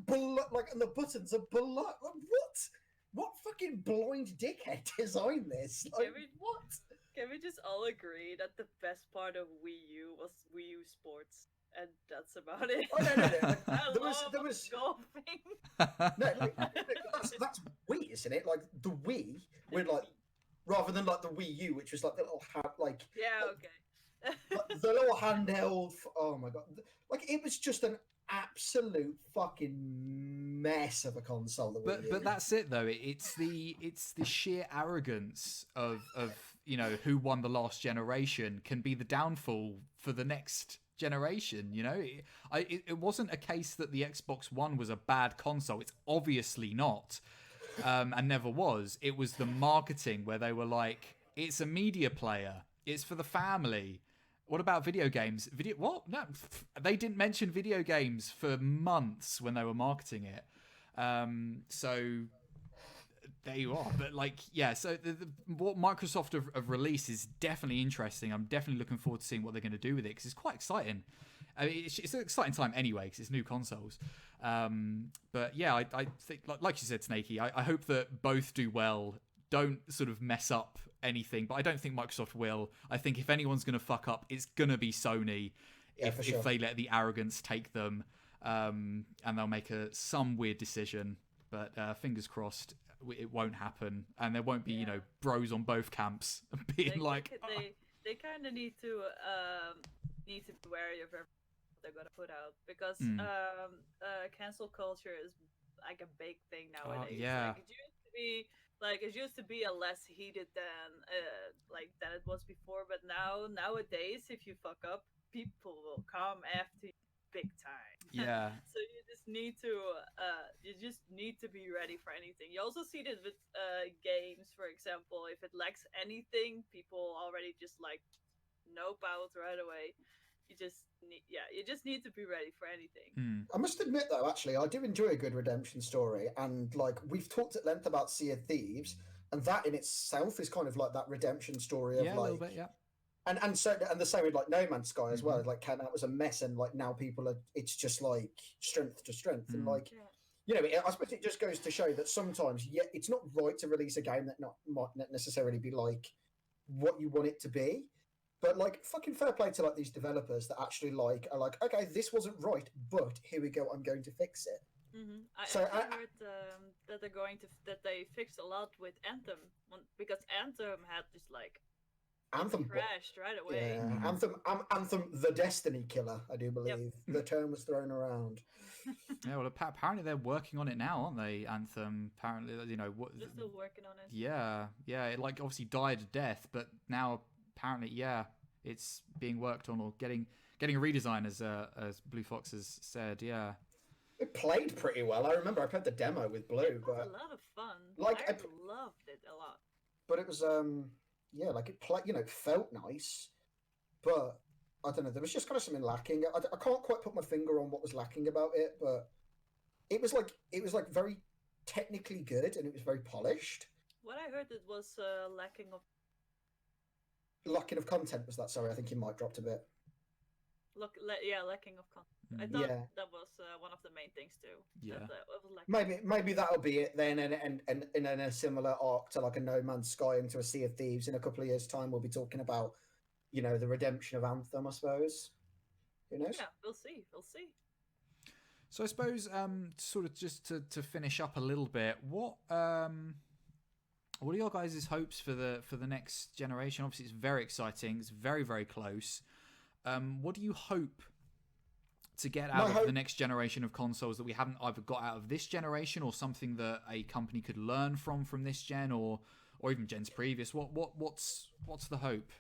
[SPEAKER 2] below, like, and the buttons are below. Like, what fucking blind dickhead designed this? Like, what?
[SPEAKER 3] Can we just all agree that the best part of Wii U was Wii U Sports, and that's about it?
[SPEAKER 2] Oh no! Like, there was
[SPEAKER 3] golfing.
[SPEAKER 2] That's Wii, isn't it? Like the Wii, with like rather than like the Wii U, which was like the little
[SPEAKER 3] okay.
[SPEAKER 2] The little handheld. Oh my god! Like it was just an absolute fucking mess of a console.
[SPEAKER 1] But that's it though. It's the sheer arrogance of who won the last generation can be the downfall for the next generation. It wasn't a case that the Xbox One was a bad console. It's obviously not, and never was. It was the marketing where they were like, it's a media player. It's for the family. What about video games? What? No, they didn't mention video games for months when they were marketing it. So there you are. But so what Microsoft have released is definitely interesting. I'm definitely looking forward to seeing what they're going to do with it because it's quite exciting. I mean, it's an exciting time anyway because it's new consoles. But yeah, I think, like you said, Snakey, I hope that both do well. Don't sort of mess up anything, but I don't think Microsoft will. I think if anyone's going to fuck up, it's going to be Sony if they let the arrogance take them, and they'll make some weird decision. But fingers crossed, it won't happen, and there won't be bros on both camps being
[SPEAKER 3] they kind of need to be wary of what they're gonna put out because cancel culture is like a big thing nowadays.
[SPEAKER 1] Yeah.
[SPEAKER 3] It used to be a less heated than it was before, but nowadays, if you fuck up, people will come after you big time.
[SPEAKER 1] Yeah.
[SPEAKER 3] So you just need to be ready for anything. You also see this with games, for example. If it lacks anything, people already just nope out right away. You just need to be ready for anything.
[SPEAKER 2] I must admit, though, actually, I do enjoy a good redemption story, and we've talked at length about Sea of Thieves. and that in itself is kind of like that redemption story of
[SPEAKER 1] Yeah,
[SPEAKER 2] like,
[SPEAKER 1] a little bit, yeah.
[SPEAKER 2] and the same with like No Man's Sky as well. Like, that was a mess, and like now people are. It's just like strength to strength, and like, you know, I suppose it just goes to show that sometimes, it's not right to release a game that might not necessarily be like what you want it to be. But like, fucking fair play to like these developers that actually like are like, okay, this wasn't right, but here we go. I'm going to fix it.
[SPEAKER 3] I heard that they fixed a lot with Anthem because Anthem had just like
[SPEAKER 2] Anthem
[SPEAKER 3] crashed right away.
[SPEAKER 2] Yeah, Anthem, the Destiny killer, I do believe the term was thrown around.
[SPEAKER 1] Yeah, well, apparently they're working on it now, aren't they? Anthem, apparently, you know, what?
[SPEAKER 3] They're still working on it.
[SPEAKER 1] Yeah, it like obviously died a death, but now apparently, it's being worked on or getting a redesign, as Blue Fox has said. Yeah.
[SPEAKER 2] It played pretty well. I remember I played the demo with Blue, but
[SPEAKER 3] it was a lot of fun.
[SPEAKER 2] Like,
[SPEAKER 3] I loved it a lot.
[SPEAKER 2] But it was like it played, you know, felt nice, but I don't know. There was just kind of something lacking. I can't quite put my finger on what was lacking about it, but it was like very technically good and it was very polished.
[SPEAKER 3] What I heard, it was lacking of
[SPEAKER 2] content. Was that? Sorry, I think your mic dropped a bit.
[SPEAKER 3] Lacking of content. I thought that was one of the main things too.
[SPEAKER 1] Yeah.
[SPEAKER 3] It was
[SPEAKER 2] Maybe that'll be it then, and in a similar arc to like a No Man's Sky into a Sea of Thieves in a couple of years' time, we'll be talking about, you know, the redemption of Anthem, I suppose. Who knows?
[SPEAKER 3] Yeah, we'll see.
[SPEAKER 1] So I suppose, sort of just to finish up a little bit, what are your guys' hopes for the next generation? Obviously, it's very exciting. It's very, very close. What do you hope to get out of the next generation of consoles that we haven't either got out of this generation, or something that a company could learn from this gen, or even gens previous? What's the hope?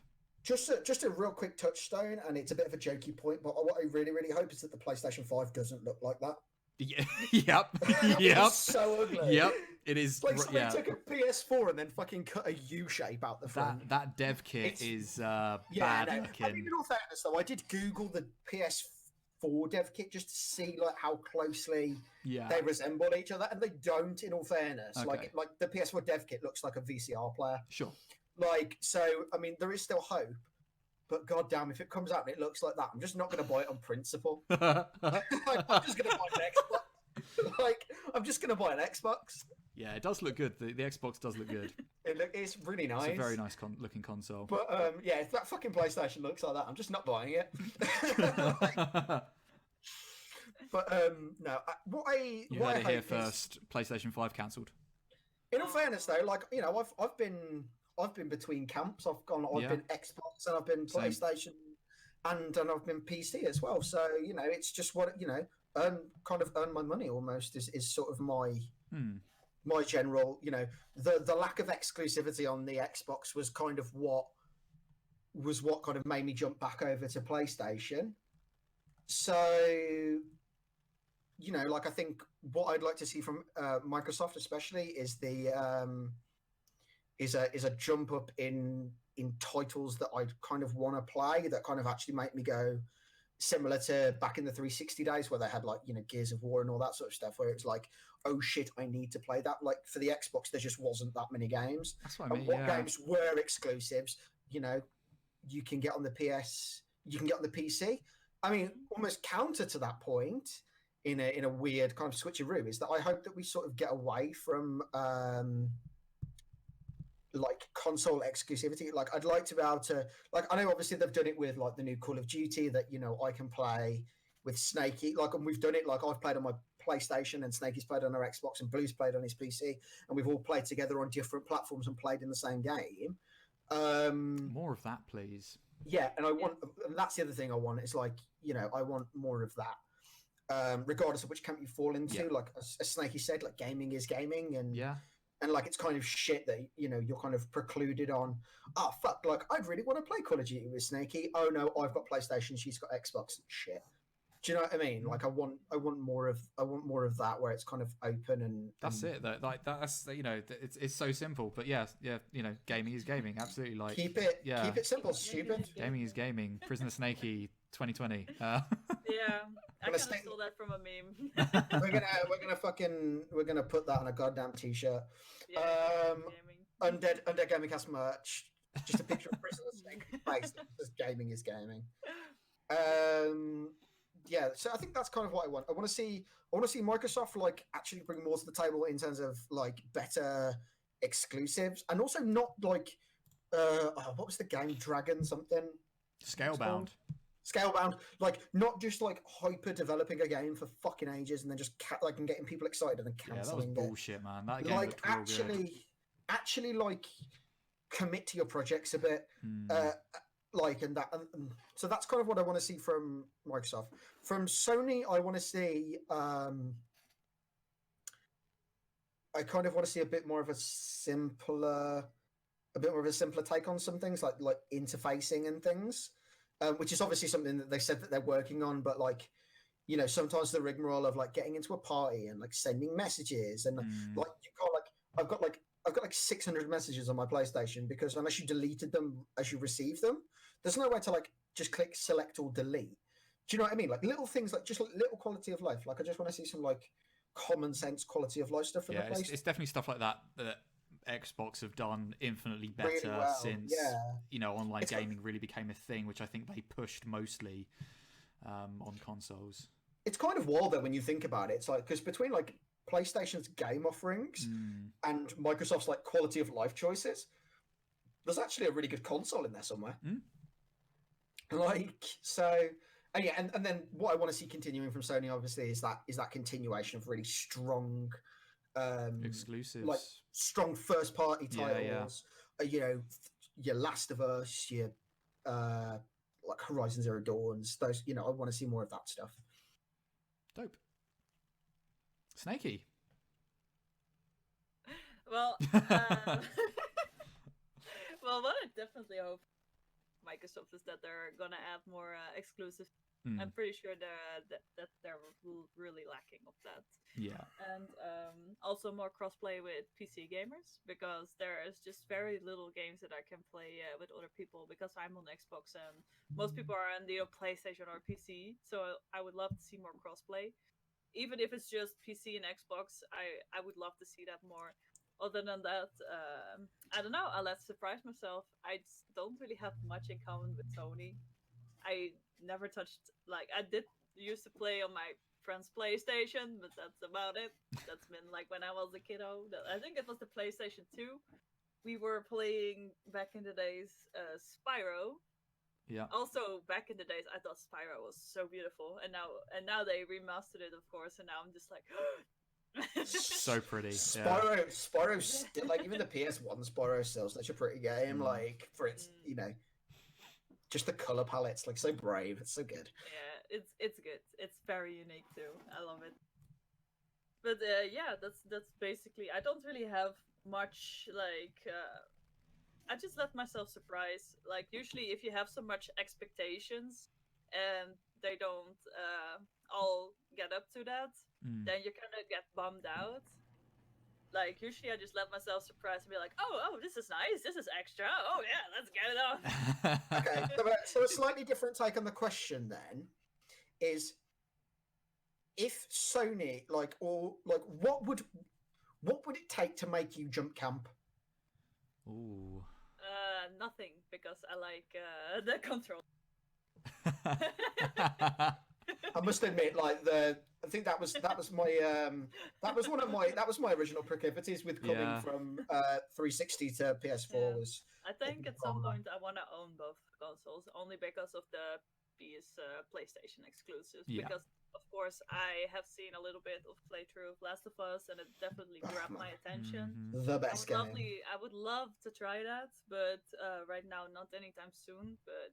[SPEAKER 2] Just a real quick touchstone, and it's a bit of a jokey point, but what I really, really hope is that the PlayStation 5 doesn't look like that.
[SPEAKER 1] Yeah. Yep.
[SPEAKER 2] It's so ugly.
[SPEAKER 1] Yep. It is.
[SPEAKER 2] Like somebody took a PS4 and then fucking cut a U shape out the front.
[SPEAKER 1] That dev kit is bad looking.
[SPEAKER 2] I mean, in all fairness, though, I did Google the PS4 dev kit just to see like how closely they resemble each other, and they don't. In all fairness,
[SPEAKER 1] Okay.
[SPEAKER 2] like the PS4 dev kit looks like a VCR player.
[SPEAKER 1] Sure.
[SPEAKER 2] Like, so I mean, there is still hope, but goddamn, if it comes out and it looks like that, I'm just not going to buy it on principle. I'm just going to buy an Xbox. Like, I'm just going to buy an Xbox.
[SPEAKER 1] Yeah, it does look good. The Xbox does look good.
[SPEAKER 2] It's really nice.
[SPEAKER 1] It's a very nice looking console.
[SPEAKER 2] But if that fucking PlayStation looks like that, I'm just not buying it. But no,
[SPEAKER 1] you heard it here first. PlayStation 5 cancelled.
[SPEAKER 2] In all fairness, though, like, you know, I've been between camps. I've been Xbox and I've been PlayStation, and I've been PC as well. So, you know, it's just what, you know, earn my money almost is sort of my general, you know, the lack of exclusivity on the Xbox was kind of what kind of made me jump back over to PlayStation. So, you know, like, I think what I'd like to see from Microsoft especially is is a jump up in titles that I kind of want to play, that kind of actually make me go, similar to back in the 360 days where they had, like, you know, Gears of War and all that sort of stuff, where it's like, oh shit, I need to play that. Like, for the Xbox, there just wasn't that many games.
[SPEAKER 1] That's what I mean.
[SPEAKER 2] What games were exclusives, you know, you can get on the PS, you can get on the PC. I mean, almost counter to that point, in a weird kind of switcheroo, is that I hope that we sort of get away from like console exclusivity. Like, I'd like to be able to, like, I know obviously they've done it with like the new Call of Duty, that, you know, I can play with Snakey, like, and we've done it, like, I've played on my PlayStation and Snakey's played on her Xbox and Blue's played on his PC, and we've all played together on different platforms and played in the same game.
[SPEAKER 1] More of that, please.
[SPEAKER 2] Yeah, and and that's the other thing I want. It's like, you know, I want more of that. Regardless of which camp you fall into, like as Snakey said, like, gaming is gaming, and like, it's kind of shit that, you know, you're kind of precluded on. Oh fuck! Like, I'd really want to play Call of Duty with Snakey. Oh no, I've got PlayStation. She's got Xbox. Shit. Do you know what I mean? Like, I want more of that, where it's kind of open and.
[SPEAKER 1] That's it. Though. Like, that's, you know, it's so simple. But yeah, you know, gaming is gaming. Absolutely. Like, keep it simple, stupid. Gaming is gaming. Prisonersnakey 2020.
[SPEAKER 3] Yeah, I kind of stole that from a meme.
[SPEAKER 2] we're gonna put that on a goddamn t-shirt.
[SPEAKER 3] Yeah,
[SPEAKER 2] UndeadGamingCast merch. Just a picture of Prisonersnakey. Basically, just gaming is gaming. Yeah, so I think that's kind of what I want. I want to see Microsoft like actually bring more to the table in terms of like better exclusives, and also not like what was the game? Dragon something.
[SPEAKER 1] Scalebound.
[SPEAKER 2] Scalebound, like not just like hyper developing a game for fucking ages and then just and getting people excited and then cancelling
[SPEAKER 1] that was bullshit, man. That game
[SPEAKER 2] like
[SPEAKER 1] looked real good.
[SPEAKER 2] Actually, like commit to your projects a bit, like and that. And so that's kind of what I want to see from Microsoft. From Sony, I want to see. I kind of want to see a bit more of a simpler take on some things like interfacing and things. Which is obviously something that they said that they're working on, but like, you know, sometimes the rigmarole of like getting into a party and like sending messages and like you can't like I've got like 600 messages on my PlayStation because unless you deleted them as you received them, there's no way to like just click select or delete. Do you know what I mean? Like little things, like just like little quality of life. Like I just want to see some like common sense quality of life stuff from the PlayStation.
[SPEAKER 1] It's definitely stuff like that Xbox have done infinitely better
[SPEAKER 2] really well.
[SPEAKER 1] Since you know online gaming really became a thing, which I think they pushed mostly on consoles.
[SPEAKER 2] It's kind of wild though when you think about it. It's like because between like PlayStation's game offerings and Microsoft's like quality of life choices, there's actually a really good console in there somewhere. Like so, and yeah, and then what I want to see continuing from Sony obviously is that continuation of really strong.
[SPEAKER 1] Exclusives,
[SPEAKER 2] like strong first party titles, you know, your Last of Us, your like Horizon Zero Dawns, those, you know, I want to see more of that stuff.
[SPEAKER 1] Dope. Snakey.
[SPEAKER 3] Well, well, what I definitely hope Microsoft is that they're gonna add more exclusive. I'm pretty sure that they're really lacking of that.
[SPEAKER 1] Yeah.
[SPEAKER 3] And also more crossplay with PC gamers because there is just very little games that I can play with other people because I'm on Xbox and most people are on the PlayStation or PC. So I would love to see more crossplay, even if it's just PC and Xbox. I would love to see that more. Other than that, I don't know. I'll let surprise myself. I just don't really have much in common with Sony. I never touched, like, I did used to play on my friend's PlayStation, but that's about it. That's been like when I was a kiddo. I think it was the PlayStation 2. We were playing back in the days Spyro.
[SPEAKER 1] Yeah.
[SPEAKER 3] Also, back in the days, I thought Spyro was so beautiful, and now they remastered it, of course, and now I'm just like,
[SPEAKER 1] so pretty.
[SPEAKER 2] Spyro still, like even the PS1 Spyro still such a pretty game. Like for its, you know, just the color palette's like so brave. It's so good.
[SPEAKER 3] Yeah, it's good. It's very unique too. I love it. But yeah, that's basically. I don't really have much like. I just let myself surprise. Like usually, if you have so much expectations and they don't all get up to that, then you kind of get bummed out. Like usually, I just let myself surprise and be like, "Oh, this is nice. This is extra. Oh yeah, let's get it on."
[SPEAKER 2] Okay, so a slightly different take on the question then is, if Sony what would it take to make you jump camp?
[SPEAKER 1] Ooh.
[SPEAKER 3] Nothing, because I like the control.
[SPEAKER 2] I must admit, like I think that was my original proclivities with coming from 360 to PS4 was.
[SPEAKER 3] I think at some point I want to own both consoles only because of the PlayStation exclusives.
[SPEAKER 1] Yeah.
[SPEAKER 3] Because of course I have seen a little bit of playthrough of Last of Us and it definitely grabbed my attention.
[SPEAKER 2] The best game.
[SPEAKER 3] I would love to try that, but right now not anytime soon. But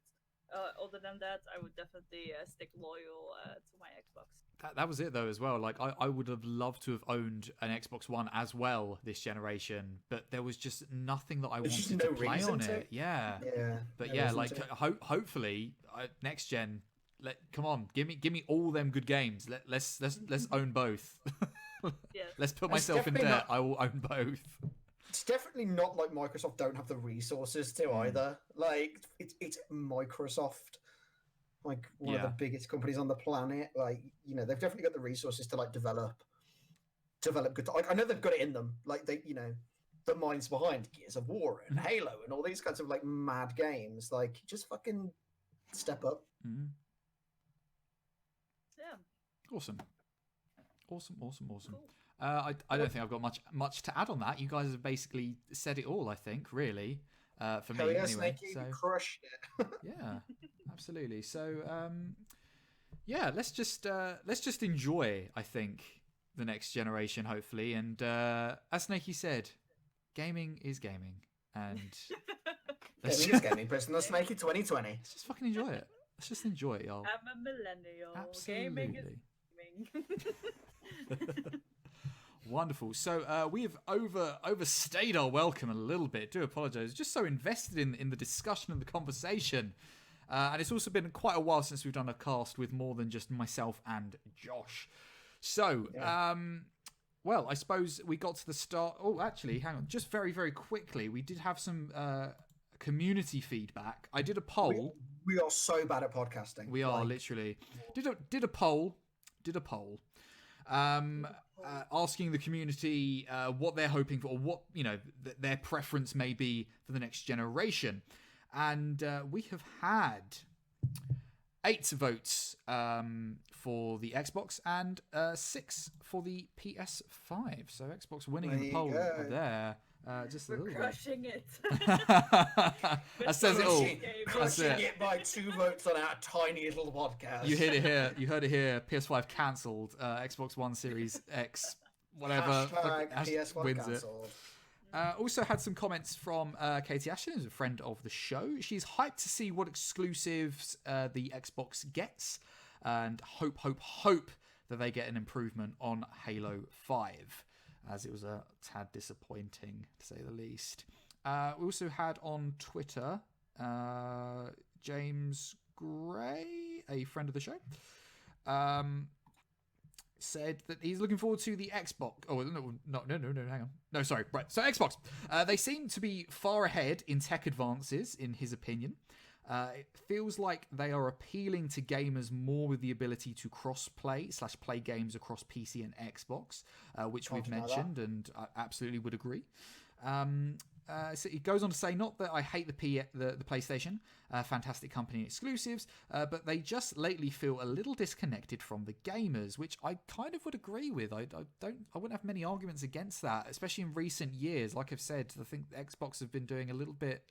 [SPEAKER 3] other than that, I would definitely stick loyal to my Xbox.
[SPEAKER 1] That was it though as well. Like I would have loved to have owned an Xbox One as well this generation, but there was just nothing that I wanted to play on it. Yeah. But yeah, like hopefully next gen. Come on, give me all them good games. Let's own both.
[SPEAKER 3] Yes.
[SPEAKER 1] Let's put myself in debt. I will own both.
[SPEAKER 2] It's definitely not like Microsoft don't have the resources to either. Like it's Microsoft, like one of the biggest companies on the planet. Like, you know, they've definitely got the resources to like develop good. Like I know they've got it in them. Like they, you know, the minds behind Gears of War and Halo and all these kinds of like mad games. Like, just fucking step up.
[SPEAKER 1] Mm-hmm.
[SPEAKER 3] Yeah.
[SPEAKER 1] Awesome.
[SPEAKER 3] Cool.
[SPEAKER 1] I don't think I've got much to add on that. You guys have basically said it all, I think, really, for me anyway.
[SPEAKER 2] Snakey,
[SPEAKER 1] So,
[SPEAKER 2] you crushed it.
[SPEAKER 1] yeah, absolutely. So, yeah, let's just enjoy, I think, the next generation, hopefully. And as Snakey said, gaming is gaming, and
[SPEAKER 2] Gaming is gaming. Prisonersnakey 2020.
[SPEAKER 1] let's just fucking enjoy it. Let's just enjoy it, y'all.
[SPEAKER 3] I'm a millennial.
[SPEAKER 1] Absolutely.
[SPEAKER 3] Gaming is gaming.
[SPEAKER 1] Wonderful. So we have overstayed our welcome a little bit. Do apologise. Just so invested in the discussion and the conversation. And it's also been quite a while since we've done a cast with more than just myself and Josh. So, well, I suppose we got to the start. Oh, actually, hang on. Just very, very quickly, we did have some community feedback. I did a poll.
[SPEAKER 2] We are so bad at podcasting.
[SPEAKER 1] We are literally did a poll. Asking the community what they're hoping for, or what their preference may be for the next generation, and we have had 8 votes for the Xbox and 6 for the PS5. So Xbox winning in the poll there. Just a little bit.
[SPEAKER 3] Crushing it.
[SPEAKER 1] That says it all.
[SPEAKER 2] Crushing it by 2 votes on our tiny little podcast.
[SPEAKER 1] You heard it here. You heard it here. PS5 cancelled. Xbox One Series X, whatever,
[SPEAKER 2] PS1
[SPEAKER 1] wins
[SPEAKER 2] cancelled.
[SPEAKER 1] it. Also had some comments from Katie Ashton, who's a friend of the show. She's hyped to see what exclusives the Xbox gets, and hope that they get an improvement on Halo 5. As it was a tad disappointing, to say the least. We also had on Twitter James Gray, a friend of the show, said that he's looking forward to the Xbox. Oh, no, hang on. No, sorry. Right, so Xbox. They seem to be far ahead in tech advances, in his opinion. It feels like they are appealing to gamers more with the ability to cross-play / play games across PC and Xbox, which we've mentioned, and I absolutely would agree. So it goes on to say, not that I hate the PlayStation, fantastic company exclusives, but they just lately feel a little disconnected from the gamers, which I kind of would agree with. I wouldn't have many arguments against that, especially in recent years. Like I've said, I think Xbox have been doing a little bit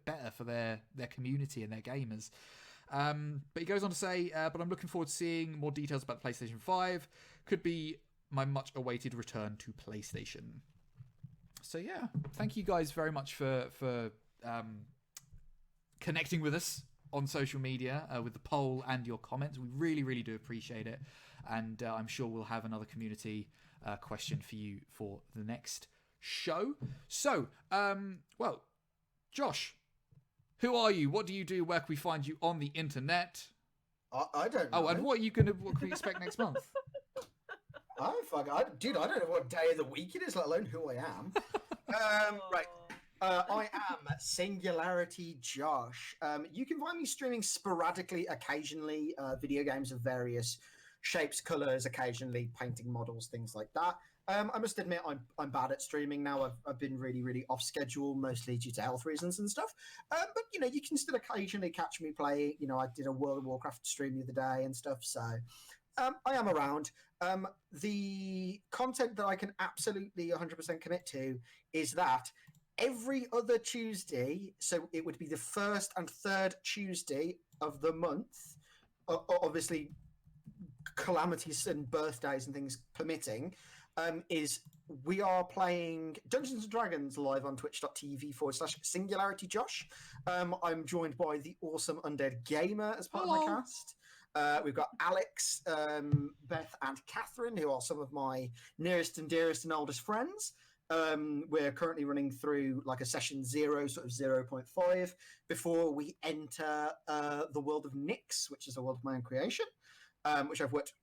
[SPEAKER 1] better for their community and their gamers. But he goes on to say, but I'm looking forward to seeing more details about PlayStation 5. Could be my much awaited return to PlayStation. So yeah, thank you guys very much for connecting with us on social media with the poll and your comments. We really, really do appreciate it, and I'm sure we'll have another community question for you for the next show. So, well, Josh, who are you? What do you do? Where can we find you on the internet?
[SPEAKER 2] I don't know.
[SPEAKER 1] Oh, and what can we expect next month?
[SPEAKER 2] Dude, I don't know what day of the week it is, let alone who I am. Right. I am SingularityJosh. You can find me streaming sporadically, occasionally, video games of various shapes, colours, occasionally painting models, things like that. I must admit, I'm bad at streaming now. I've been really, really off schedule, mostly due to health reasons and stuff. But you can still occasionally catch me play. I did a World of Warcraft stream the other day and stuff. So I am around. The content that I can absolutely 100% commit to is that every other Tuesday, so it would be the first and third Tuesday of the month, obviously calamities and birthdays and things permitting, is we are playing Dungeons & Dragons live on twitch.tv/SingularityJosh. I'm joined by the awesome Undead Gamer as part of my cast. We've got Alex, Beth, and Catherine, who are some of my nearest and dearest and oldest friends. We're currently running through like a session 0, sort of 0.5, before we enter the world of Nyx, which is a world of my own creation, which I've worked.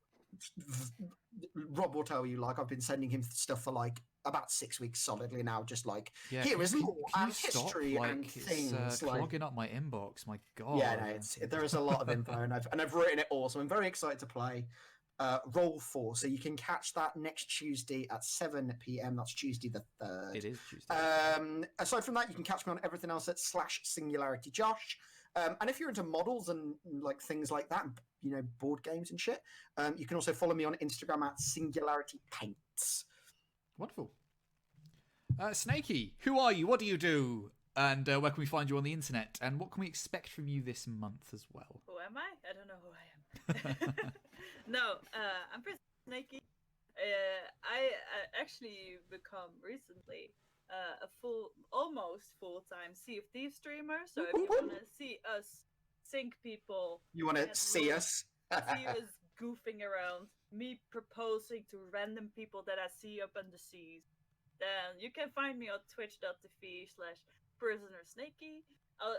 [SPEAKER 2] Rob will tell you, like, I've been sending him stuff for like about 6 weeks solidly now, just like here is lore and history and things.
[SPEAKER 1] Clogging up my inbox, my god.
[SPEAKER 2] Yeah, no, there is a lot of info, and I've written it all, so I'm very excited to play. Roll 4. So you can catch that next Tuesday at 7 p.m. That's Tuesday the 3rd.
[SPEAKER 1] It is Tuesday.
[SPEAKER 2] Aside from that, you can catch me on everything else at /SingularityJosh. And if you're into models and like things like that, you know, board games and shit, you can also follow me on Instagram at SingularityPaints.
[SPEAKER 1] Wonderful. Snakey, who are you? What do you do? And where can we find you on the internet? And what can we expect from you this month as well?
[SPEAKER 3] Who am I? I don't know who I am. No, I'm Prisonersnakey. I actually become recently a almost full-time Sea of Thieves streamer. So if you want to see us sink people,
[SPEAKER 2] you want to see us?
[SPEAKER 3] See us goofing around, me proposing to random people that I see up in the seas, then you can find me on twitch.tv/Prisonersnakey.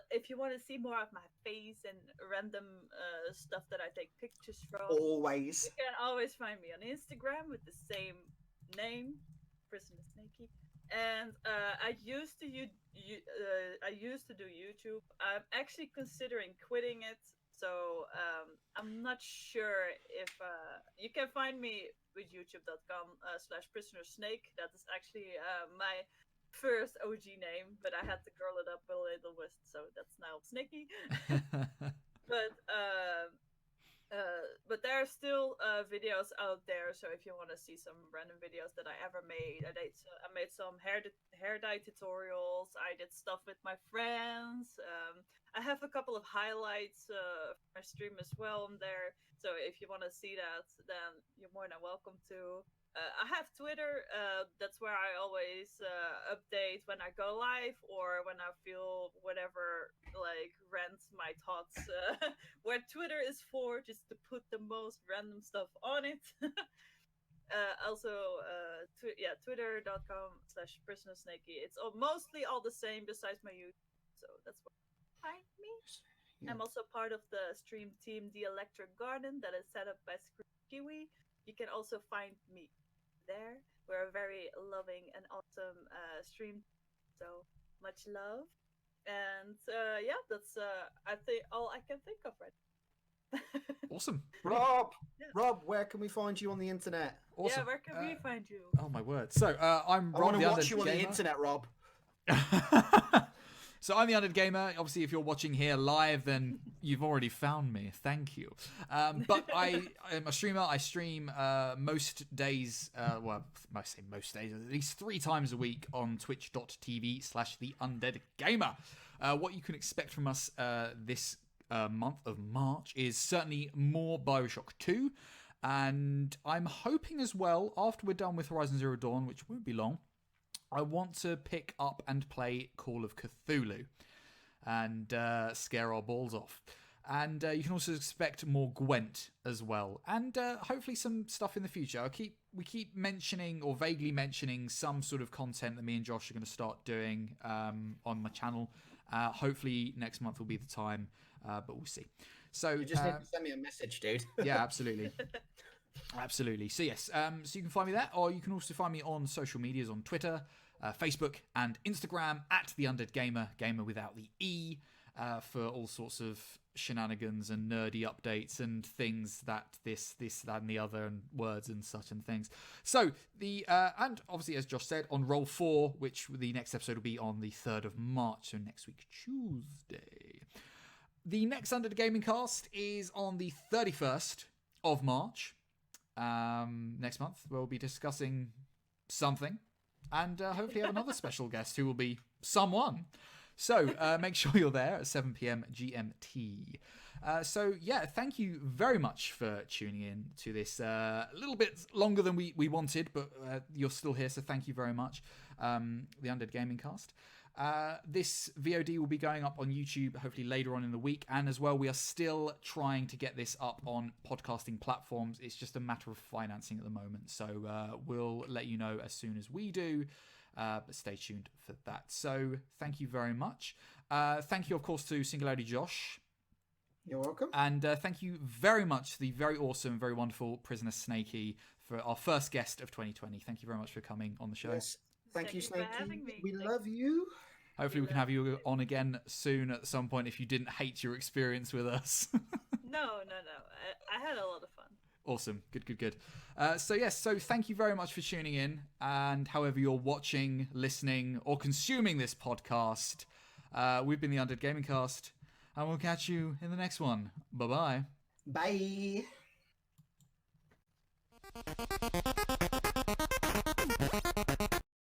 [SPEAKER 3] If you want to see more of my face and random stuff that I take pictures from,
[SPEAKER 2] always,
[SPEAKER 3] you can always find me on Instagram with the same name, Prisonersnakey. And I used to do YouTube. I'm actually considering quitting it, so I'm not sure if you can find me with youtube.com/prisonersnake. That is actually my first OG name, but I had to curl it up a little bit, so that's now Snakey. But there are still videos out there, so if you want to see some random videos that I ever made, I made some hair dye tutorials, I did stuff with my friends, I have a couple of highlights for my stream as well on there, so if you want to see that, then you're more than welcome to. I have Twitter, that's where I always update when I go live or when I feel whatever, like, rant my thoughts, where Twitter is for, just to put the most random stuff on it. Also, twitter.com/prisonersnakey. It's mostly all the same besides my YouTube, so that's where you find me. Yeah. I'm also part of the stream team, The Electric Garden, that is set up by Kiwi. You can also find me there. We're a very loving and awesome stream, so much love. And yeah, that's I think all I can think of right now.
[SPEAKER 1] Awesome.
[SPEAKER 2] Rob, where can we find you on the internet?
[SPEAKER 1] Awesome.
[SPEAKER 3] Yeah, where can we find you?
[SPEAKER 1] Oh my word. So I'm Rob,
[SPEAKER 2] I want to watch you on the internet, Rob.
[SPEAKER 1] So I'm the Undead Gamer. Obviously, if you're watching here live, then you've already found me. Thank you. But I am a streamer. I stream most days, well, I say most days, at least 3 times a week on twitch.tv/theundeadgamer. What you can expect from us this month of March is certainly more Bioshock 2. And I'm hoping as well, after we're done with Horizon Zero Dawn, which won't be long, I want to pick up and play Call of Cthulhu and scare our balls off. And you can also expect more Gwent as well. And hopefully some stuff in the future. We keep mentioning or vaguely mentioning some sort of content that me and Josh are going to start doing on my channel. Hopefully next month will be the time, but we'll see. So
[SPEAKER 2] you just need to send me a message, dude.
[SPEAKER 1] Yeah, absolutely. Absolutely. So yes, so you can find me there, or you can also find me on social medias on Twitter, Facebook, and Instagram at the Undead Gamer, gamer without the E, for all sorts of shenanigans and nerdy updates and things that this, that, and the other, and words and such and things. So and obviously, as Josh said, on Roll 4, which the next episode will be on the 3rd of March, so next week Tuesday. The next Undead Gaming Cast is on the 31st of March. Next month we'll be discussing something and hopefully have another special guest who will be someone, so make sure you're there at 7 p.m. GMT. So yeah, thank you very much for tuning in to this a little bit longer than we wanted, but you're still here, so thank you very much. The Undead Gaming Cast. This VOD will be going up on YouTube hopefully later on in the week, and as well we are still trying to get this up on podcasting platforms. It's just a matter of financing at the moment, so we'll let you know as soon as we do, but stay tuned for that. So thank you very much. Thank you of course to SingularityJosh.
[SPEAKER 2] You're welcome.
[SPEAKER 1] And thank you very much to the very awesome, very wonderful Prisonersnakey for our first guest of 2020. Thank you very much for coming on the show.
[SPEAKER 2] Yes. Thank you, Snakey. We love you.
[SPEAKER 1] Hopefully we can have you on again soon at some point if you didn't hate your experience with us.
[SPEAKER 3] No. I had a lot of fun.
[SPEAKER 1] Awesome. Good. So thank you very much for tuning in. And however you're watching, listening, or consuming this podcast, we've been the Undead Gaming Cast, and we'll catch you in the next one. Bye-bye.
[SPEAKER 2] Bye.